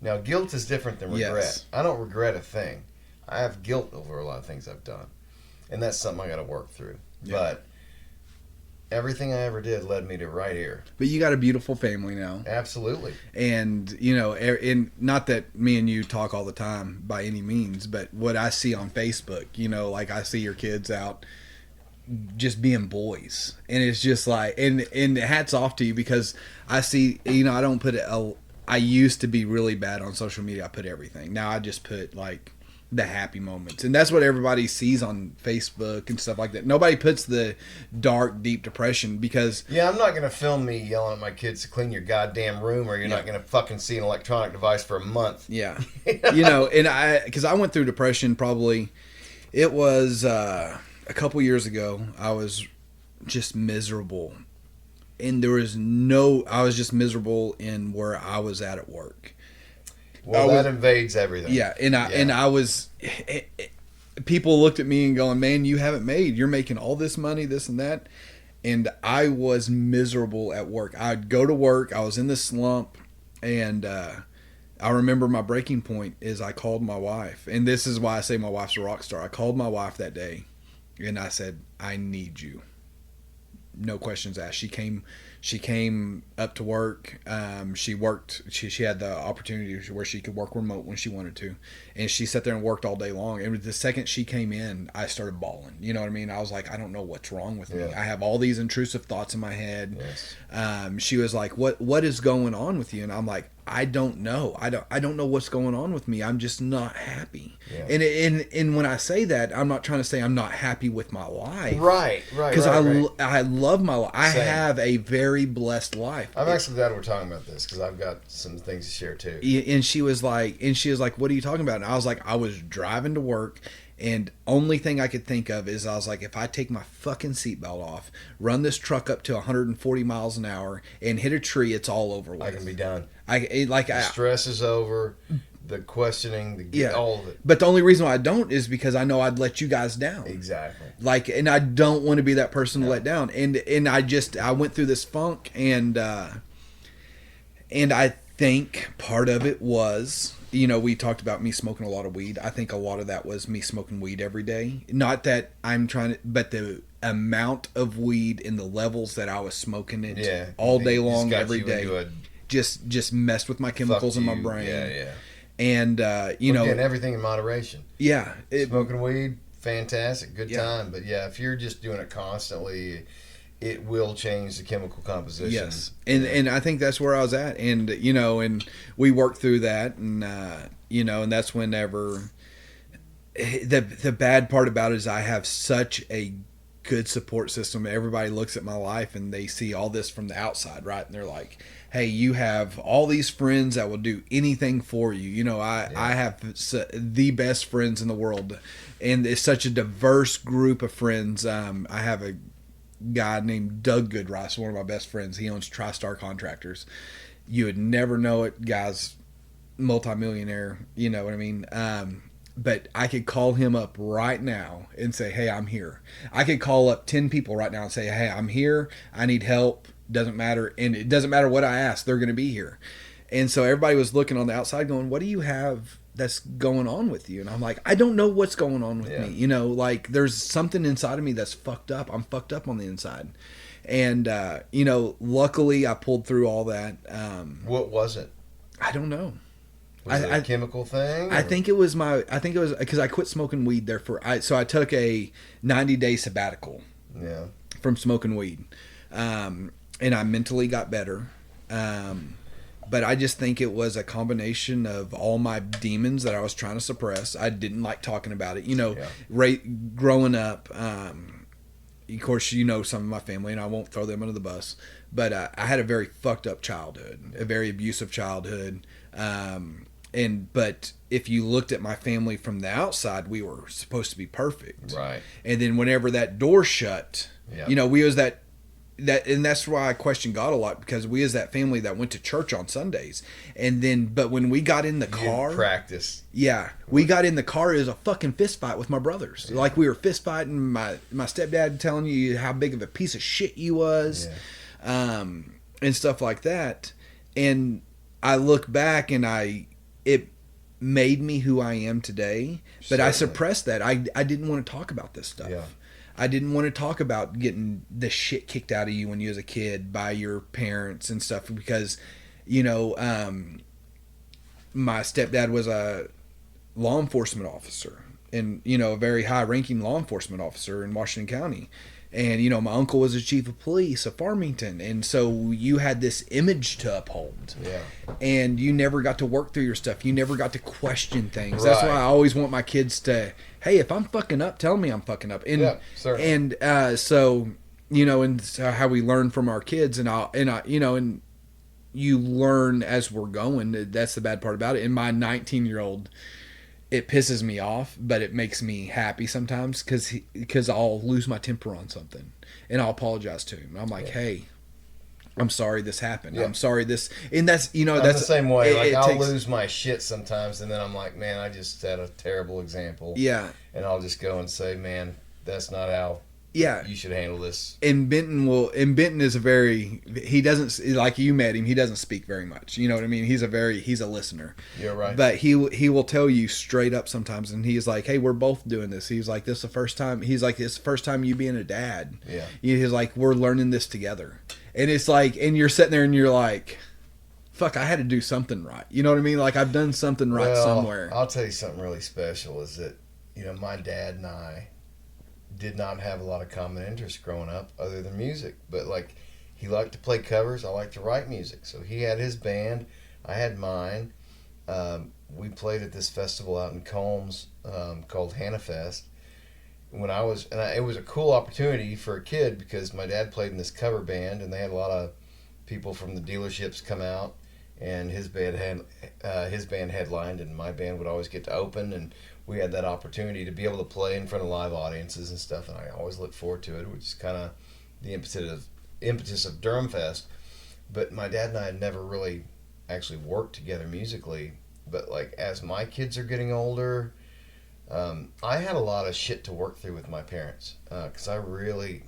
Now, guilt is different than regret. Yes. I don't regret a thing. I have guilt over a lot of things I've done. And that's something I got to work through. Yeah. But everything I ever did led me to right here. But you got a beautiful family now. Absolutely. And, you know, and not that me and you talk all the time by any means, but what I see on Facebook, you know, like I see your kids out just being boys. And it's just like, and hats off to you, because I see, you know, I don't put I used to be really bad on social media. I put everything. Now I just put like the happy moments, and that's what everybody sees on Facebook and stuff like that. Nobody puts the dark, deep depression, because Yeah, I'm not going to film me yelling at my kids to clean your goddamn room, or you're not going to fucking see an electronic device for a month. yeah, you know, and because I went through depression probably, it was a couple years ago. I was just miserable. And I was just miserable in where I was at work. Well, that invades everything. Yeah, and I was, people looked at me and going, man, you're making all this money, this and that. And I was miserable at work. I'd go to work, I was in this slump, and I remember my breaking point is I called my wife. And this is why I say my wife's a rock star. I called my wife that day, and I said, I need you. No questions asked. She came up to work. She worked. She had the opportunity where she could work remote when she wanted to, and she sat there and worked all day long. And the second she came in, I started bawling. You know what I mean? I was like, I don't know what's wrong with me. I have all these intrusive thoughts in my head. Yes. She was like, what is going on with you? And I'm like, I don't know. I don't know what's going on with me. I'm just not happy. Yeah. And when I say that, I'm not trying to say I'm not happy with my life. Right. Because I love my life. I have a very blessed life. I'm actually glad we're talking about this, because I've got some things to share too. And she was like, what are you talking about? And I was like, I was driving to work, and only thing I could think of is I was like, if I take my fucking seatbelt off, run this truck up to 140 miles an hour, and hit a tree, it's all over with. I can be done. The stress is over. The questioning, all of it. But the only reason why I don't is because I know I'd let you guys down. Exactly. And I don't want to be that person to let down. And I went through this funk, and I think part of it was, you know, we talked about me smoking a lot of weed. I think a lot of that was me smoking weed every day. Not that I'm trying to, but the amount of weed and the levels that I was smoking it all day long, every day, just messed with my chemicals in my brain. Yeah. And, you know. Again, everything in moderation. Yeah. Smoking weed, fantastic, good time. But yeah, if you're just doing it constantly, it will change the chemical composition. Yes. And I think that's where I was at. And, you know, and we worked through that. And, you know, and that's whenever the bad part about it is I have such a good support system. Everybody looks at my life and they see all this from the outside, right? And they're like, hey, you have all these friends that will do anything for you. You know, I have the best friends in the world, and it's such a diverse group of friends. I have a guy named Doug Goodrice, one of my best friends. He owns TriStar Contractors. You would never know it. Guy's multimillionaire, you know what I mean? But I could call him up right now and say, hey, I'm here. I could call up 10 people right now and say, hey, I'm here. I need help. Doesn't matter. And it doesn't matter what I ask. They're going to be here. And so everybody was looking on the outside going, what do you have that's going on with you? And I'm like, I don't know what's going on with me. You know, like there's something inside of me that's fucked up. I'm fucked up on the inside. And, you know, luckily I pulled through all that. What was it? I don't know. Was it a chemical thing? I think it was because I quit smoking weed there so I took a 90-day sabbatical. Yeah. From smoking weed. And I mentally got better. But I just think it was a combination of all my demons that I was trying to suppress. I didn't like talking about it. Growing up, of course, some of my family, and I won't throw them under the bus, but I had a very fucked up childhood, a very abusive childhood. But if you looked at my family from the outside, we were supposed to be perfect. Right. And then whenever that door shut, we was that, and that's why I question God a lot, because we as that family that went to church on Sundays, but when we got in the car, practice. Yeah, we got in the car. It was a fucking fist fight with my brothers. Yeah. Like we were fist fighting. My stepdad telling you how big of a piece of shit you was, and stuff like that. And I look back and it made me who I am today. But certainly. I suppressed that. I didn't want to talk about this stuff. Yeah. I didn't want to talk about getting the shit kicked out of you when you was a kid by your parents and stuff, because, my stepdad was a law enforcement officer, and, a very high ranking law enforcement officer in Washington County. And, my uncle was a chief of police of Farmington. And so you had this image to uphold. Yeah. And you never got to work through your stuff. You never got to question things. Right. That's why I always want my kids to, hey, if I'm fucking up, tell me I'm fucking up. And, and so how we learn from our kids, and you learn as we're going. That's the bad part about it. And my 19-year-old, it pisses me off, but it makes me happy sometimes because I'll lose my temper on something and I'll apologize to him. I'm like, hey, I'm sorry this happened. Yeah. I'm sorry this, and that's I'm the same way. I'll lose my shit sometimes, and then I'm like, man, I just had a terrible example. Yeah, and I'll just go and say, man, that's not how. Yeah, you should handle this. And Benton is he doesn't, like, you met him, he doesn't speak very much. You know what I mean? He's a listener. You're right. But he will tell you straight up sometimes, and he's like, hey, we're both doing this. He's like, this is the first time. He's like, it's the first time you being a dad. Yeah. He's like, we're learning this together. And it's like, and you're sitting there and you're like, fuck, I had to do something right. You know what I mean? Like, I've done something right somewhere. I'll tell you something really special is that, my dad and I did not have a lot of common interests growing up other than music, but like, he liked to play covers, I liked to write music, so he had his band, I had mine. We played at this festival out in Combs called Hannah Fest. It was a cool opportunity for a kid because my dad played in this cover band, and they had a lot of people from the dealerships come out, and his band headlined, and my band would always get to open, and we had that opportunity to be able to play in front of live audiences and stuff, and I always look forward to it, which is kind of the impetus of Durham Fest. But my dad and I had never really actually worked together musically, but like, as my kids are getting older, I had a lot of shit to work through with my parents, because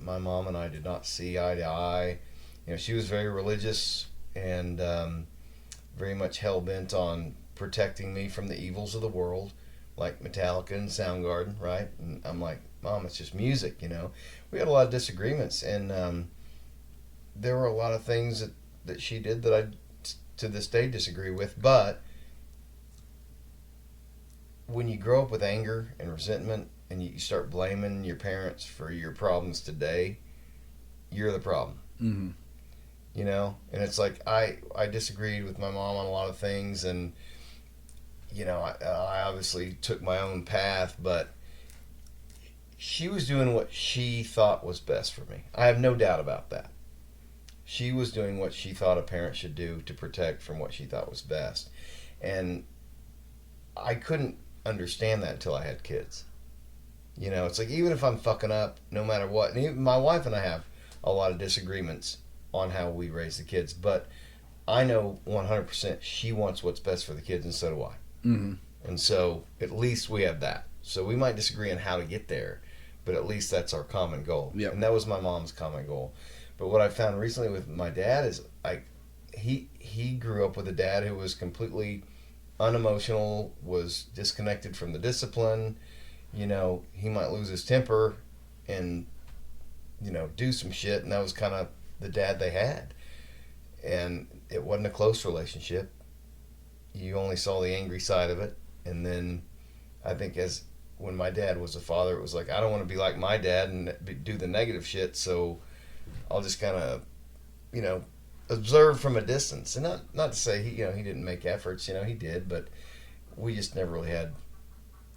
my mom and I did not see eye to eye. She was very religious and very much hell-bent on protecting me from the evils of the world, like Metallica and Soundgarden, right? And I'm like, Mom, it's just music, We had a lot of disagreements, and there were a lot of things that she did that I, to this day, disagree with. But when you grow up with anger and resentment, and you start blaming your parents for your problems today, you're the problem. Mm-hmm. And it's like, I disagreed with my mom on a lot of things, and I obviously took my own path, but she was doing what she thought was best for me. I have no doubt about that. She was doing what she thought a parent should do to protect from what she thought was best. And I couldn't understand that until I had kids. It's like, even if I'm fucking up, no matter what, and even my wife and I have a lot of disagreements on how we raise the kids, but I know 100% she wants what's best for the kids, and so do I. Mm-hmm. And so at least we have that. So we might disagree on how to get there, but at least that's our common goal. Yep. And that was my mom's common goal. But what I found recently with my dad is, he grew up with a dad who was completely unemotional, was disconnected from the discipline. He might lose his temper and do some shit, and that was kind of the dad they had. And it wasn't a close relationship. You you only saw the angry side of it. And then I think when my dad was a father, it was like, I don't want to be like my dad and do the negative shit, so I'll just kind of, observe from a distance. And not to say he didn't make efforts, he did, but we just never really had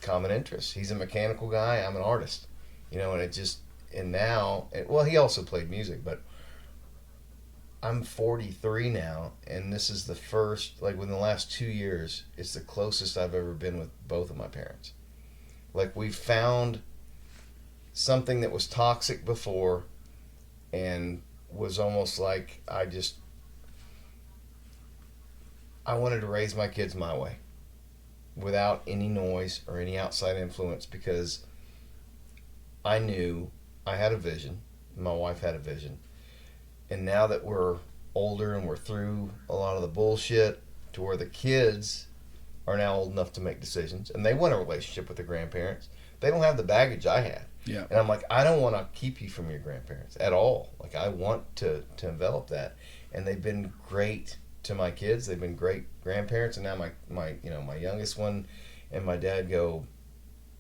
common interests. He's a mechanical guy, I'm an artist, and now, he also played music, but I'm 43 now, and this is the first, within the last 2 years, it's the closest I've ever been with both of my parents. We found something that was toxic before and was almost like I wanted to raise my kids my way without any noise or any outside influence, because I knew I had a vision, my wife had a vision, and now that we're older and we're through a lot of the bullshit to where the kids are now old enough to make decisions, and they want a relationship with their grandparents. They don't have the baggage I had. Yeah. And I'm like, I don't want to keep you from your grandparents at all. I want to envelop that. And they've been great to my kids. They've been great grandparents. And now my youngest one and my dad go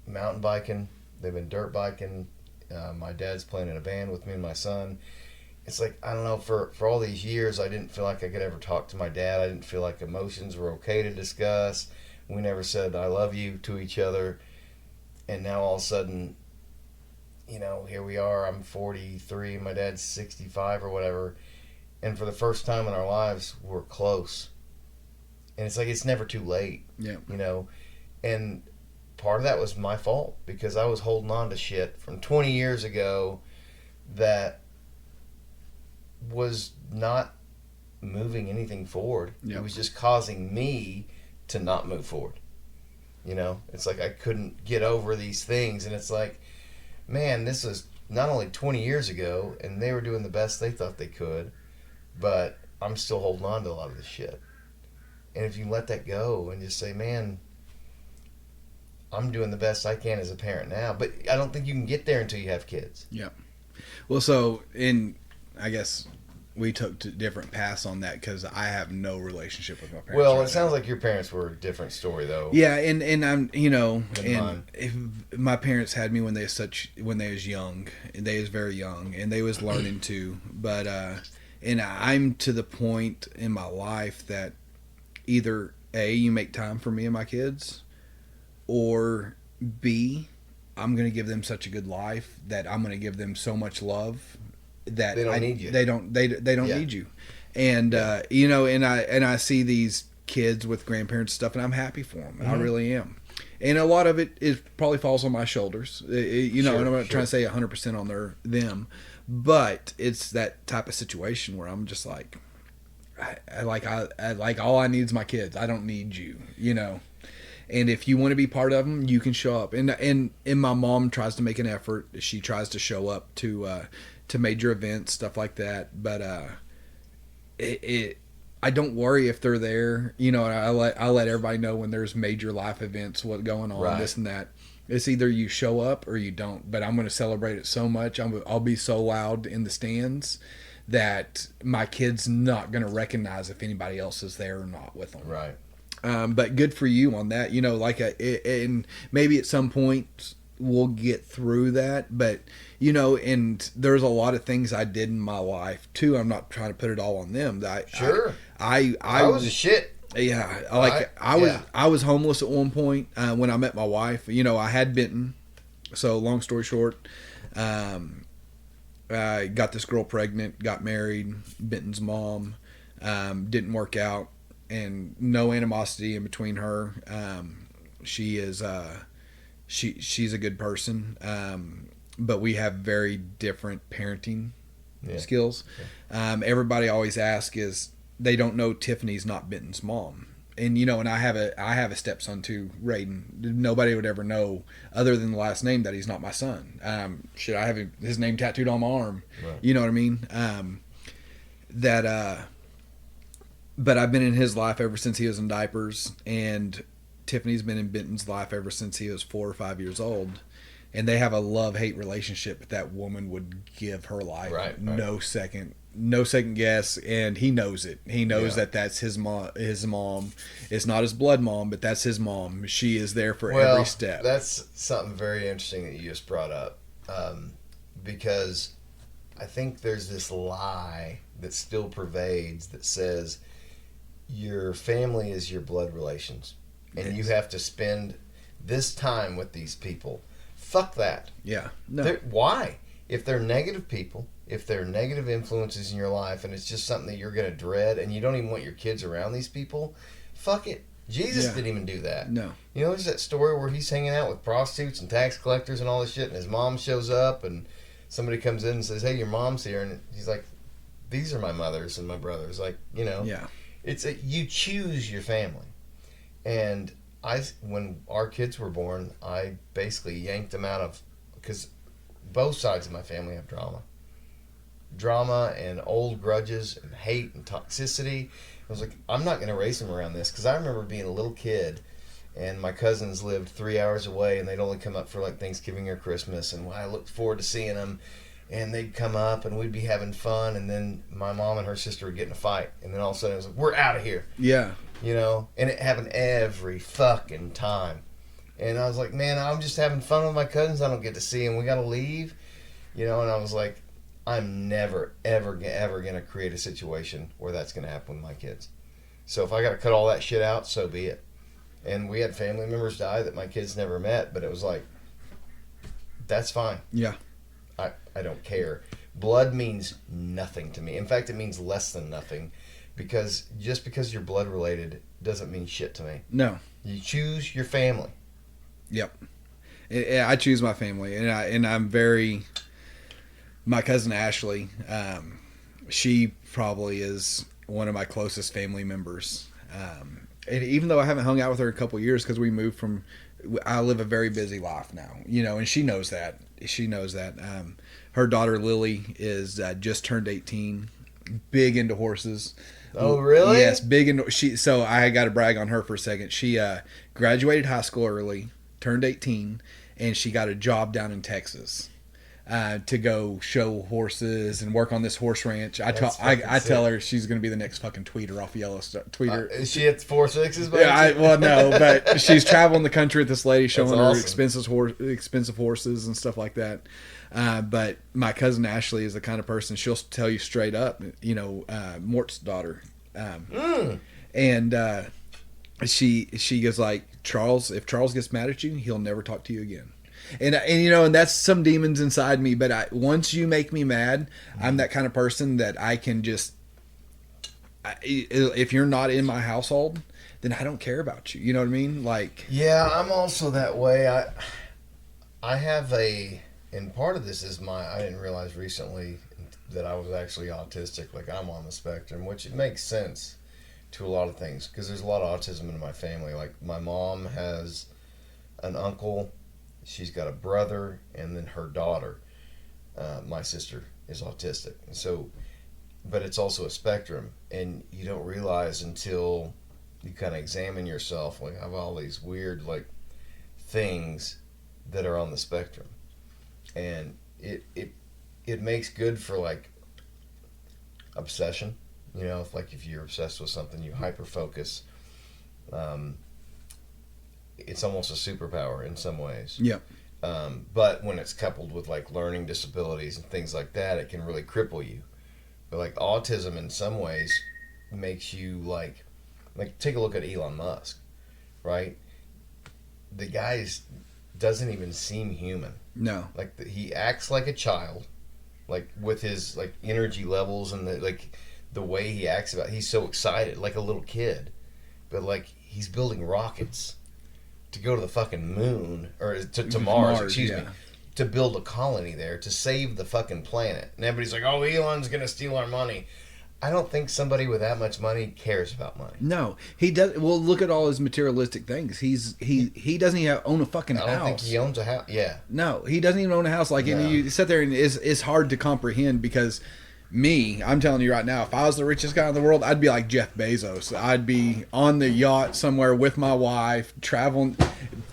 mountain biking. They've been dirt biking. My dad's playing in a band with me and my son. It's I don't know, for all these years, I didn't feel like I could ever talk to my dad. I didn't feel like emotions were okay to discuss. We never said I love you to each other. And now all of a sudden, here we are. I'm 43, my dad's 65 or whatever. And for the first time in our lives, we're close. And it's never too late. Yeah. And part of that was my fault, because I was holding on to shit from 20 years ago that was not moving anything forward. Yep. It was just causing me to not move forward. It's I couldn't get over these things, and it's man, this was not only 20 years ago, and they were doing the best they thought they could, but I'm still holding on to a lot of this shit. And if you let that go and just say, man, I'm doing the best I can as a parent now, but I don't think you can get there until you have kids. Yeah. Well, I guess we took different paths on that, because I have no relationship with my parents. Well, right it sounds now. like your parents were a different story, though. Yeah, and I'm mine. if my parents had me when they was young, and they was very young, and they was learning too. But and I'm to the point in my life that either A, you make time for me and my kids, or B, I'm going to give them such a good life that I'm going to give them so much love that they don't need you. They don't Yeah. need you. And and I see these kids with grandparents and stuff, and I'm happy for them. I really am. And a lot of it probably falls on my shoulders. Sure, and I'm not sure. trying to say 100% on them, but it's that type of situation where I'm just I all I need is my kids. I don't need you, And if you want to be part of them, you can show up. And my mom tries to make an effort. She tries to show up to major events, stuff like that. But I don't worry if they're there. I let everybody know when there's major life events, what's going on, Right. this and that. It's either you show up or you don't. But I'm going to celebrate it so much. I'll be so loud in the stands that my kid's not going to recognize if anybody else is there or not with them. Right. But good for you on that. And maybe at some point we'll get through that. But and there's a lot of things I did in my life too. I'm not trying to put it all on them. Sure. I was a shit. Yeah, Yeah. I was homeless at one point when I met my wife. I had Benton. So long story short, I got this girl pregnant, got married. Benton's mom didn't work out, and no animosity in between her. She is she's a good person, but we have very different parenting skills. Everybody always asks is they don't know Tiffany's not Benton's mom. And and I have a stepson too, Raiden. Nobody would ever know, other than the last name, that he's not my son. I have his name tattooed on my arm. Right. You know what I mean? But I've been in his life ever since he was in diapers, and Tiffany's been in Benton's life ever since he was 4 or 5 years old. and they have a love-hate relationship, but that woman would give her life Right. no second guess, and he knows it. He knows that that's his mom. It's not his blood mom, but that's his mom. She is there for every step. That's something very interesting that you just brought up, because I think there's this lie that still pervades that says your family is your blood relations, and you have to spend this time with these people. Fuck that. Yeah. No. Why? If they're negative people, if they're negative influences in your life, and it's just something that you're going to dread, and you don't even want your kids around these people, fuck it. Jesus didn't even do that. No. You know, there's that story where he's hanging out with prostitutes and tax collectors and all this shit, and his mom shows up, and somebody comes in and says, "Hey, your mom's here," and he's like, "These are my mothers and my brothers." Like, you know, it's you choose your family. And when our kids were born, I basically yanked them out of, because both sides of my family have drama and old grudges and hate and toxicity. I was like, I'm not going to raise them around this, because I remember being a little kid and my cousins lived 3 hours away, and they'd only come up for like Thanksgiving or Christmas, and I looked forward to seeing them, and they'd come up and we'd be having fun, and then my mom and her sister would get in a fight, and then all of a sudden it was like, we're out of here. Yeah. You know, and it happened every fucking time. And I was like, man, I'm just having fun with my cousins. I don't get to see them. We got to leave. You know, and I was like, I'm never, ever going to create a situation where that's going to happen with my kids. So if I got to cut all that shit out, so be it. And we had family members die that my kids never met, but it was like, that's fine. Yeah. I don't care. Blood means nothing to me. In fact, it means less than nothing, because just because you're blood related doesn't mean shit to me. No. You choose your family. Yep. I choose my family, and I'm very. My cousin Ashley, she probably is one of my closest family members. And even though I haven't hung out with her in a couple of years, because we moved from, I live a very busy life now, you know, and she knows that. Her daughter Lily is just turned 18, big into horses. Oh, really? Yes, big into So I got to brag on her for a second. She graduated high school early, turned 18, and she got a job down in Texas. To go show horses and work on this horse ranch. I tell her she's going to be the next fucking tweeter off Yellowstone. Tweeter. Is she at 4.6s? Yeah, well, no, but she's traveling the country with this lady, showing her awesome. expensive horses and stuff like that. But my cousin Ashley is the kind of person, she'll tell you straight up, you know, Mort's daughter. And she goes like, Charles, if Charles gets mad at you, he'll never talk to you again. And you know, and that's some demons inside me. But once you make me mad, I'm that kind of person that I can just. If you're not in my household, then I don't care about you. You know what I mean? Like. Yeah, I'm also that way. I have and part of this is I didn't realize recently that I was actually autistic. Like, I'm on the spectrum, which it makes sense to a lot of things, because there's a lot of autism in my family. Like, my mom has an uncle. She's got a brother, and then her daughter, my sister, is autistic. So, but it's also a spectrum, and you don't realize until you kind of examine yourself. Like, I have all these weird things that are on the spectrum, and it makes good for obsession. You know, if you're obsessed with something, you hyper focus. It's almost a superpower in some ways. Yep. But when it's coupled with learning disabilities and things like that, it can really cripple you. But autism in some ways makes you take a look at Elon Musk, right? The guy doesn't even seem human. No. He acts like a child, with his energy levels and the way he acts he's so excited, like a little kid. But he's building rockets to go to the fucking moon, or to Mars, excuse me, to build a colony there to save the fucking planet. And everybody's like, oh, Elon's gonna steal our money. I don't think somebody with that much money cares about money. No, he does. Well, look at all his materialistic things. He doesn't even own a fucking house. I don't think he owns a house. Yeah. No, he doesn't even own a house. And you sit there and it's hard to comprehend, because I'm telling you right now, if I was the richest guy in the world, I'd be like Jeff Bezos. I'd be on the yacht somewhere with my wife, traveling,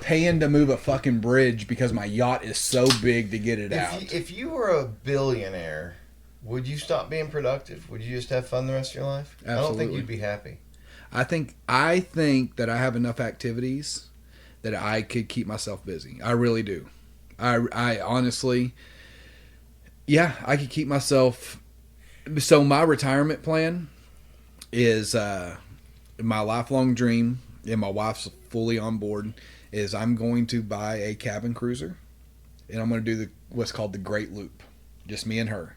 paying to move a fucking bridge because my yacht is so big to get it out. If you were a billionaire, would you stop being productive? Would you just have fun the rest of your life? I don't think Absolutely. you'd be happy. I think that I have enough activities that I could keep myself busy. I really do. I honestly, yeah, I could keep myself. So my retirement plan is my lifelong dream, and my wife's fully on board, is I'm going to buy a cabin cruiser, and I'm going to do what's called the Great Loop, just me and her.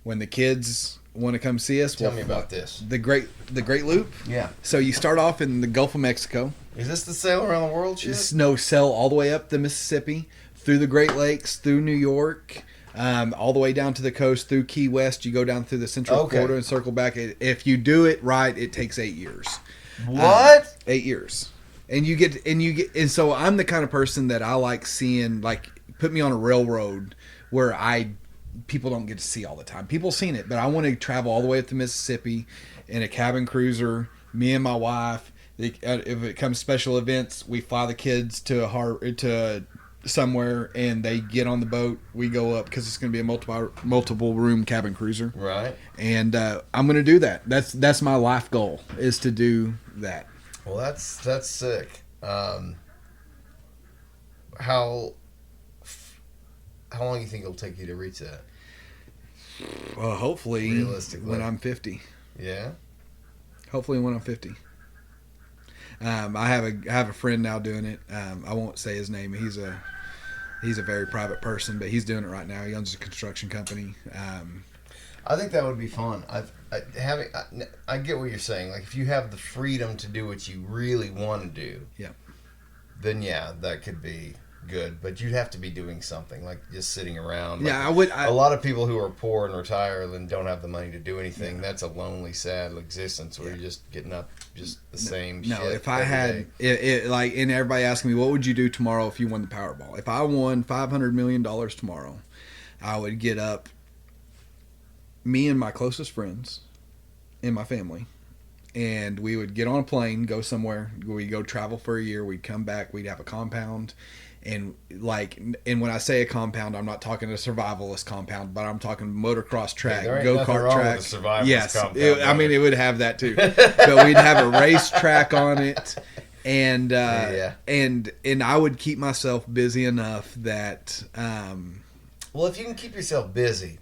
When the kids want to come see us, Tell me about this. The Great Loop. Yeah. So you start off in the Gulf of Mexico. Is this the sail around the world shit? Sail all the way up the Mississippi, through the Great Lakes, through New York, all the way down to the coast, through Key West. You go down through the Central Florida and circle back. If you do it right, it takes 8 years. What? 8 years. And so I'm the kind of person that I like seeing, like, put me on a railroad where people don't get to see all the time. People seen it, but I want to travel all the way up the Mississippi in a cabin cruiser, me and my wife. If it comes special events, we fly the kids to somewhere, and they get on the boat. We go up because it's going to be a multiple room cabin cruiser. Right. And I'm going to do that. That's my life goal, is to do that. Well, that's sick. How long do you think it'll take you to reach that? Well, hopefully Realistically. when I'm 50. Yeah. Hopefully when I'm 50. I have a friend now doing it. I won't say his name. He's a very private person, but he's doing it right now. He owns a construction company. I think that would be fun. I get what you're saying. Like, if you have the freedom to do what you really want to do, Yeah. then yeah, that could be good. But you'd have to be doing something, like just sitting around. Like, Yeah, I would. a lot of people who are poor and retired and don't have the money to do anything, that's a lonely, sad existence where you're just getting up just the same shit. No, if I every had day. and everybody asking me, what would you do tomorrow if you won the Powerball? If I won $500 million tomorrow, I would get up, me and my closest friends and my family, and we would get on a plane, go somewhere. We'd go travel for a year. We'd come back. We'd have a compound. And when I say a compound, I'm not talking a survivalist compound, but I'm talking motocross track, there ain't nothing go-kart wrong track. with a survivalist Yes, compound, it would have that too. But we'd have a race track on it, and and I would keep myself busy enough that Well, if you can keep yourself busy,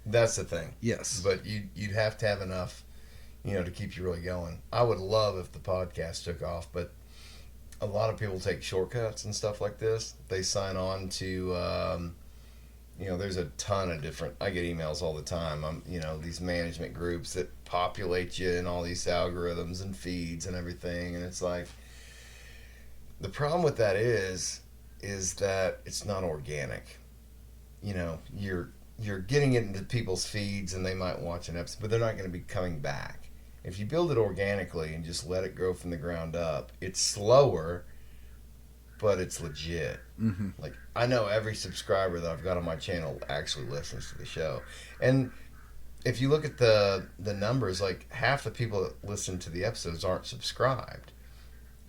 that's the thing. yes, But you'd have to have enough, to keep you really going. I would love if the podcast took off, but a lot of people take shortcuts and stuff like this. They sign on to, there's a ton of different. I get emails all the time. These management groups that populate you in all these algorithms and feeds and everything, and it's like the problem with that is that it's not organic. You're getting it into people's feeds, and they might watch an episode, but they're not going to be coming back. If you build it organically and just let it grow from the ground up, it's slower, but it's legit. mm-hmm. Like, I know every subscriber that I've got on my channel actually listens to the show. And if you look at the numbers, like, half the people that listen to the episodes aren't subscribed,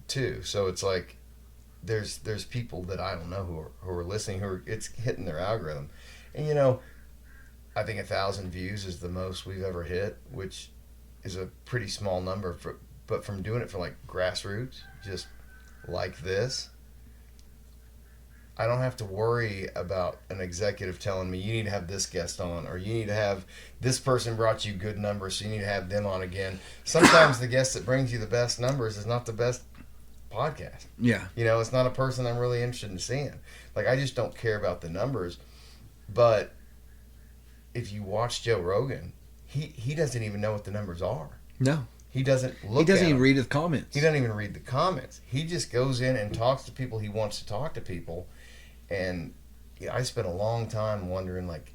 too. So it's like there's people that I don't know who are listening, it's hitting their algorithm. And, I think 1,000 views is the most we've ever hit, which is a pretty small number, but from doing it for like grassroots, just like this, I don't have to worry about an executive telling me you need to have this guest on, or you need to have this person brought you good numbers, so you need to have them on again. Sometimes the guest that brings you the best numbers is not the best podcast. Yeah. It's not a person I'm really interested in seeing. Like, I just don't care about the numbers. But if you watch Joe Rogan, he doesn't even know what the numbers are. No. He doesn't look. He doesn't at even them. read the comments. He doesn't even read the comments. He just goes in and talks to people he wants to talk to people. And I spent a long time wondering, like,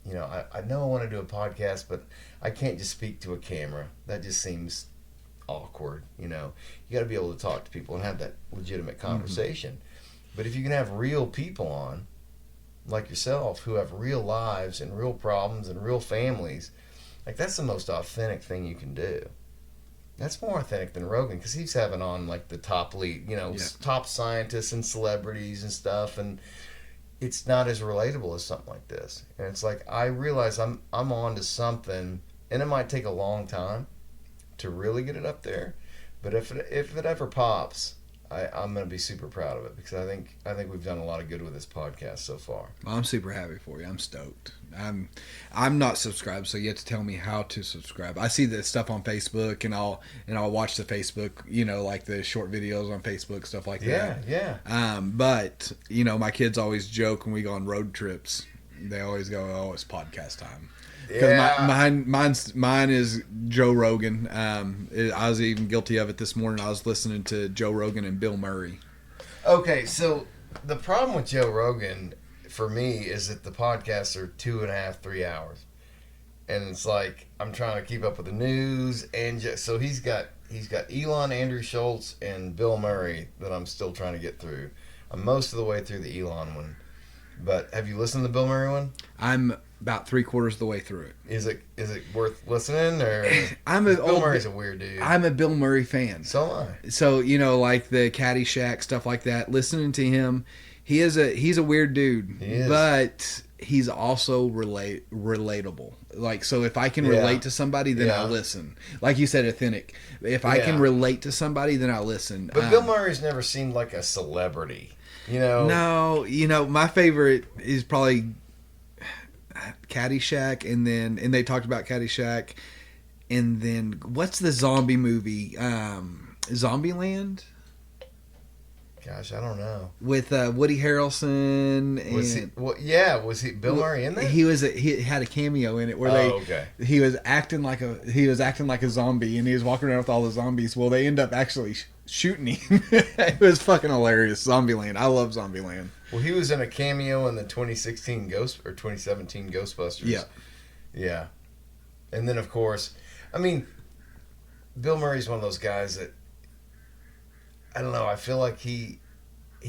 I know I want to do a podcast, but I can't just speak to a camera. That just seems awkward. You got to be able to talk to people and have that legitimate conversation. Mm-hmm. But if you can have real people on, like yourself, who have real lives and real problems and real families, like, that's the most authentic thing you can do. That's more authentic than Rogan because he's having on like the top lead, top scientists and celebrities and stuff, and it's not as relatable as something like this. And it's like I realize I'm on to something, and it might take a long time to really get it up there, but if it ever pops, I'm gonna be super proud of it because I think we've done a lot of good with this podcast so far. Well, I'm super happy for you. I'm stoked. I'm not subscribed, so you have to tell me how to subscribe. I see the stuff on Facebook, and I'll watch the Facebook, like the short videos on Facebook, stuff like that. Yeah. But my kids always joke when we go on road trips. They always go, "Oh, it's podcast time." Because mine is Joe Rogan. I was even guilty of it this morning. I was listening to Joe Rogan and Bill Murray. Okay, so the problem with Joe Rogan for me is that the podcasts are 2.5, 3 hours, and it's like I'm trying to keep up with the news, and so he's got Elon, Andrew Schultz, and Bill Murray that I'm still trying to get through. I'm most of the way through the Elon one, but have you listened to the Bill Murray one? I'm about 3/4 of the way through it. Is it worth listening? Or Bill Murray's a weird dude. I'm a Bill Murray fan. So am I. So like the Caddyshack stuff like that. Listening to him, he's a weird dude. He is. But he's also relatable. Like, so if I can relate to somebody, then I'll listen. Like you said, authentic. If I can relate to somebody, then I'll listen. But Bill Murray's never seemed like a celebrity. No, my favorite is probably Caddyshack, and they talked about Caddyshack, and then what's the zombie movie? Zombieland? Gosh, I don't know. With Woody Harrelson. And was he Bill Murray in there? He had a cameo in it where he was acting like a zombie, and he was walking around with all the zombies. Well, they end up actually shooting him. It was fucking hilarious. Zombieland. I love Zombieland. Well, he was in a cameo in the 2017 Ghostbusters. Yeah. Yeah. And then, of course, Bill Murray's one of those guys that, I don't know, I feel like he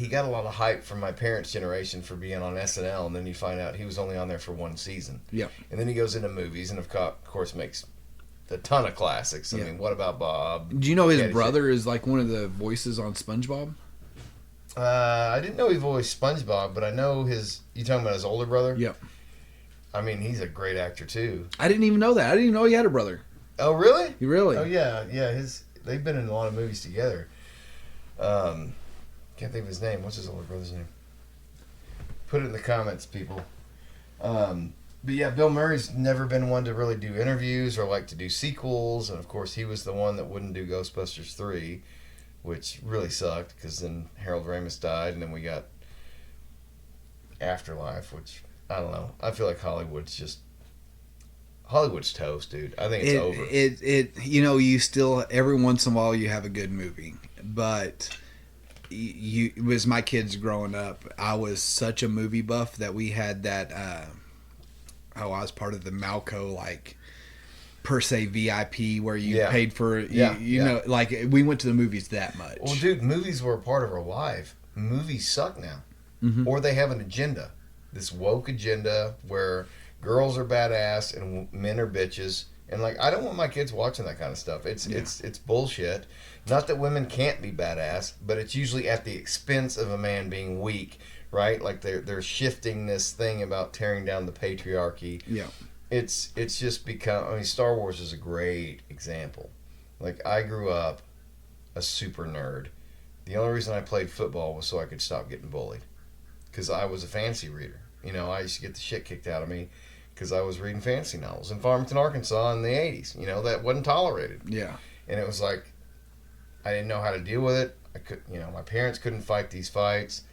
got a lot of hype from my parents' generation for being on SNL, and then you find out he was only on there for one season. Yeah. And then he goes into movies and, of course, makes a ton of classics. I mean, What About Bob? Do you know his brother is like one of the voices on SpongeBob? I didn't know he voiced SpongeBob, but I know you talking about his older brother? Yep. He's a great actor too. I didn't even know that. I didn't even know he had a brother. Oh, really? You really? Oh, yeah. They've been in a lot of movies together. Can't think of his name. What's his older brother's name? Put it in the comments, people. But yeah, Bill Murray's never been one to really do interviews or like to do sequels, and of course he was the one that wouldn't do Ghostbusters 3, which really sucked because then Harold Ramis died, and then we got Afterlife, which I don't know. I feel like Hollywood's toast, dude. I think it's over. You still every once in a while you have a good movie, but as my kids growing up, I was such a movie buff that we had that. I was part of the Malco per se VIP where you paid for like we went to the movies that much. Well, dude, movies were a part of our life. Movies suck now, or they have an agenda, this woke agenda where girls are badass and men are bitches, and I don't want my kids watching that kind of stuff. It's bullshit. Not that women can't be badass, but it's usually at the expense of a man being weak. Right, like they're shifting this thing about tearing down the patriarchy. Yeah, it's just become. Star Wars is a great example. I grew up a super nerd. The only reason I played football was so I could stop getting bullied, because I was a fantasy reader. I used to get the shit kicked out of me because I was reading fantasy novels in Farmington, Arkansas in the 80s. That wasn't tolerated. Yeah, and it was I didn't know how to deal with it. I could, my parents couldn't fight these fights.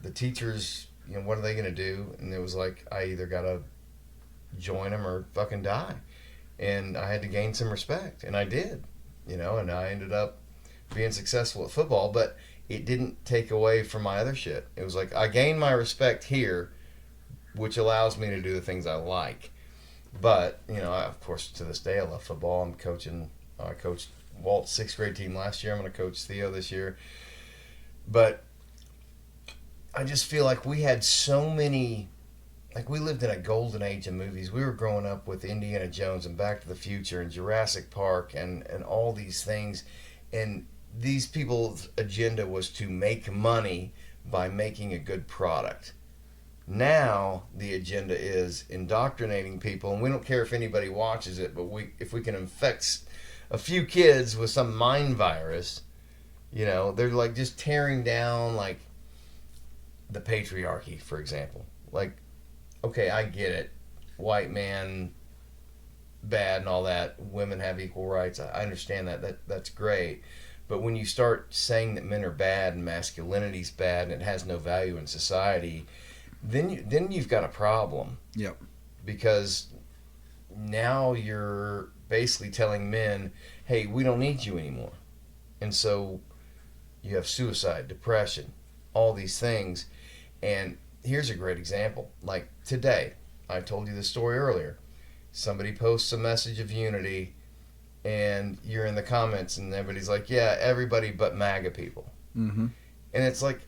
The teachers, what are they going to do? And it was I either got to join them or fucking die. And I had to gain some respect. And I did, and I ended up being successful at football. But it didn't take away from my other shit. It was I gained my respect here, which allows me to do the things I like. But, of course, to this day, I love football. I'm coaching. I coached Walt's 6th grade team last year. I'm going to coach Theo this year. But I just feel like we had so many, like we lived in a golden age of movies. We were growing up with Indiana Jones and Back to the Future and Jurassic Park and all these things. And these people's agenda was to make money by making a good product. Now the agenda is indoctrinating people, and we don't care if anybody watches it, but if we can infect a few kids with some mind virus, you know, they're like just tearing down like the patriarchy, for example. Like, okay, I get it. White man, bad and all that. Women have equal rights. I understand that. That's great. But when you start saying that men are bad and masculinity's bad and it has no value in society, then you've got a problem. Yep. Because now you're basically telling men, hey, we don't need you anymore. And so you have suicide, depression, all these things. And here's a great example. Like today, I told you the story earlier. Somebody posts a message of unity, and you're in the comments, and everybody's like, yeah, everybody but MAGA people. Mm-hmm. And it's like,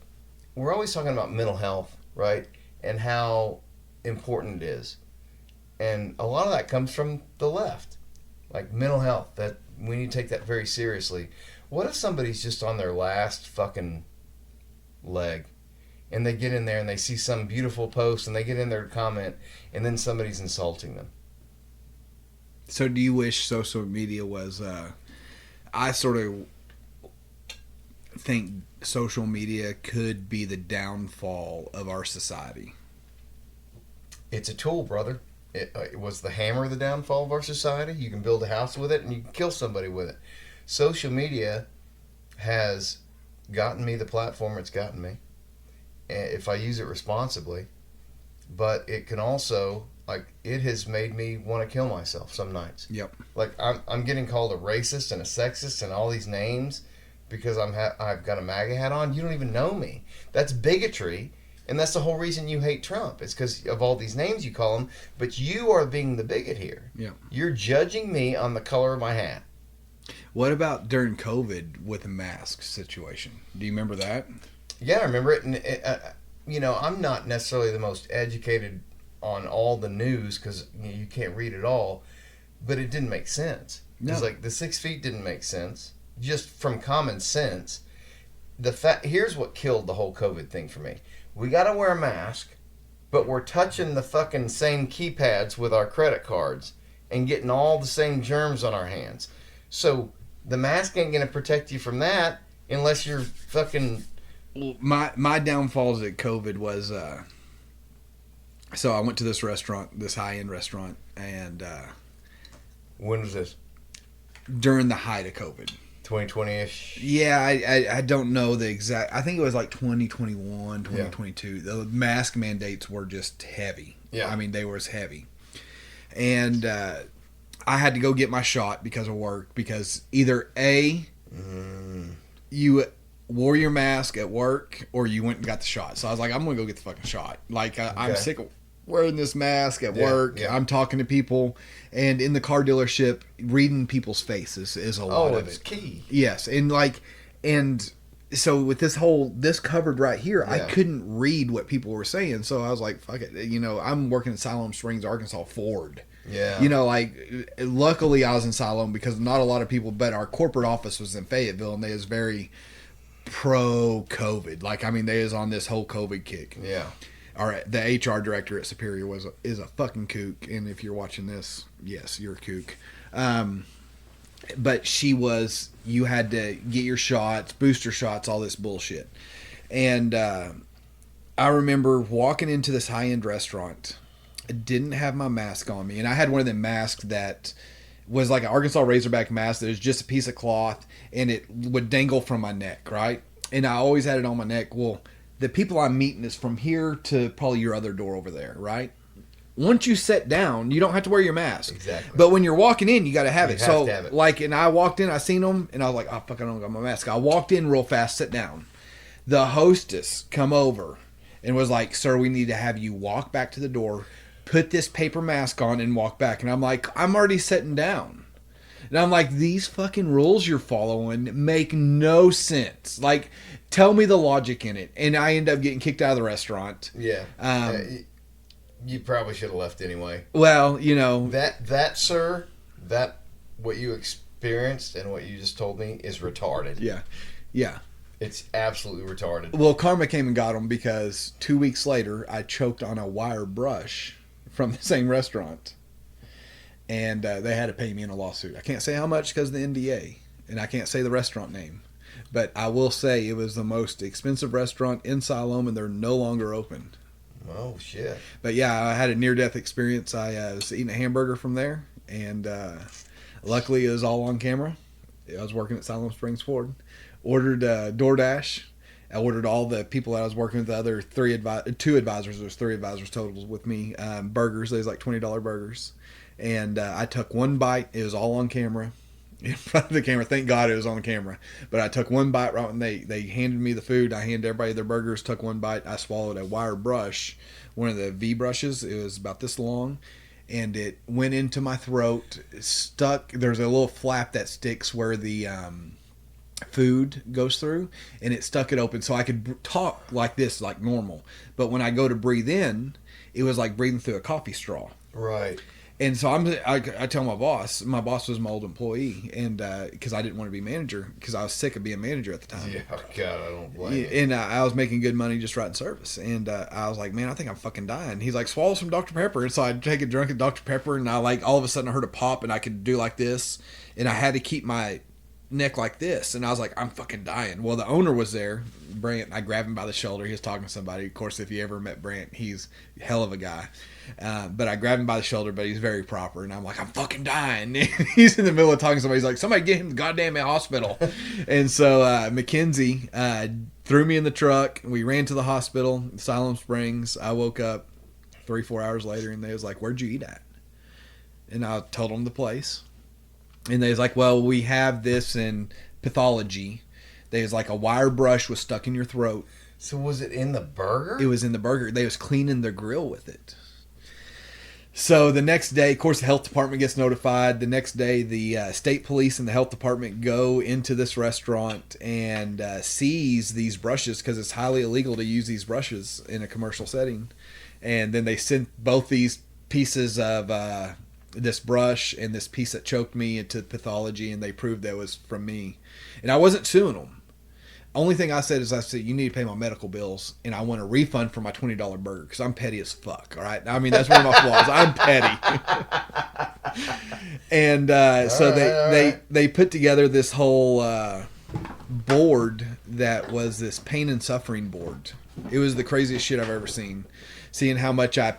we're always talking about mental health, right? And how important it is. And a lot of that comes from the left. Like mental health, that we need to take that very seriously. What if somebody's just on their last fucking leg, and they get in there and they see some beautiful post and they get in there to comment, and then somebody's insulting them? So do you wish social media was, I sort of think social media could be the downfall of our society. It's a tool, brother. It was the hammer of the downfall of our society. You can build a house with it and you can kill somebody with it. Social media has gotten me the platform it's gotten me, if I use it responsibly. But it can also, like, it has made me want to kill myself some nights. Yep. Like, I'm getting called a racist and a sexist and all these names because I've got a MAGA hat on. You don't even know me. That's bigotry. And that's the whole reason you hate Trump. It's because of all these names you call him. But you are being the bigot here. Yeah. You're judging me on the color of my hat. What about during COVID with the mask situation? Do you remember that? Yeah, I remember it. And, you know, I'm not necessarily the most educated on all the news because you can't read it all. But it didn't make sense. No. It's like the 6 feet didn't make sense. Just from common sense. Here's what killed the whole COVID thing for me. We got to wear a mask, but we're touching the fucking same keypads with our credit cards and getting all the same germs on our hands. So the mask ain't going to protect you from that unless you're fucking... Well, my downfalls at COVID was, so I went to this restaurant, this high-end restaurant, and When was this? during the height of COVID. 2020-ish? Yeah, I don't know the exact. I think it was like 2021, 2022. Yeah. The mask mandates were just heavy. Yeah. I mean, they were as heavy. And I had to go get my shot because of work. Because either A, you wore your mask at work, or you went and got the shot. So I was like, I'm going to go get the fucking shot. Like, I'm sick of wearing this mask at work. Yeah. I'm talking to people. And in the car dealership, reading people's faces is a lot of it. Oh, it's key. Yes, and so with this covered right here, I couldn't read what people were saying. So I was like, fuck it. You know, I'm working at Siloam Springs, Arkansas Ford. Yeah. You know, like, luckily I was in Siloam because not a lot of people, but our corporate office was in Fayetteville, and they was very pro-COVID. Like, I mean, they was on this whole COVID kick. Yeah. All right, the HR director at Superior is a fucking kook, and if you're watching this, yes, you're a kook. But you had to get your shots, booster shots, all this bullshit. And I remember walking into this high-end restaurant. I didn't have my mask on me, and I had one of them masks that was like an Arkansas Razorback mask that was just a piece of cloth, and it would dangle from my neck, right? And I always had it on my neck. Well, the people I'm meeting is from here to probably your other door over there, right? Once you sit down, you don't have to wear your mask. Exactly. But when you're walking in, you got to have it. You So, have to have it. like, and I walked in, I seen them, and I was like, oh, fuck, I don't got my mask. I walked in real fast, sit down. The hostess come over and was like, sir, we need to have you walk back to the door, put this paper mask on, and walk back. And I'm like, I'm already sitting down. And I'm like, these fucking rules you're following make no sense. Like, tell me the logic in it. And I end up getting kicked out of the restaurant. Yeah. You probably should have left anyway. Well, you know, That sir, what you experienced and what you just told me is retarded. yeah. It's absolutely retarded. Well, karma came and got him because 2 weeks later, I choked on a wire brush from the same restaurant. And they had to pay me in a lawsuit. I can't say how much because of the NDA. And I can't say the restaurant name. But I will say it was the most expensive restaurant in Siloam, and they're no longer open. Oh, shit. But yeah, I had a near-death experience. I was eating a hamburger from there, and luckily it was all on camera. I was working at Siloam Springs Ford. Ordered DoorDash. I ordered all the people that I was working with, the other two advisors. There was 3 advisors total with me. Burgers. They was like $20 burgers. And I took one bite. It was all on camera. In front of the camera. Thank God it was on camera. But I took one bite right when they handed me the food. I handed everybody their burgers, took one bite. I swallowed a wire brush, one of the V brushes. It was about this long. And it went into my throat, stuck. There's a little flap that sticks where the food goes through, and it stuck it open. So I could talk like this, like normal. But when I go to breathe in, it was like breathing through a coffee straw. Right. And so I tell my boss was my old employee, and because I didn't want to be manager, because I was sick of being manager at the time. Yeah, God, I don't blame you. And I was making good money just riding service, and I was like, man, I think I'm fucking dying. He's like, swallow some Dr. Pepper. And so I'd take a drink of Dr. Pepper, and I like all of a sudden I heard a pop, and I could do like this, and I had to keep my neck like this, and I was like, I'm fucking dying. Well, the owner was there, Brant. I grabbed him by the shoulder. He was talking to somebody. Of course, if you ever met Brant, he's a hell of a guy. But I grabbed him by the shoulder, but he's very proper, and I'm like, I'm fucking dying. And he's in the middle of talking to somebody. He's like, somebody get him to the goddamn hospital. And so Mackenzie threw me in the truck. We ran to the hospital, Siloam Springs. I woke up 3-4 hours later, and they was like, where'd you eat at? And I told them the place. And they was like, well, we have this in pathology. They was like, a wire brush was stuck in your throat. So was it in the burger? It was in the burger. They was cleaning their grill with it. So the next day, of course, the health department gets notified. The next day, the state police and the health department go into this restaurant and seize these brushes because it's highly illegal to use these brushes in a commercial setting. And then they sent both these pieces of this brush and this piece that choked me into pathology, and they proved that was from me. And I wasn't suing them. Only thing I said is, I said, you need to pay my medical bills, and I want a refund for my $20 burger, because I'm petty as fuck, all right? I mean, that's one of my flaws. I'm petty. And so they put together this whole board that was this pain and suffering board. It was the craziest shit I've ever seen. Seeing how much I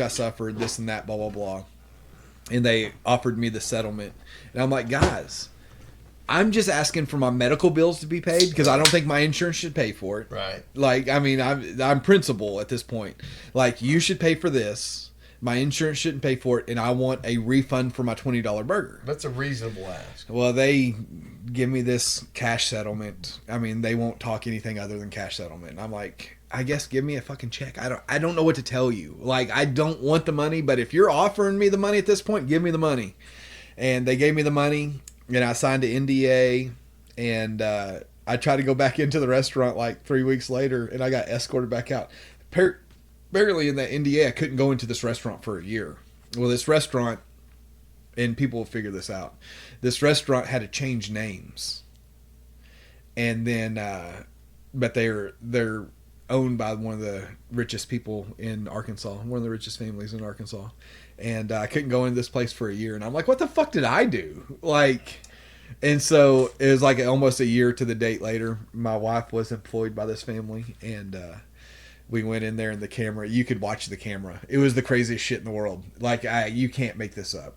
suffered, this and that, blah, blah, blah. And they offered me the settlement. And I'm like, guys, I'm just asking for my medical bills to be paid because I don't think my insurance should pay for it. Right. Like, I mean, I'm principal at this point. Like, you should pay for this. My insurance shouldn't pay for it. And I want a refund for my $20 burger. That's a reasonable ask. Well, they give me this cash settlement. I mean, they won't talk anything other than cash settlement. And I'm like, I guess give me a fucking check. I don't know what to tell you. Like, I don't want the money, but if you're offering me the money at this point, give me the money. And they gave me the money, and I signed an NDA, and I tried to go back into the restaurant like 3 weeks later, and I got escorted back out. Apparently in that NDA, I couldn't go into this restaurant for a year. Well, this restaurant, and people will figure this out, this restaurant had to change names. And then, but they're owned by one of the richest people in Arkansas, one of the richest families in Arkansas. And I couldn't go into this place for a year. And I'm like, what the fuck did I do? Like, and so it was like almost a year to the date later. My wife was employed by this family, and we went in there, and the camera, you could watch the camera. It was the craziest shit in the world. Like, you can't make this up.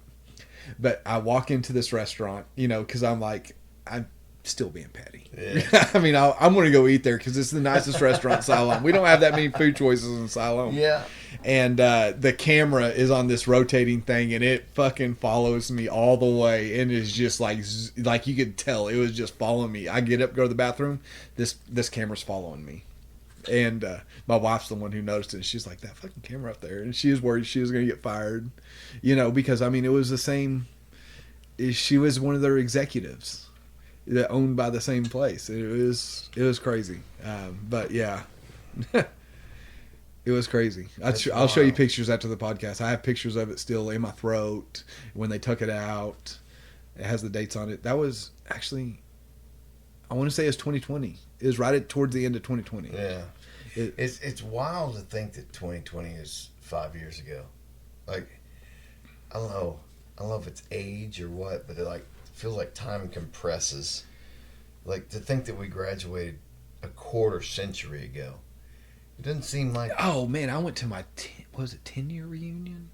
But I walk into this restaurant, you know, because I'm like, I'm still being petty. Yeah. I mean, I'm going to go eat there because it's the nicest restaurant in Siloam. We don't have that many food choices in Siloam. Yeah. And the camera is on this rotating thing, and it fucking follows me all the way, and is just like you could tell it was just following me. I get up, go to the bathroom, this camera's following me. And my wife's the one who noticed it. She's like, that fucking camera up there. And she was worried she was going to get fired, you know, because, I mean, it was the same. She was one of their executives that owned by the same place. It was crazy. But yeah. It was crazy. That's I'll show you wild. pictures after the podcast. I have pictures of it still in my throat when they took it out. It has the dates on it. That was actually, I want to say it's 2020. It was right towards the end of 2020. Yeah. It- It's wild to think that 2020 is 5 years ago. Like, I don't know if it's age or what, but it like feels like time compresses. Like to think that we graduated a quarter century ago. It doesn't seem like. Oh man, I went to my 10-year reunion.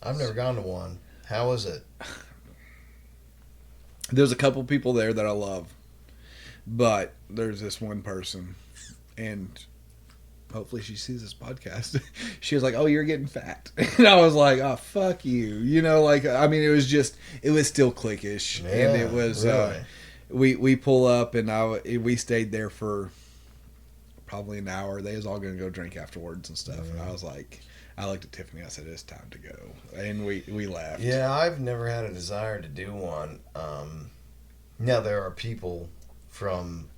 I've never gone to one. How was it? There's a couple people there that I love, but there's this one person, and hopefully she sees this podcast. She was like, "Oh, you're getting fat," and I was like, "Oh, fuck you," you know. Like, I mean, it was still cliquish, and it was. Really? We pull up, and we stayed there for probably an hour. They was all going to go drink afterwards and stuff, and I was like, I looked at Tiffany. I said, "It's time to go," and we left. Yeah, I've never had a desire to do one. Now there are people from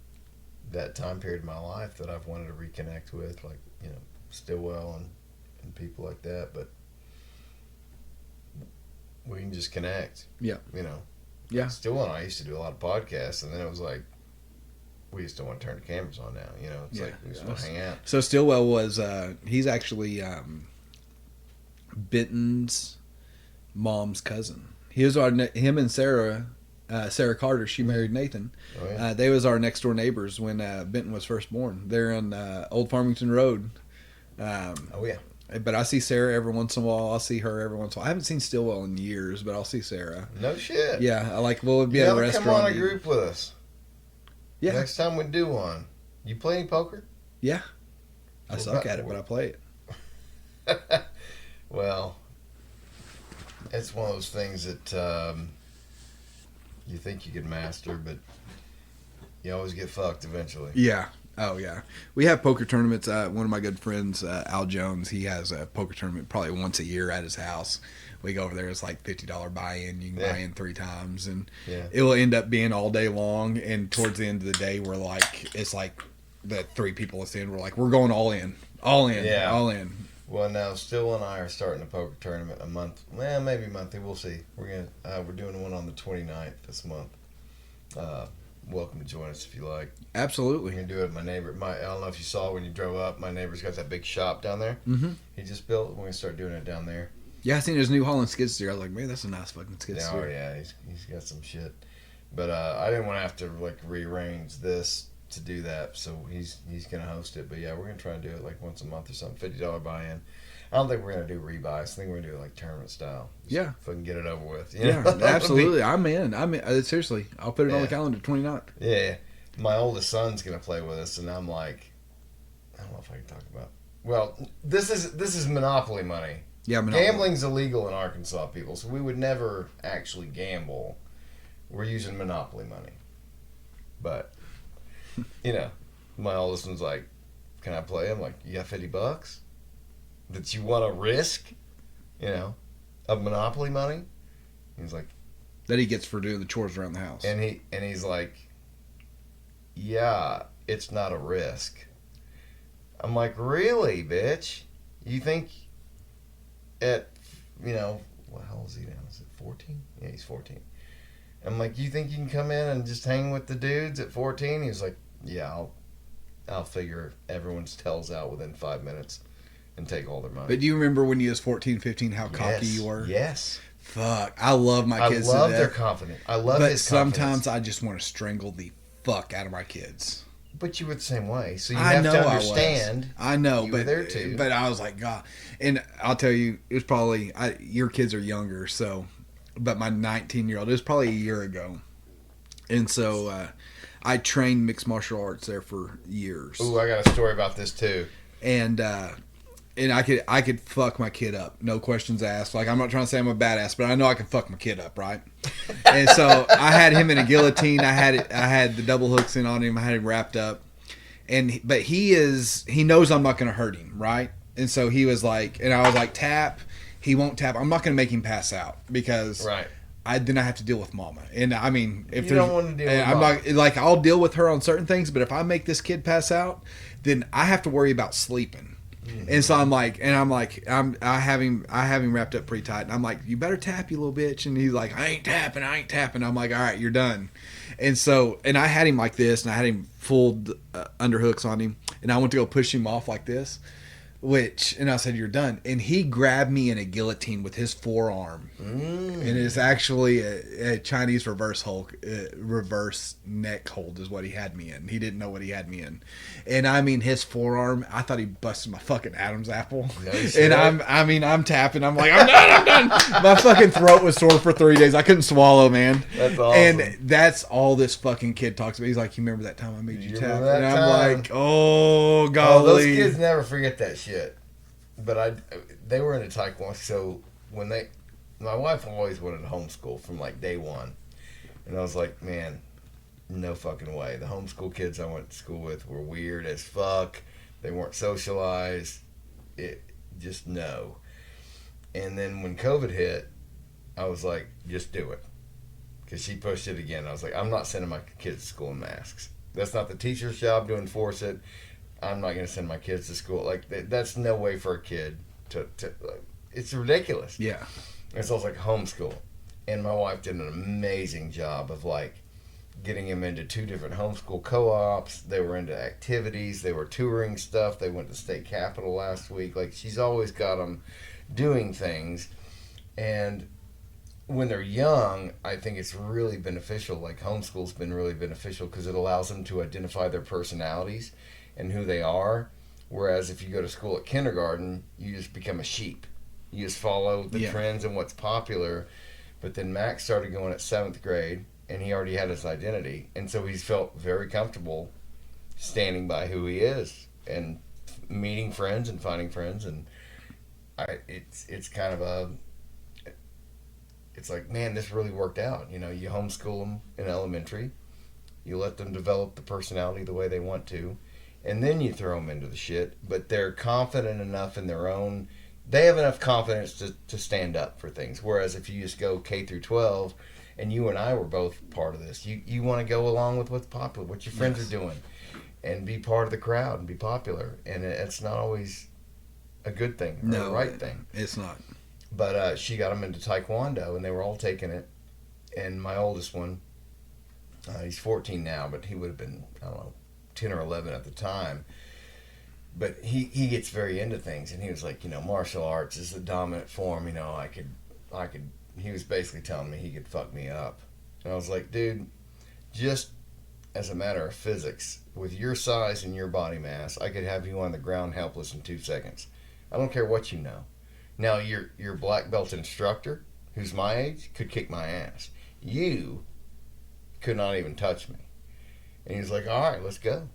that time period in my life that I've wanted to reconnect with, like Stillwell and people like that. But we can just connect. Yeah. Yeah. Stillwell and I used to do a lot of podcasts, and then it was like we just don't want to turn the cameras on now. It's like we just want to hang out. So Stillwell was he's actually Benton's mom's cousin. He was him and Sarah Carter. She married Nathan. Oh, yeah. They was our next door neighbors when Benton was first born. They're on Old Farmington Road. Oh yeah. But I see Sarah every once in a while. I'll see her every once in a while. I haven't seen Stillwell in years, but I'll see Sarah. No shit. Yeah, we'll be You at a gotta restaurant. come on a group with us. Yeah, Next time we do one. You play any poker? yeah. I Well, suck that- at it, but I play it. Well, it's one of those things that you think you could master, but you always get fucked eventually. Yeah. Oh yeah. We have poker tournaments. One of my good friends, Al Jones, he has a poker tournament probably once a year at his house. We go over there. It's like $50 buy-in. You can buy in 3 times, and Yeah. it will end up being all day long. And towards the end of the day, it's like the 3 people that's in. We're like, we're going all in, all in, Yeah. all in. Well, now Still and I are starting a poker tournament a month. Well, maybe monthly. We'll see. We're doing one on the 29th this month. Welcome to join us if you like. We're Absolutely. gonna do it at my neighbor. I don't know if you saw when you drove up. My neighbor's got that big shop down there. Mm-hmm. He just built. We're gonna start doing it down there. Yeah, I seen his New Holland skid steer. I was like, man, that's a nice fucking skid Yeah, steer. oh yeah, he's got some shit. But I didn't want to have to like rearrange this to do that, so he's gonna host it. But yeah, we're gonna try and do it like once a month or something. $50 buy-in. I don't think we're gonna do rebuys. I think we're gonna do it like tournament style. Just Yeah. fucking get it over with. you Yeah, know? absolutely. I'm in. Seriously, I'll put it on the Yeah. calendar 29th. Yeah, my oldest son's gonna play with us, and I'm like, I don't know if I can talk about. Well, this is Monopoly money. Yeah, I'm in. Gambling's illegal in Arkansas, people, so we would never actually gamble. We're using Monopoly money. But, my oldest one's like, can I play? I'm like, you got $50 that you want to risk, of Monopoly money? He's like, That he gets for doing the chores around the house. and he's like, yeah, it's not a risk. I'm like, really, bitch? You think at, what hell is he now? Is it 14? Yeah, he's 14. I'm like, you think you can come in and just hang with the dudes at 14? He was like, yeah, I'll figure everyone's tails out within 5 minutes and take all their money. But do you remember when you was 14, 15, how cocky you were? Yes. Fuck. I love my kids I love to their death. confidence. I love But his confidence. sometimes I just want to strangle the fuck out of my kids. But you were the same way. So you I have know to I understand. I know, You were but there too. But I was like, God. And I'll tell you, it was probably your kids are younger, so. But my 19-year-old, it was probably a year ago, and so I trained mixed martial arts there for years. Ooh, I got a story about this too. And I could fuck my kid up, no questions asked. Like, I'm not trying to say I'm a badass, but I know I can fuck my kid up, right? And so I had him in a guillotine. I had the double hooks in on him. I had him wrapped up, but he knows I'm not going to hurt him, right? And so he was like, and I was like, tap. He won't tap. I'm not going to make him pass out because Right. then I have to deal with mama. And I mean, if You don't want to deal with I'm mama. not like, I'll deal with her on certain things, but if I make this kid pass out, then I have to worry about sleeping. And so I have him wrapped up pretty tight, and I'm like, you better tap, you little bitch. And he's like, I ain't tapping. I'm like, all right, you're done. And so, and I had him like this, and I had him full underhooks on him, and I went to go push him off like this, and I said, you're done. And he grabbed me in a guillotine with his forearm. And it's actually a Chinese reverse neck hold is what he had me in. He didn't know what he had me in. And I mean, his forearm, I thought he busted my fucking Adam's apple. And I'm tapping. I'm like, I'm done. My fucking throat was sore for 3 days. I couldn't swallow, man. That's awesome. And that's all this fucking kid talks about. He's like, you remember that time I made you tap? Remember that And I'm time? like, oh, golly. Those kids never forget that shit. But they were into Taekwondo, so my wife always wanted to homeschool from like day one. And I was like, man, no fucking way. The homeschool kids I went to school with were weird as fuck. They weren't socialized. Just no. And then when COVID hit, I was like, just do it. Because she pushed it again. I was like, I'm not sending my kids to school in masks. That's not the teacher's job to enforce it. I'm not going to send my kids to school. Like, that's no way for a kid to like, it's ridiculous. Yeah. And so I was like, homeschool. And my wife did an amazing job of, like, getting him into 2 different homeschool co-ops. They were into activities. They were touring stuff. They went to state capitol last week. Like, she's always got them doing things. And when they're young, I think it's really beneficial. Like, homeschool's been really beneficial because it allows them to identify their personalities and who they are. Whereas if you go to school at kindergarten, you just become a sheep. You just follow the trends and what's popular. But then Max started going at 7th grade, and he already had his identity. And so he's felt very comfortable standing by who he is and meeting friends and finding friends. And it's kind of it's like, man, this really worked out. You know, you homeschool them in elementary. You let them develop the personality the way they want to. And then you throw them into the shit. But they're confident enough in their own... They have enough confidence to stand up for things. Whereas if you just go K through 12, and you and I were both part of this, you want to go along with what's popular, what your friends are doing, and be part of the crowd and be popular. And it's not always a good thing or the right thing. It's not. But she got them into Taekwondo, and they were all taking it. And my oldest one, he's 14 now, but he would have been, I don't know, 10 or 11 at the time. But he gets very into things, and he was like, you know, martial arts is the dominant form. You know, I could. He was basically telling me he could fuck me up, and I was like, dude, just as a matter of physics, with your size and your body mass, I could have you on the ground helpless in 2 seconds. I don't care what you know. Now your black belt instructor, who's my age, could kick my ass. You could not even touch me. And he was like, all right, let's go.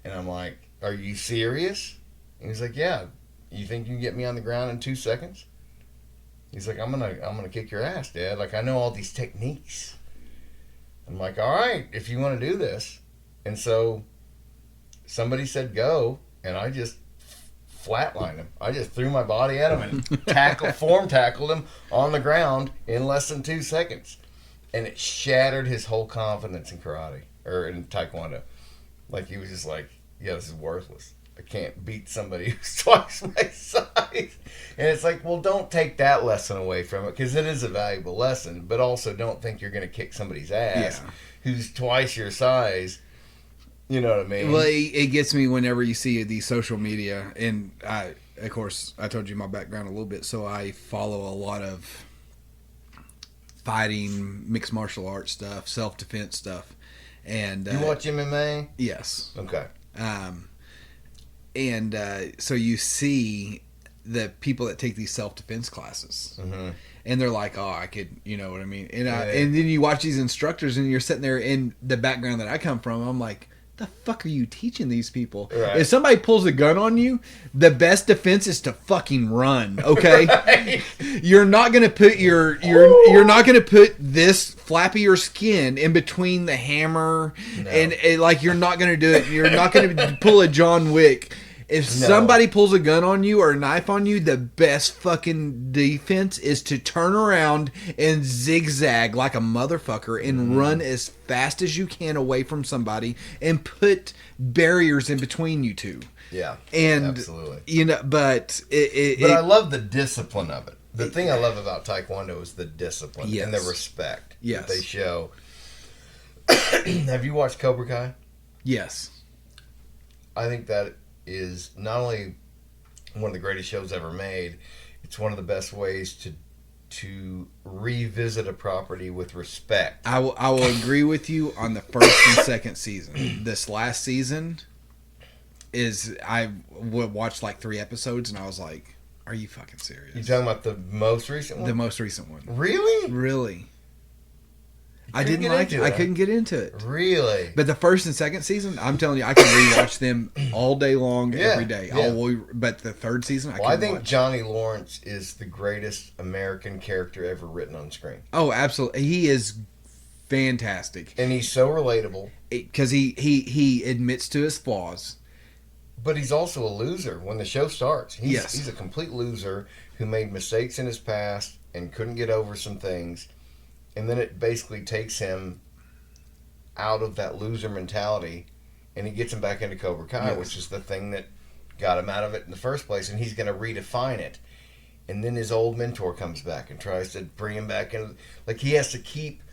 And I'm like, are you serious? And he's like, yeah. You think you can get me on the ground in 2 seconds? He's like, I'm gonna kick your ass, Dad. Like, I know all these techniques. I'm like, all right, if you want to do this. And so somebody said go, and I just flatlined him. I just threw my body at him and form tackled him on the ground in less than 2 seconds. And it shattered his whole confidence in karate, or in Taekwondo. Like, he was just like, yeah, this is worthless. I can't beat somebody who's twice my size. And it's like, well, don't take that lesson away from it, because it is a valuable lesson. But also don't think you're going to kick somebody's ass who's twice your size. You know what I mean? Well, it gets me whenever you see these social media. And, of course, I told you my background a little bit, so I follow a lot of fighting, mixed martial arts stuff, self-defense stuff. And you watch MMA? Yes. Okay. So you see the people that take these self-defense classes, and they're like, oh, I could, you know what I mean? And and then you watch these instructors, and you're sitting there in the background that I come from, I'm like, the fuck are you teaching these people? Right. If somebody pulls a gun on you, the best defense is to fucking run. Okay, Right. You're not gonna put you're not gonna put this flappier skin in between the hammer, and like, you're not gonna do it. You're not gonna pull a John Wick If somebody pulls a gun on you or a knife on you, the best fucking defense is to turn around and zigzag like a motherfucker and run as fast as you can away from somebody and put barriers in between you two. Yeah, And absolutely. you know, but But I love the discipline of it. The thing I love about Taekwondo is the discipline Yes. and the respect Yes. that they show. Have you watched Cobra Kai? yes. I think that is not only one of the greatest shows ever made, it's one of the best ways to revisit a property with respect. I will agree with you on the first and second season. This last season I watched like 3 episodes and I was like, are you fucking serious? You talking about the most recent one? The most recent one. Really? Really? I couldn't didn't get like it. into I it, huh? couldn't get into it. Really? But the first and second season, I'm telling you, I can rewatch them all day long, Yeah, every day. yeah. But the third season, Well, I can think watch. Johnny Lawrence is the greatest American character ever written on screen. Oh, absolutely. He is fantastic. And he's so relatable, Because he admits to his flaws. but he's also a loser when the show starts. Yes. He's a complete loser who made mistakes in his past and couldn't get over some things. And then it basically takes him out of that loser mentality and he gets him back into Cobra Kai, Yes. which is the thing that got him out of it in the first place. And he's going to redefine it. And then his old mentor comes back and tries to bring him back in. Like, he has to keep...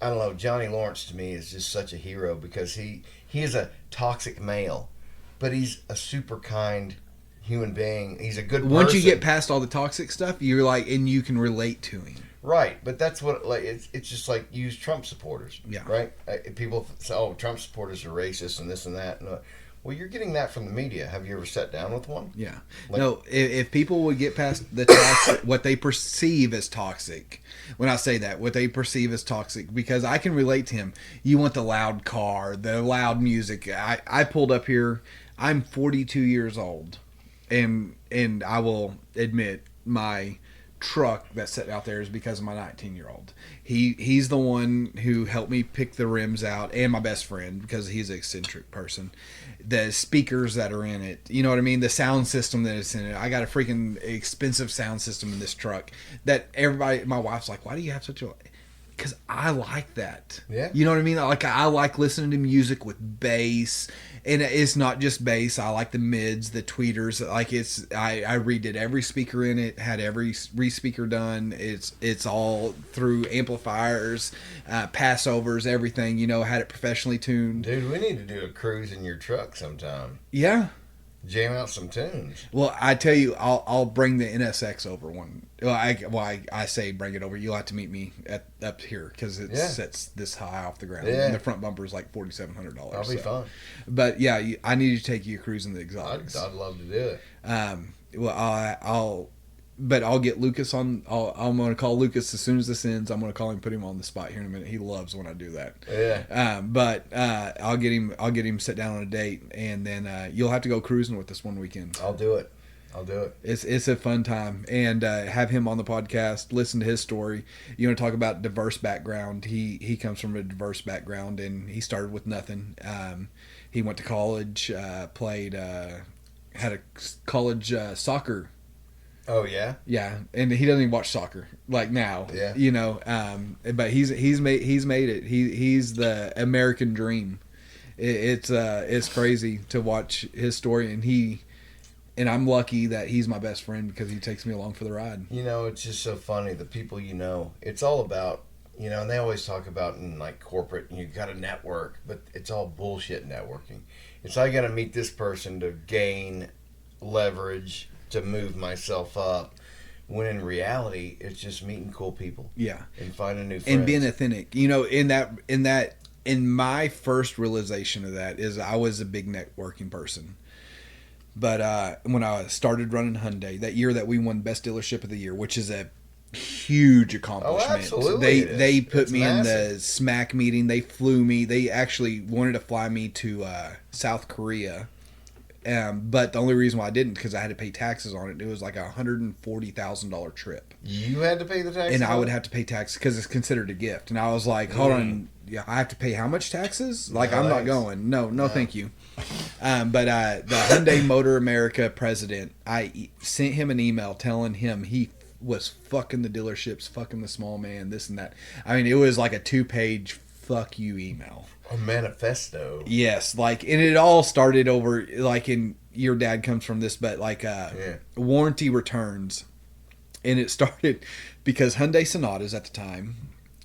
I don't know, Johnny Lawrence to me is just such a hero because he is a toxic male, but he's a super kind human being. He's a good person. Once you get past all the toxic stuff, you're like, and you can relate to him. Right, but that's what, like, it's just like use Trump supporters. Yeah. Right? People say, oh, Trump supporters are racist and this and that. And, well, you're getting that from the media. Have you ever sat down with one? Yeah. Like- No, if people would get past the toxic, what they perceive as toxic, when I say that, what they perceive as toxic, because I can relate to him. You want the loud car, the loud music. I pulled up here. I'm 42 years old, and I will admit my truck that's sitting out there is because of my 19-year-old. He's the one who helped me pick the rims out, and my best friend, because he's an eccentric person. The speakers that are in it, you know what I mean? The sound system that is in it. I got a freaking expensive sound system in this truck that everybody, my wife's like, why do you have such a... Because I like that. Yeah. You know what I mean? Like, I like listening to music with bass, and it's not just bass. I like the mids, the tweeters. Like, I redid every speaker in it, had every re-speaker done. It's all through amplifiers, passovers, everything. You know, had it professionally tuned. Dude, we need to do a cruise in your truck sometime. Yeah. Jam out some tunes. Well, I tell you, I'll bring the NSX over one. Well, I say bring it over. You'll have to meet me up here because it sits this high off the ground. Yeah. And the front bumper is like $4,700. That'll be fun. But yeah, I need to take you cruising the exotics. I'd love to do it. Well, I'll get Lucas on. I'm going to call Lucas as soon as this ends. I'm going to call him, put him on the spot here in a minute. He loves when I do that. Yeah. But I'll get him sit down on a date, and then you'll have to go cruising with us one weekend. I'll do it. It's a fun time, and have him on the podcast. Listen to his story. You want to talk about diverse background? He comes from a diverse background, and he started with nothing. He went to college, played, had a college soccer. Oh yeah. Yeah, and he doesn't even watch soccer like now. Yeah. You know, but he's made it. He's the American dream. It's crazy to watch his story, and I'm lucky that he's my best friend because he takes me along for the ride. You know, it's just so funny. The people it's all about, and they always talk about in like corporate, you got to network, but it's all bullshit networking. It's I got to meet this person to gain leverage to move myself up. When in reality, it's just meeting cool people. Yeah. And finding new friends. And being authentic. You know, in my first realization of that is I was a big networking person. But when I started running Hyundai, that year that we won Best Dealership of the Year, which is a huge accomplishment. Oh, absolutely. They put It's me massive. in the SMAC meeting. They flew me. They actually wanted to fly me to South Korea. But the only reason why I didn't, because I had to pay taxes on it. It was like a $140,000 trip. You had to pay the taxes? And I on would it? have to pay taxes because it's considered a gift. And I was like, hold on, yeah, I have to pay how much taxes? Like, I'm not Nice. going. No, thank you. But the Hyundai Motor America president, sent him an email telling him he was fucking the dealerships, fucking the small man, this and that. I mean, it was like a 2-page fuck you email. A manifesto. Yes, like, and it all started over, like, in your dad comes from this, but like warranty returns. And it started because Hyundai Sonatas at the time,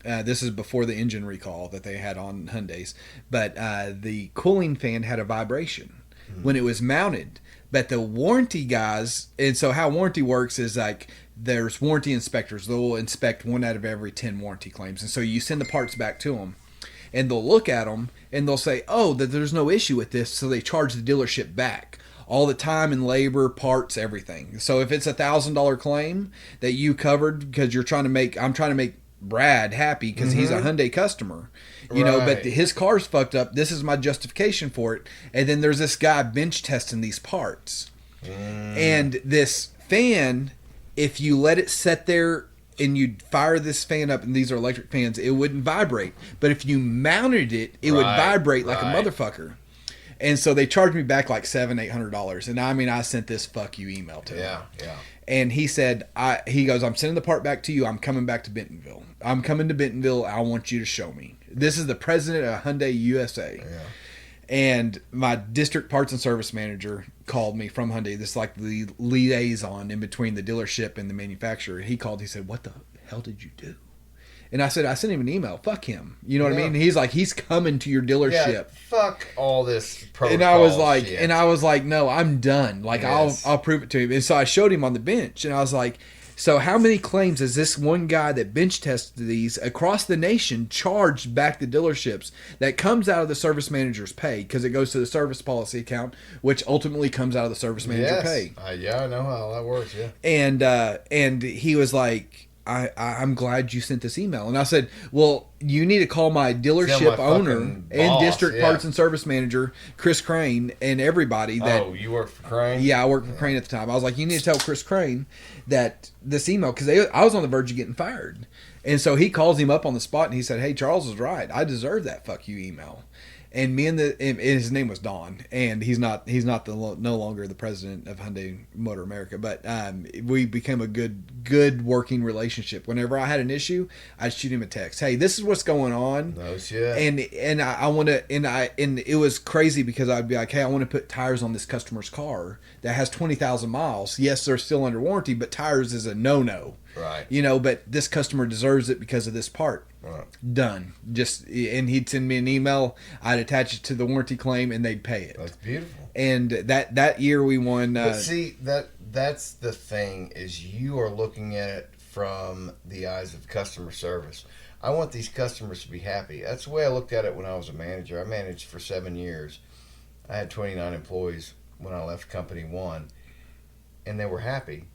this is before the engine recall that they had on Hyundais, but the cooling fan had a vibration when it was mounted. But the warranty guys, and so how warranty works is like there's warranty inspectors. They'll inspect 1 out of every 10 warranty claims. And so you send the parts back to them and they'll look at them and they'll say, oh, that there's no issue with this. So they charge the dealership back all the time and labor, parts, everything. So if it's $1,000 claim that you covered because I'm trying to make Brad happy because he's a Hyundai customer, you know, but his car's fucked up. This is my justification for it. And then there's this guy bench testing these parts. And this fan, if you let it sit there and you fire this fan up, and these are electric fans, it wouldn't vibrate. But if you mounted it, it would vibrate like a motherfucker. And so they charged me back like $700-800. And I mean, I sent this fuck you email to him. Yeah. And he said, he goes, I'm sending the part back to you. I'm coming back to Bentonville. I'm coming to Bentonville. I want you to show me. This is the president of Hyundai USA. Yeah. And my district parts and service manager called me from Hyundai. This is like the liaison in between the dealership and the manufacturer. He called. He said, what the hell did you do? And I said, I sent him an email. Fuck him. You know what I mean? He's like, he's coming to your dealership. Yeah, fuck all this protocol and I was like, no, I'm done. Like, I'll prove it to him. And so I showed him on the bench, and I was like, so how many claims has this one guy that bench tested these across the nation charged back to dealerships that comes out of the service manager's pay because it goes to the service policy account, which ultimately comes out of the service manager pay. Yeah, I know how that works. Yeah. And he was like, I'm glad you sent this email. And I said, well, you need to call my dealership owner and district parts and service manager, Chris Crane, and everybody. Oh, you work for Crane? Yeah, I worked for Crane at the time. I was like, you need to tell Chris Crane that this email, because I was on the verge of getting fired. And so he calls him up on the spot and he said, hey, Charles is right. I deserve that fuck you email. And his name was Don, and he's no longer the president of Hyundai Motor America, but we became a good working relationship. Whenever I had an issue, I'd shoot him a text. Hey, this is what's going on. No shit. And I want to, and it was crazy because I'd be like, hey, I want to put tires on this customer's car that has 20,000 miles. Yes, they're still under warranty, but tires is a no-no. Right. You know, but this customer deserves it because of this part. Right. Done. And he'd send me an email. I'd attach it to the warranty claim, and they'd pay it. That's beautiful. And that year we won. But see, that's the thing, is you are looking at it from the eyes of customer service. I want these customers to be happy. That's the way I looked at it when I was a manager. I managed for 7 years. I had 29 employees when I left company one, and they were happy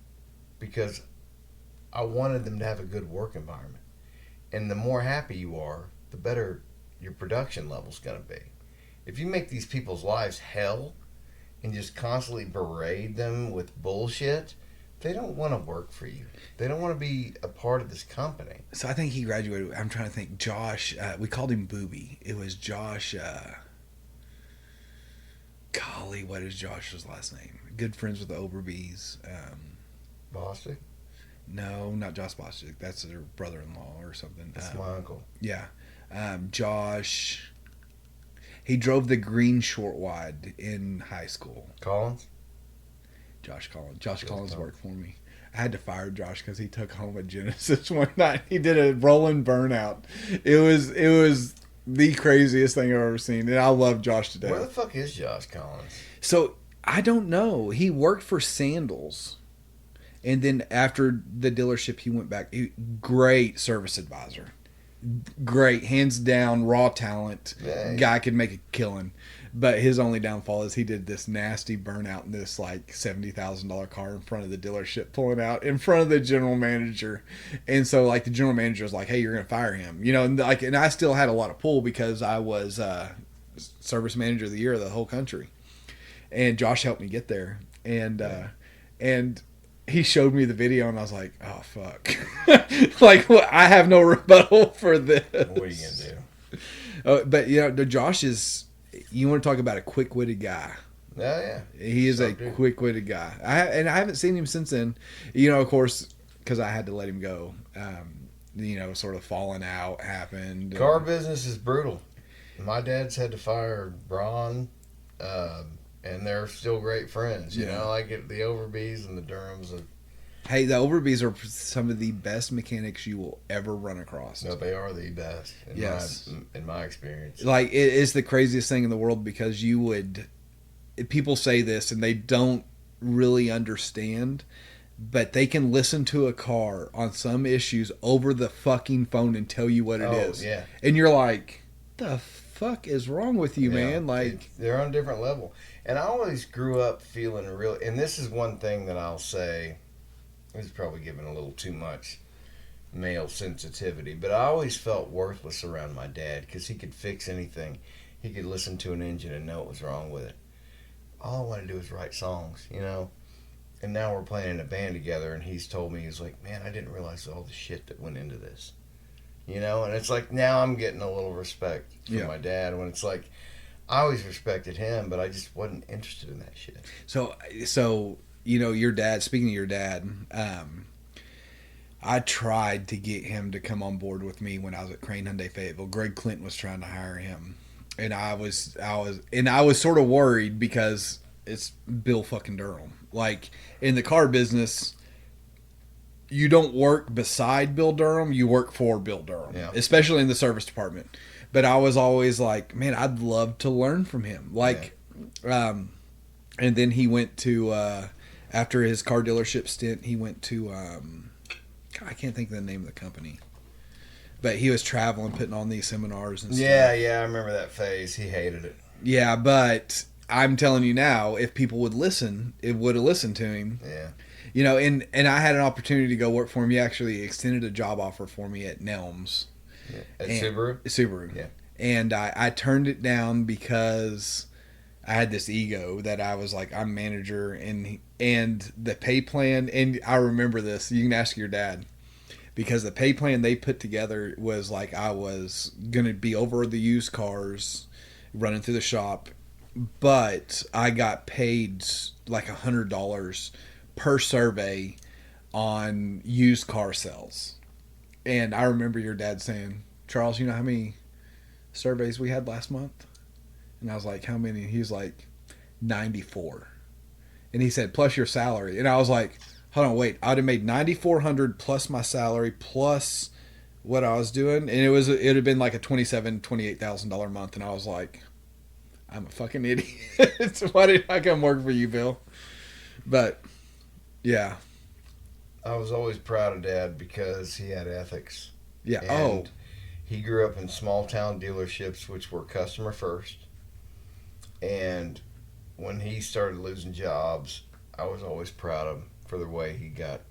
because I wanted them to have a good work environment. And the more happy you are, the better your production level's going to be. If you make these people's lives hell and just constantly berate them with bullshit, they don't want to work for you. They don't want to be a part of this company. So I think he graduated. I'm trying to think. Josh, we called him Booby. It was Josh. Golly, what is Josh's last name? Good friends with the Oberbys. Bostic? No, not Josh Bostic. That's their brother-in-law or something. That's my uncle. Yeah. Josh. He drove the green short wide in high school. Collins? Josh Collins. Josh Collins worked for me. I had to fire Josh because he took home a Genesis one night. He did a rolling burnout. It was the craziest thing I've ever seen. And I love Josh to death. Where the fuck is Josh Collins? So, I don't know. He worked for Sandals. And then after the dealership, he went back. Great service advisor. Great, hands down, raw talent. Yeah. Guy could make a killing. But his only downfall is he did this nasty burnout in this like $70,000 car in front of the dealership, pulling out in front of the general manager. And so like the general manager was like, hey, you're going to fire him. You know, and I still had a lot of pull because I was service manager of the year of the whole country. And Josh helped me get there. And he showed me the video, and I was like, "Oh fuck!" Like, well, I have no rebuttal for this. What are you gonna do? But you know, Josh is. You want to talk about a quick-witted guy? Yeah. He is a Dude. quick-witted guy. I haven't seen him since then. You know, of course, because I had to let him go. You know, sort of falling out happened. Car business is brutal. My dad's had to fire Braun, and they're still great friends. You know, like the Overbys and the Durhams. Hey, the Overbys are some of the best mechanics you will ever run across. No, they are the best. In my experience. Like, it is the craziest thing in the world because people say this and they don't really understand, but they can listen to a car on some issues over the fucking phone and tell you what it is. Yeah. And you're like, the fuck is wrong with you, Yeah, man? Like, they're on a different level. And I always grew up feeling and this is one thing that I'll say, this is probably giving a little too much male sensitivity, but I always felt worthless around my dad because he could fix anything. He could listen to an engine and know what was wrong with it. All I want to do is write songs, you know? And now we're playing in a band together, and he's told me, he's like, man, I didn't realize all the shit that went into this. You know? And it's like, now I'm getting a little respect for my dad, when it's like, I always respected him, but I just wasn't interested in that shit. So you know, your dad, speaking of your dad, I tried to get him to come on board with me when I was at Crane Hyundai Fayetteville. Greg Clinton was trying to hire him. And I was sort of worried because it's Bill fucking Durham. Like, in the car business, you don't work beside Bill Durham, you work for Bill Durham, especially in the service department. But I was always like, man, I'd love to learn from him. Like, and then he went to, after his car dealership stint, he went to, I can't think of the name of the company. But he was traveling, putting on these seminars and stuff. Yeah, I remember that phase. He hated it. Yeah, but I'm telling you now, if people would listen, it would have listened to him. Yeah. You know, and I had an opportunity to go work for him. He actually extended a job offer for me at Nelms. Yeah. At Subaru? Subaru. Yeah. And I turned it down because I had this ego that I was like, I'm manager, and the pay plan, and I remember this, you can ask your dad, because the pay plan they put together was like I was going to be over the used cars running through the shop, but I got paid like $100 per survey on used car sales. And I remember your dad saying, Charles, you know how many surveys we had last month? And I was like, how many? He was like, 94. And he said, plus your salary. And I was like, hold on, wait. I'd have made $9,400 plus my salary plus what I was doing, and it had been like a $28,000 a month. And I was like, I'm a fucking idiot. So why did I come work for you, Bill? But yeah, I was always proud of Dad because he had ethics. Yeah. And he grew up in small town dealerships, which were customer first. And when he started losing jobs, I was always proud of him for the way he got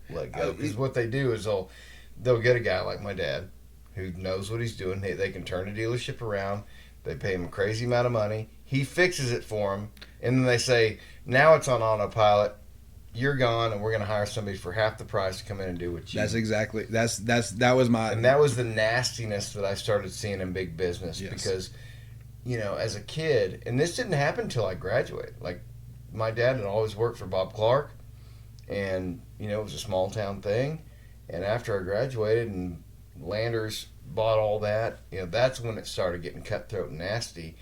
let go. Because what they do is they'll get a guy like my dad who knows what he's doing. They can turn a dealership around. They pay him a crazy amount of money. He fixes it for him. And then they say, now it's on autopilot. You're gone, and we're going to hire somebody for half the price to come in and do what you. That's exactly. That was my. And that was the nastiness that I started seeing in big business. Yes. Because, you know, as a kid, and this didn't happen until I graduated. Like, my dad had always worked for Bob Clark, and, you know, it was a small town thing. And after I graduated and Landers bought all that, you know, that's when it started getting cutthroat and nasty.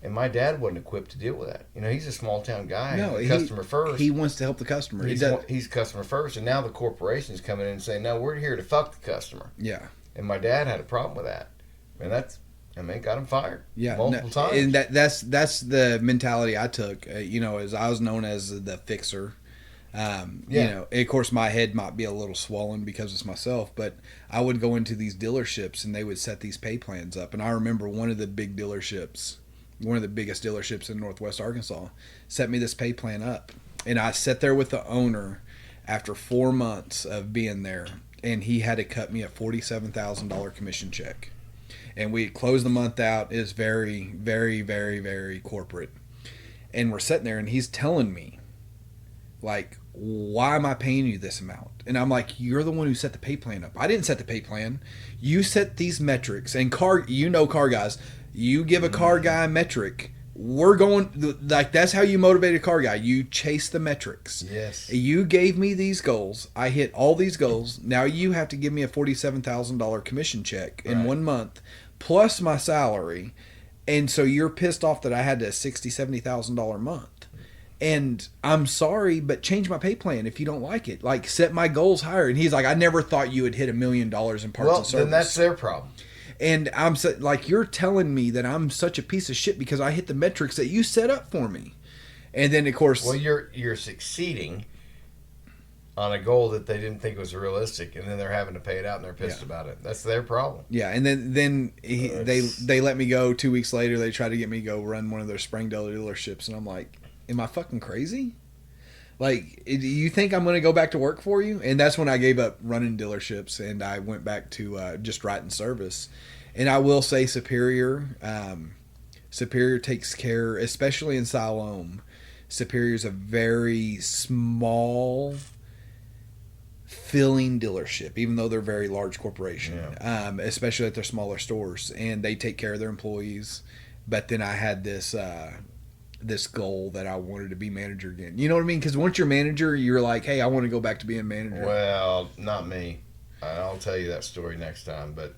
And my dad wasn't equipped to deal with that. You know, he's a small town guy. No, customer first. He wants to help the customer. He's customer first. And now the corporation's coming in and saying, no, we're here to fuck the customer. Yeah. And my dad had a problem with that. And got him fired. Yeah, multiple times. And that's the mentality I took. You know, as I was known as the fixer. You know, of course, my head might be a little swollen because it's myself, but I would go into these dealerships and they would set these pay plans up. And I remember one of the biggest dealerships in Northwest Arkansas, set me this pay plan up. And I sat there with the owner after 4 months of being there, and he had to cut me a $47,000 commission check. And we closed the month out. It was very, very, very, very corporate. And we're sitting there, and he's telling me, like, why am I paying you this amount? And I'm like, you're the one who set the pay plan up. I didn't set the pay plan. You set these metrics. And car guys, you give a car guy a metric, we're going, like, that's how you motivate a car guy. You chase the metrics. Yes. You gave me these goals. I hit all these goals. Now you have to give me a $47,000 commission check in Right. 1 month, plus my salary. And so you're pissed off that I had a $60,000, $70,000 month. And I'm sorry, but change my pay plan if you don't like it. Like, set my goals higher. And he's like, I never thought you would hit $1 million in parts and service. Then that's their problem. And I'm like, you're telling me that I'm such a piece of shit because I hit the metrics that you set up for me. And then, of course, Well, you're succeeding on a goal that they didn't think was realistic, and then they're having to pay it out, and they're pissed about it. That's their problem. yeah. And then they let me go 2 weeks later. They tried to get me to go run one of their Springdale dealerships, and I'm like, am I fucking crazy? Like, do you think I'm going to go back to work for you? And that's when I gave up running dealerships, and I went back to just writing service. And I will say Superior takes care, especially in Siloam. Superior is a very small filling dealership, even though they're a very large corporation, especially at their smaller stores. And they take care of their employees. But then I had this goal that I wanted to be manager again. You know what I mean? Because once you're manager, you're like, hey, I want to go back to being manager. Well, not me. I'll tell you that story next time. But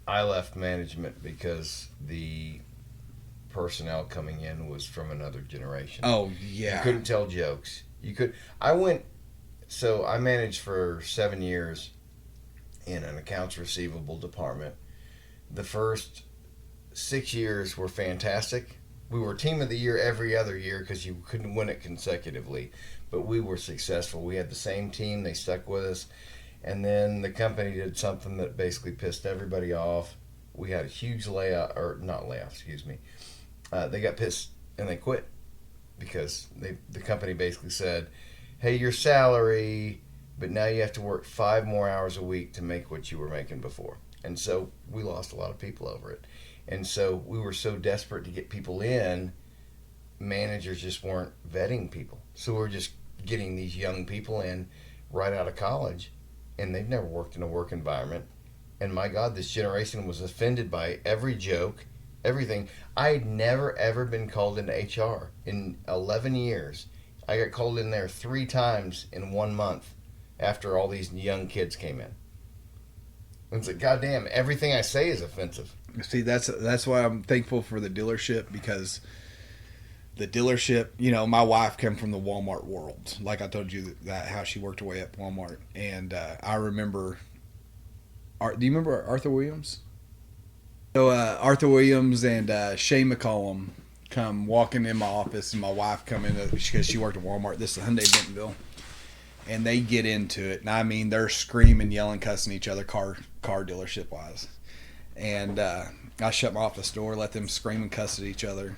I left management because the personnel coming in was from another generation. Oh, yeah. You couldn't tell jokes. So I managed for 7 years in an accounts receivable department. The first 6 years were fantastic. We were team of the year every other year because you couldn't win it consecutively, but we were successful. We had the same team. They stuck with us. And then the company did something that basically pissed everybody off. We had a huge layoff, or not layoff, excuse me. They got pissed and they quit because the company basically said, hey, your salary, but now you have to work 5 more hours a week to make what you were making before. And so we lost a lot of people over it. And so we were so desperate to get people in, managers just weren't vetting people. So we're just getting these young people in right out of college, and they've never worked in a work environment. And my God, this generation was offended by every joke, everything. I had never, ever been called into HR in 11 years. I got called in there 3 times in 1 month after all these young kids came in. And it's like, goddamn, everything I say is offensive. See, that's why I'm thankful for the dealership, because the dealership, you know, my wife came from the Walmart world. Like I told you that how she worked her way up Walmart. And I remember, do you remember Arthur Williams? So Arthur Williams and Shane McCollum come walking in my office, and my wife come in because she worked at Walmart. This is Hyundai Bentonville. And they get into it. And I mean, they're screaming, yelling, cussing each other, car dealership wise. And I shut my office door, let them scream and cuss at each other.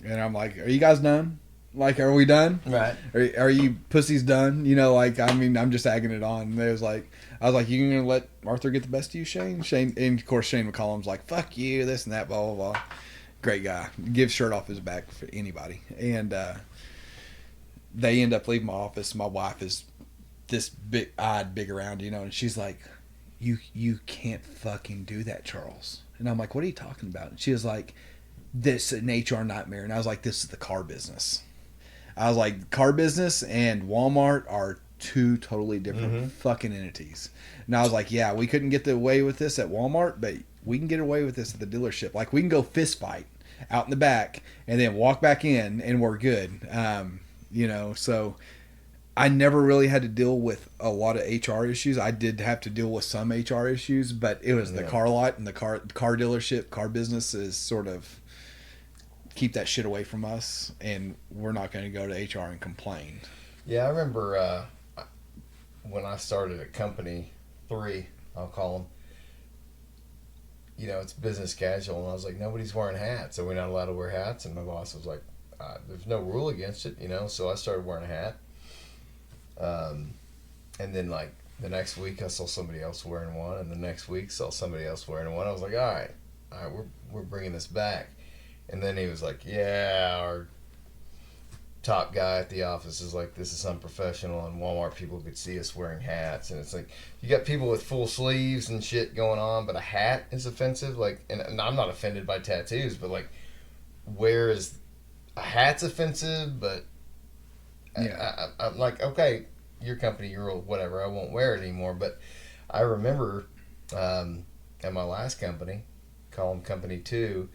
And I'm like, are you guys done? Like, are we done? Right. Are you pussies done? You know, like, I mean, I'm just agging it on. And I was like, you going to let Arthur get the best of you, Shane? And of course, Shane McCollum's like, fuck you, this and that, blah, blah, blah. Great guy. Gives shirt off his back for anybody. And they end up leaving my office. My wife is this big-eyed, big around, you know, and she's like, you can't fucking do that, Charles. And I'm like, what are you talking about? And she was like, this is an HR nightmare. And I was like, this is the car business. I was like, car business and Walmart are 2 totally different fucking entities. And I was like, yeah, we couldn't get away with this at Walmart, but we can get away with this at the dealership. Like, we can go fist fight out in the back and then walk back in and we're good. You know, so I never really had to deal with a lot of HR issues. I did have to deal with some HR issues, but it was the car lot and the car dealership, car business is sort of keep that shit away from us, and we're not going to go to HR and complain. Yeah, I remember when I started at Company 3, I'll call them, you know, it's business casual, and I was like, nobody's wearing hats. Are we not allowed to wear hats? And my boss was like, there's no rule against it, you know, so I started wearing a hat. And then, like, the next week I saw somebody else wearing one, and the next week saw somebody else wearing one. I was like, all right, we're bringing this back. And then he was like, yeah, our top guy at the office is like, this is unprofessional, and Walmart people could see us wearing hats. And it's like, you got people with full sleeves and shit going on, but a hat is offensive. Like, and I'm not offended by tattoos, but like, whereas a hat's offensive, but I'm like, okay, your company, your old, whatever, I won't wear it anymore. But I remember at my last company, Column Company 2,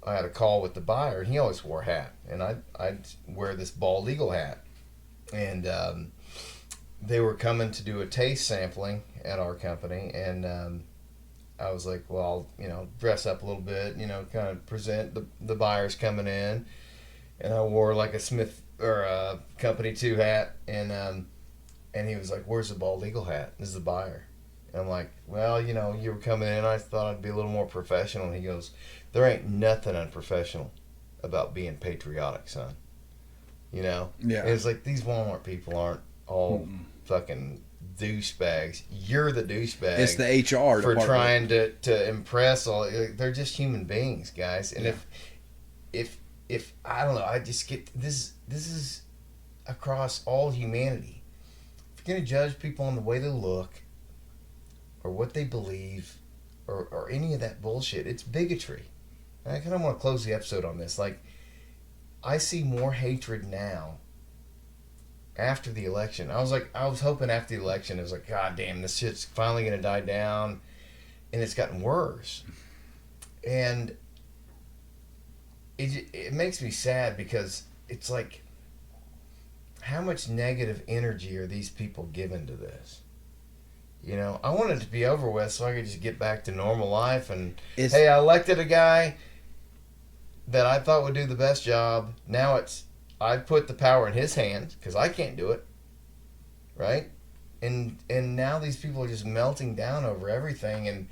I had a call with the buyer, and he always wore a hat, and I'd wear this bald eagle hat, and they were coming to do a taste sampling at our company, and I was like, well, dress up a little bit, kind of present the buyers coming in, and I wore like a Smith or a Company 2 hat, and he was like, where's the bald eagle hat? This is the buyer. And I'm like, well, you were coming in, I thought I'd be a little more professional. And he goes, there ain't nothing unprofessional about being patriotic, son. Yeah. And it's like, these Walmart people aren't all fucking douchebags. You're the douchebag. It's the HR for department. trying to impress all. They're just human beings, guys. And if I don't know, I just get this is across all humanity. If you're gonna judge people on the way they look, or what they believe, or any of that bullshit, it's bigotry. And I kind of want to close the episode on this. Like, I see more hatred now after the election. I was hoping after the election, it was like, God damn, this shit's finally going to die down. And it's gotten worse. And it makes me sad because it's like, how much negative energy are these people giving to this? I wanted it to be over with so I could just get back to normal life. And, hey, I elected a guy that I thought would do the best job. Now I put the power in his hands because I can't do it, right? And now these people are just melting down over everything, and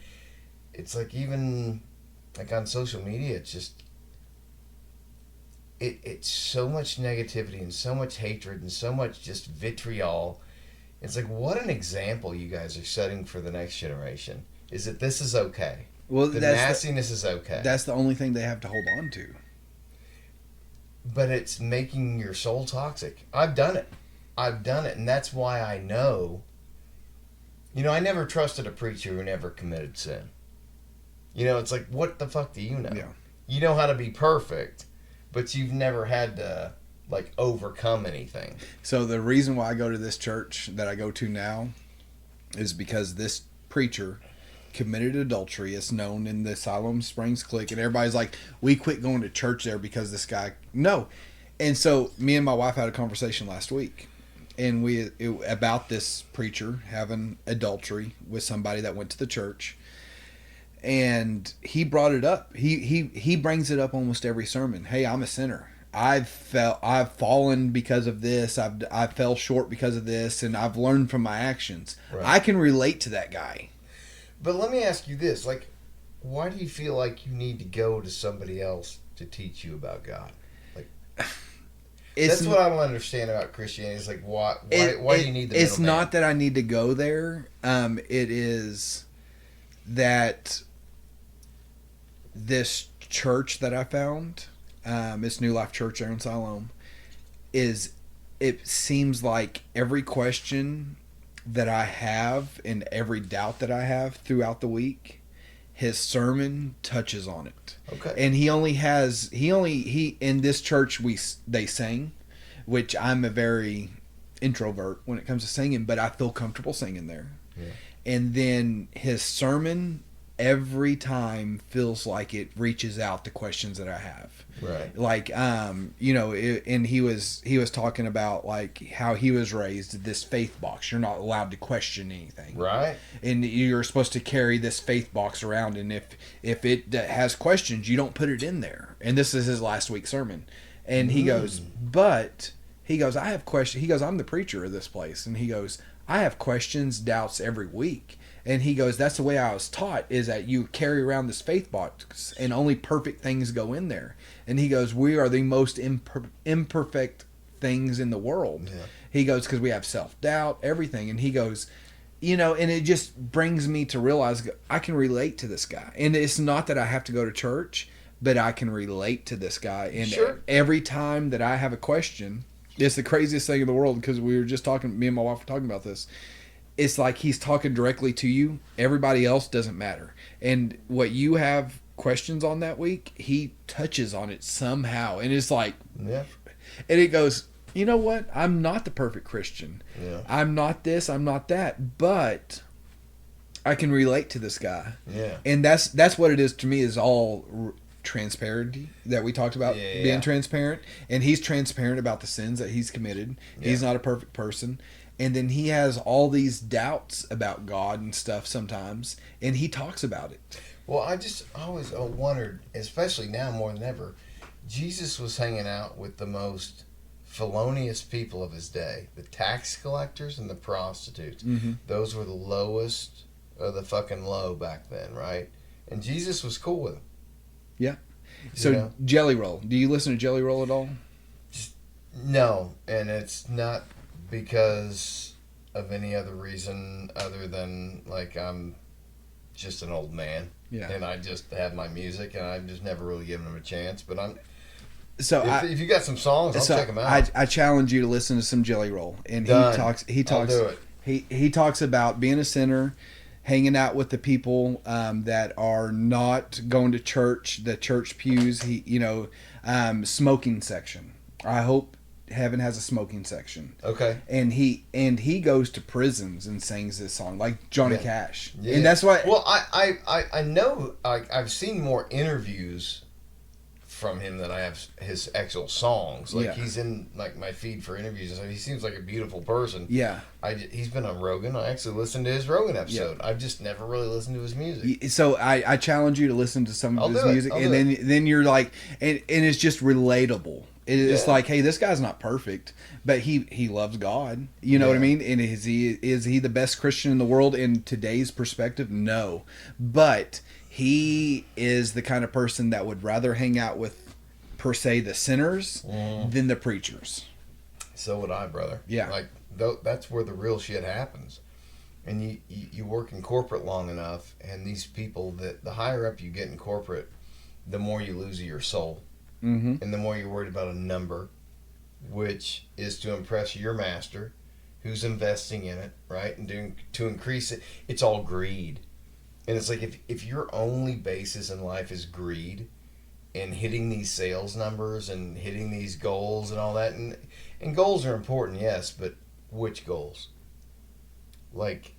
it's like, even like on social media, it's just it's so much negativity and so much hatred and so much just vitriol. It's like, what an example you guys are setting for the next generation. Is that this is okay. Well, the nastiness is okay. That's the only thing they have to hold on to. But it's making your soul toxic. I've done it. And that's why I know. I never trusted a preacher who never committed sin. It's like, what the fuck do you know? Yeah. You know how to be perfect, but you've never had to, like, overcome anything. So the reason why I go to this church that I go to now is because this preacher committed adultery. It's known in the Siloam Springs clique, and everybody's like, we quit going to church there because this guy. No. And so me and my wife had a conversation last week, and about this preacher having adultery with somebody that went to the church. And he brought it up. He brings it up almost every sermon. Hey, I'm a sinner. I've fallen because of this. I fell short because of this, and I've learned from my actions. Right. I can relate to that guy. But let me ask you this: like, why do you feel like you need to go to somebody else to teach you about God? Like, that's what I don't understand about Christianity. It's like, why do you need the It's middleman? not that I need to go there. It is that this church that I found, it's New Life Church there in Siloam, it seems like every question that I have and every doubt that I have throughout the week, his sermon touches on it. Okay. And he in this church they sing, which I'm a very introvert when it comes to singing, but I feel comfortable singing there. Yeah. And then his sermon every time feels like it reaches out to questions that I have. Right. Like, and he was talking about like how he was raised, this faith box. You're not allowed to question anything. Right. And you're supposed to carry this faith box around, and if it has questions, you don't put it in there. And this is his last week's sermon. And he goes, I have questions. He goes, I'm the preacher of this place. And he goes, I have questions, doubts every week. And he goes, that's the way I was taught, is that you carry around this faith box and only perfect things go in there. And he goes, we are the most imperfect things in the world. Yeah. He goes, because we have self-doubt, everything. And he goes, and it just brings me to realize I can relate to this guy. And it's not that I have to go to church, but I can relate to this guy. And sure. Every time that I have a question, it's the craziest thing in the world, because we were just talking, me and my wife were talking about this. It's like he's talking directly to you. Everybody else doesn't matter. And what you have questions on that week, he touches on it somehow, and it's like, Yeah. and it goes, you know what? I'm not the perfect Christian. Yeah. I'm not this. I'm not that. But I can relate to this guy. Yeah. And that's what it is to me. Is all transparency that we talked about, being transparent, and he's transparent about the sins that he's committed. He's not a perfect person, and then he has all these doubts about God and stuff sometimes, and he talks about it. Well, I always wondered, especially now more than ever, Jesus was hanging out with the most felonious people of his day, the tax collectors and the prostitutes. Mm-hmm. Those were the lowest of the fucking low back then, right? And Jesus was cool with them. Yeah. So You know? Jelly Roll. Do you listen to Jelly Roll at all? No, and it's not because of any other reason other than like I'm just an old man. Yeah. And I just have my music, and I've just never really given them a chance. But So if you got some songs, I'll check them out. I challenge you to listen to some Jelly Roll, and Done. he talks. I'll do it. He talks about being a sinner, hanging out with the people that are not going to church, the church pews. Smoking section. I hope heaven has a smoking section. Okay. And he goes to prisons and sings this song like Johnny Cash. Yeah. And that's why. Well, I know I've seen more interviews from him than I have his actual songs. Like he's in like my feed for interviews and stuff. He seems like a beautiful person. Yeah. He's been on Rogan. I actually listened to his Rogan episode. I've just never really listened to his music. So I challenge you to listen to some of his music, and then you're like, and it's just relatable. It's like, hey, this guy's not perfect, but he loves God. You know what I mean? And is he the best Christian in the world in today's perspective? No, but he is the kind of person that would rather hang out with, per se, the sinners than the preachers. So would I, brother. Yeah. Like that's where the real shit happens. And you work in corporate long enough, and these people, that the higher up you get in corporate, the more you lose your soul. Mm-hmm. And the more you're worried about a number, which is to impress your master, who's investing in it, right? And to increase it. It's all greed. And it's like if your only basis in life is greed and hitting these sales numbers and hitting these goals and all that, and goals are important, yes, but which goals? Like,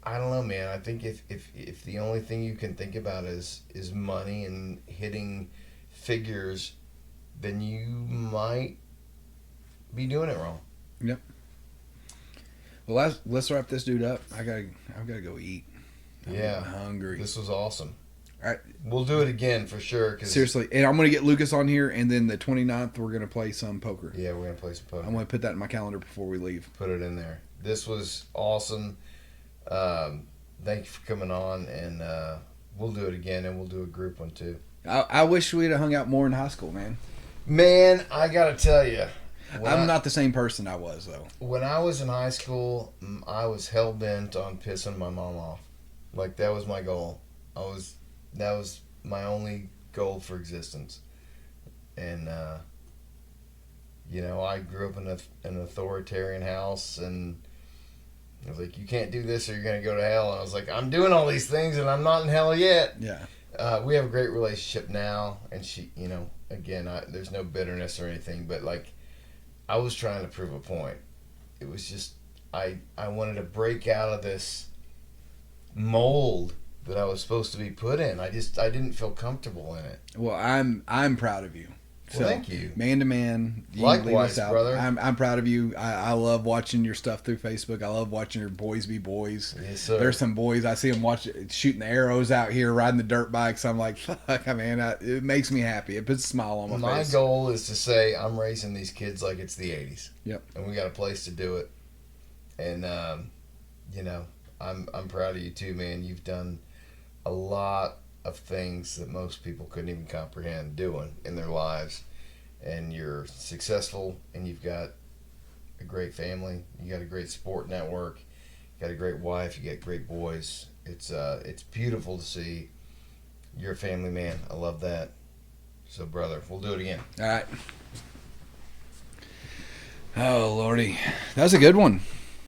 I don't know, man. I think if the only thing you can think about is money and hitting figures, then you might be doing it wrong. Yep. Well, let's wrap this dude up. I've got to go eat. I'm hungry. This was awesome. All right. We'll do it again for sure. Seriously, and I'm going to get Lucas on here, and then the 29th we're going to play some poker. Yeah, we're going to play some poker. I'm going to put that in my calendar before we leave. Put it in there. This was awesome. Thank you for coming on, and we'll do it again, and we'll do a group one too. I wish we'd have hung out more in high school, man. Man, I got to tell you. I'm not the same person I was, though. When I was in high school, I was hell-bent on pissing my mom off. Like, that was my goal. That was my only goal for existence. And, I grew up in an authoritarian house, and I was like, you can't do this or you're going to go to hell. And I was like, I'm doing all these things, and I'm not in hell yet. Yeah. We have a great relationship now, and she, again, there's no bitterness or anything, but, like, I was trying to prove a point. It was just, I wanted to break out of this mold that I was supposed to be put in. I didn't feel comfortable in it. Well, I'm proud of you. Well, thank you. Man to man. Likewise, brother. I'm proud of you. I love watching your stuff through Facebook. I love watching your boys be boys. Yes, sir. There's some boys, I see them shooting the arrows out here, riding the dirt bikes. I'm like, fuck, man, it makes me happy. It puts a smile on my face. My goal is to say I'm raising these kids like it's the 80s. Yep. And we got a place to do it. And, I'm proud of you too, man. You've done a lot of things that most people couldn't even comprehend doing in their lives, and you're successful, and you've got a great family, you got a great support network, you got a great wife, you got great boys. It's beautiful to see. You're a family man. I love that. So, brother, we'll do it again. All right. Oh, Lordy. That was a good one.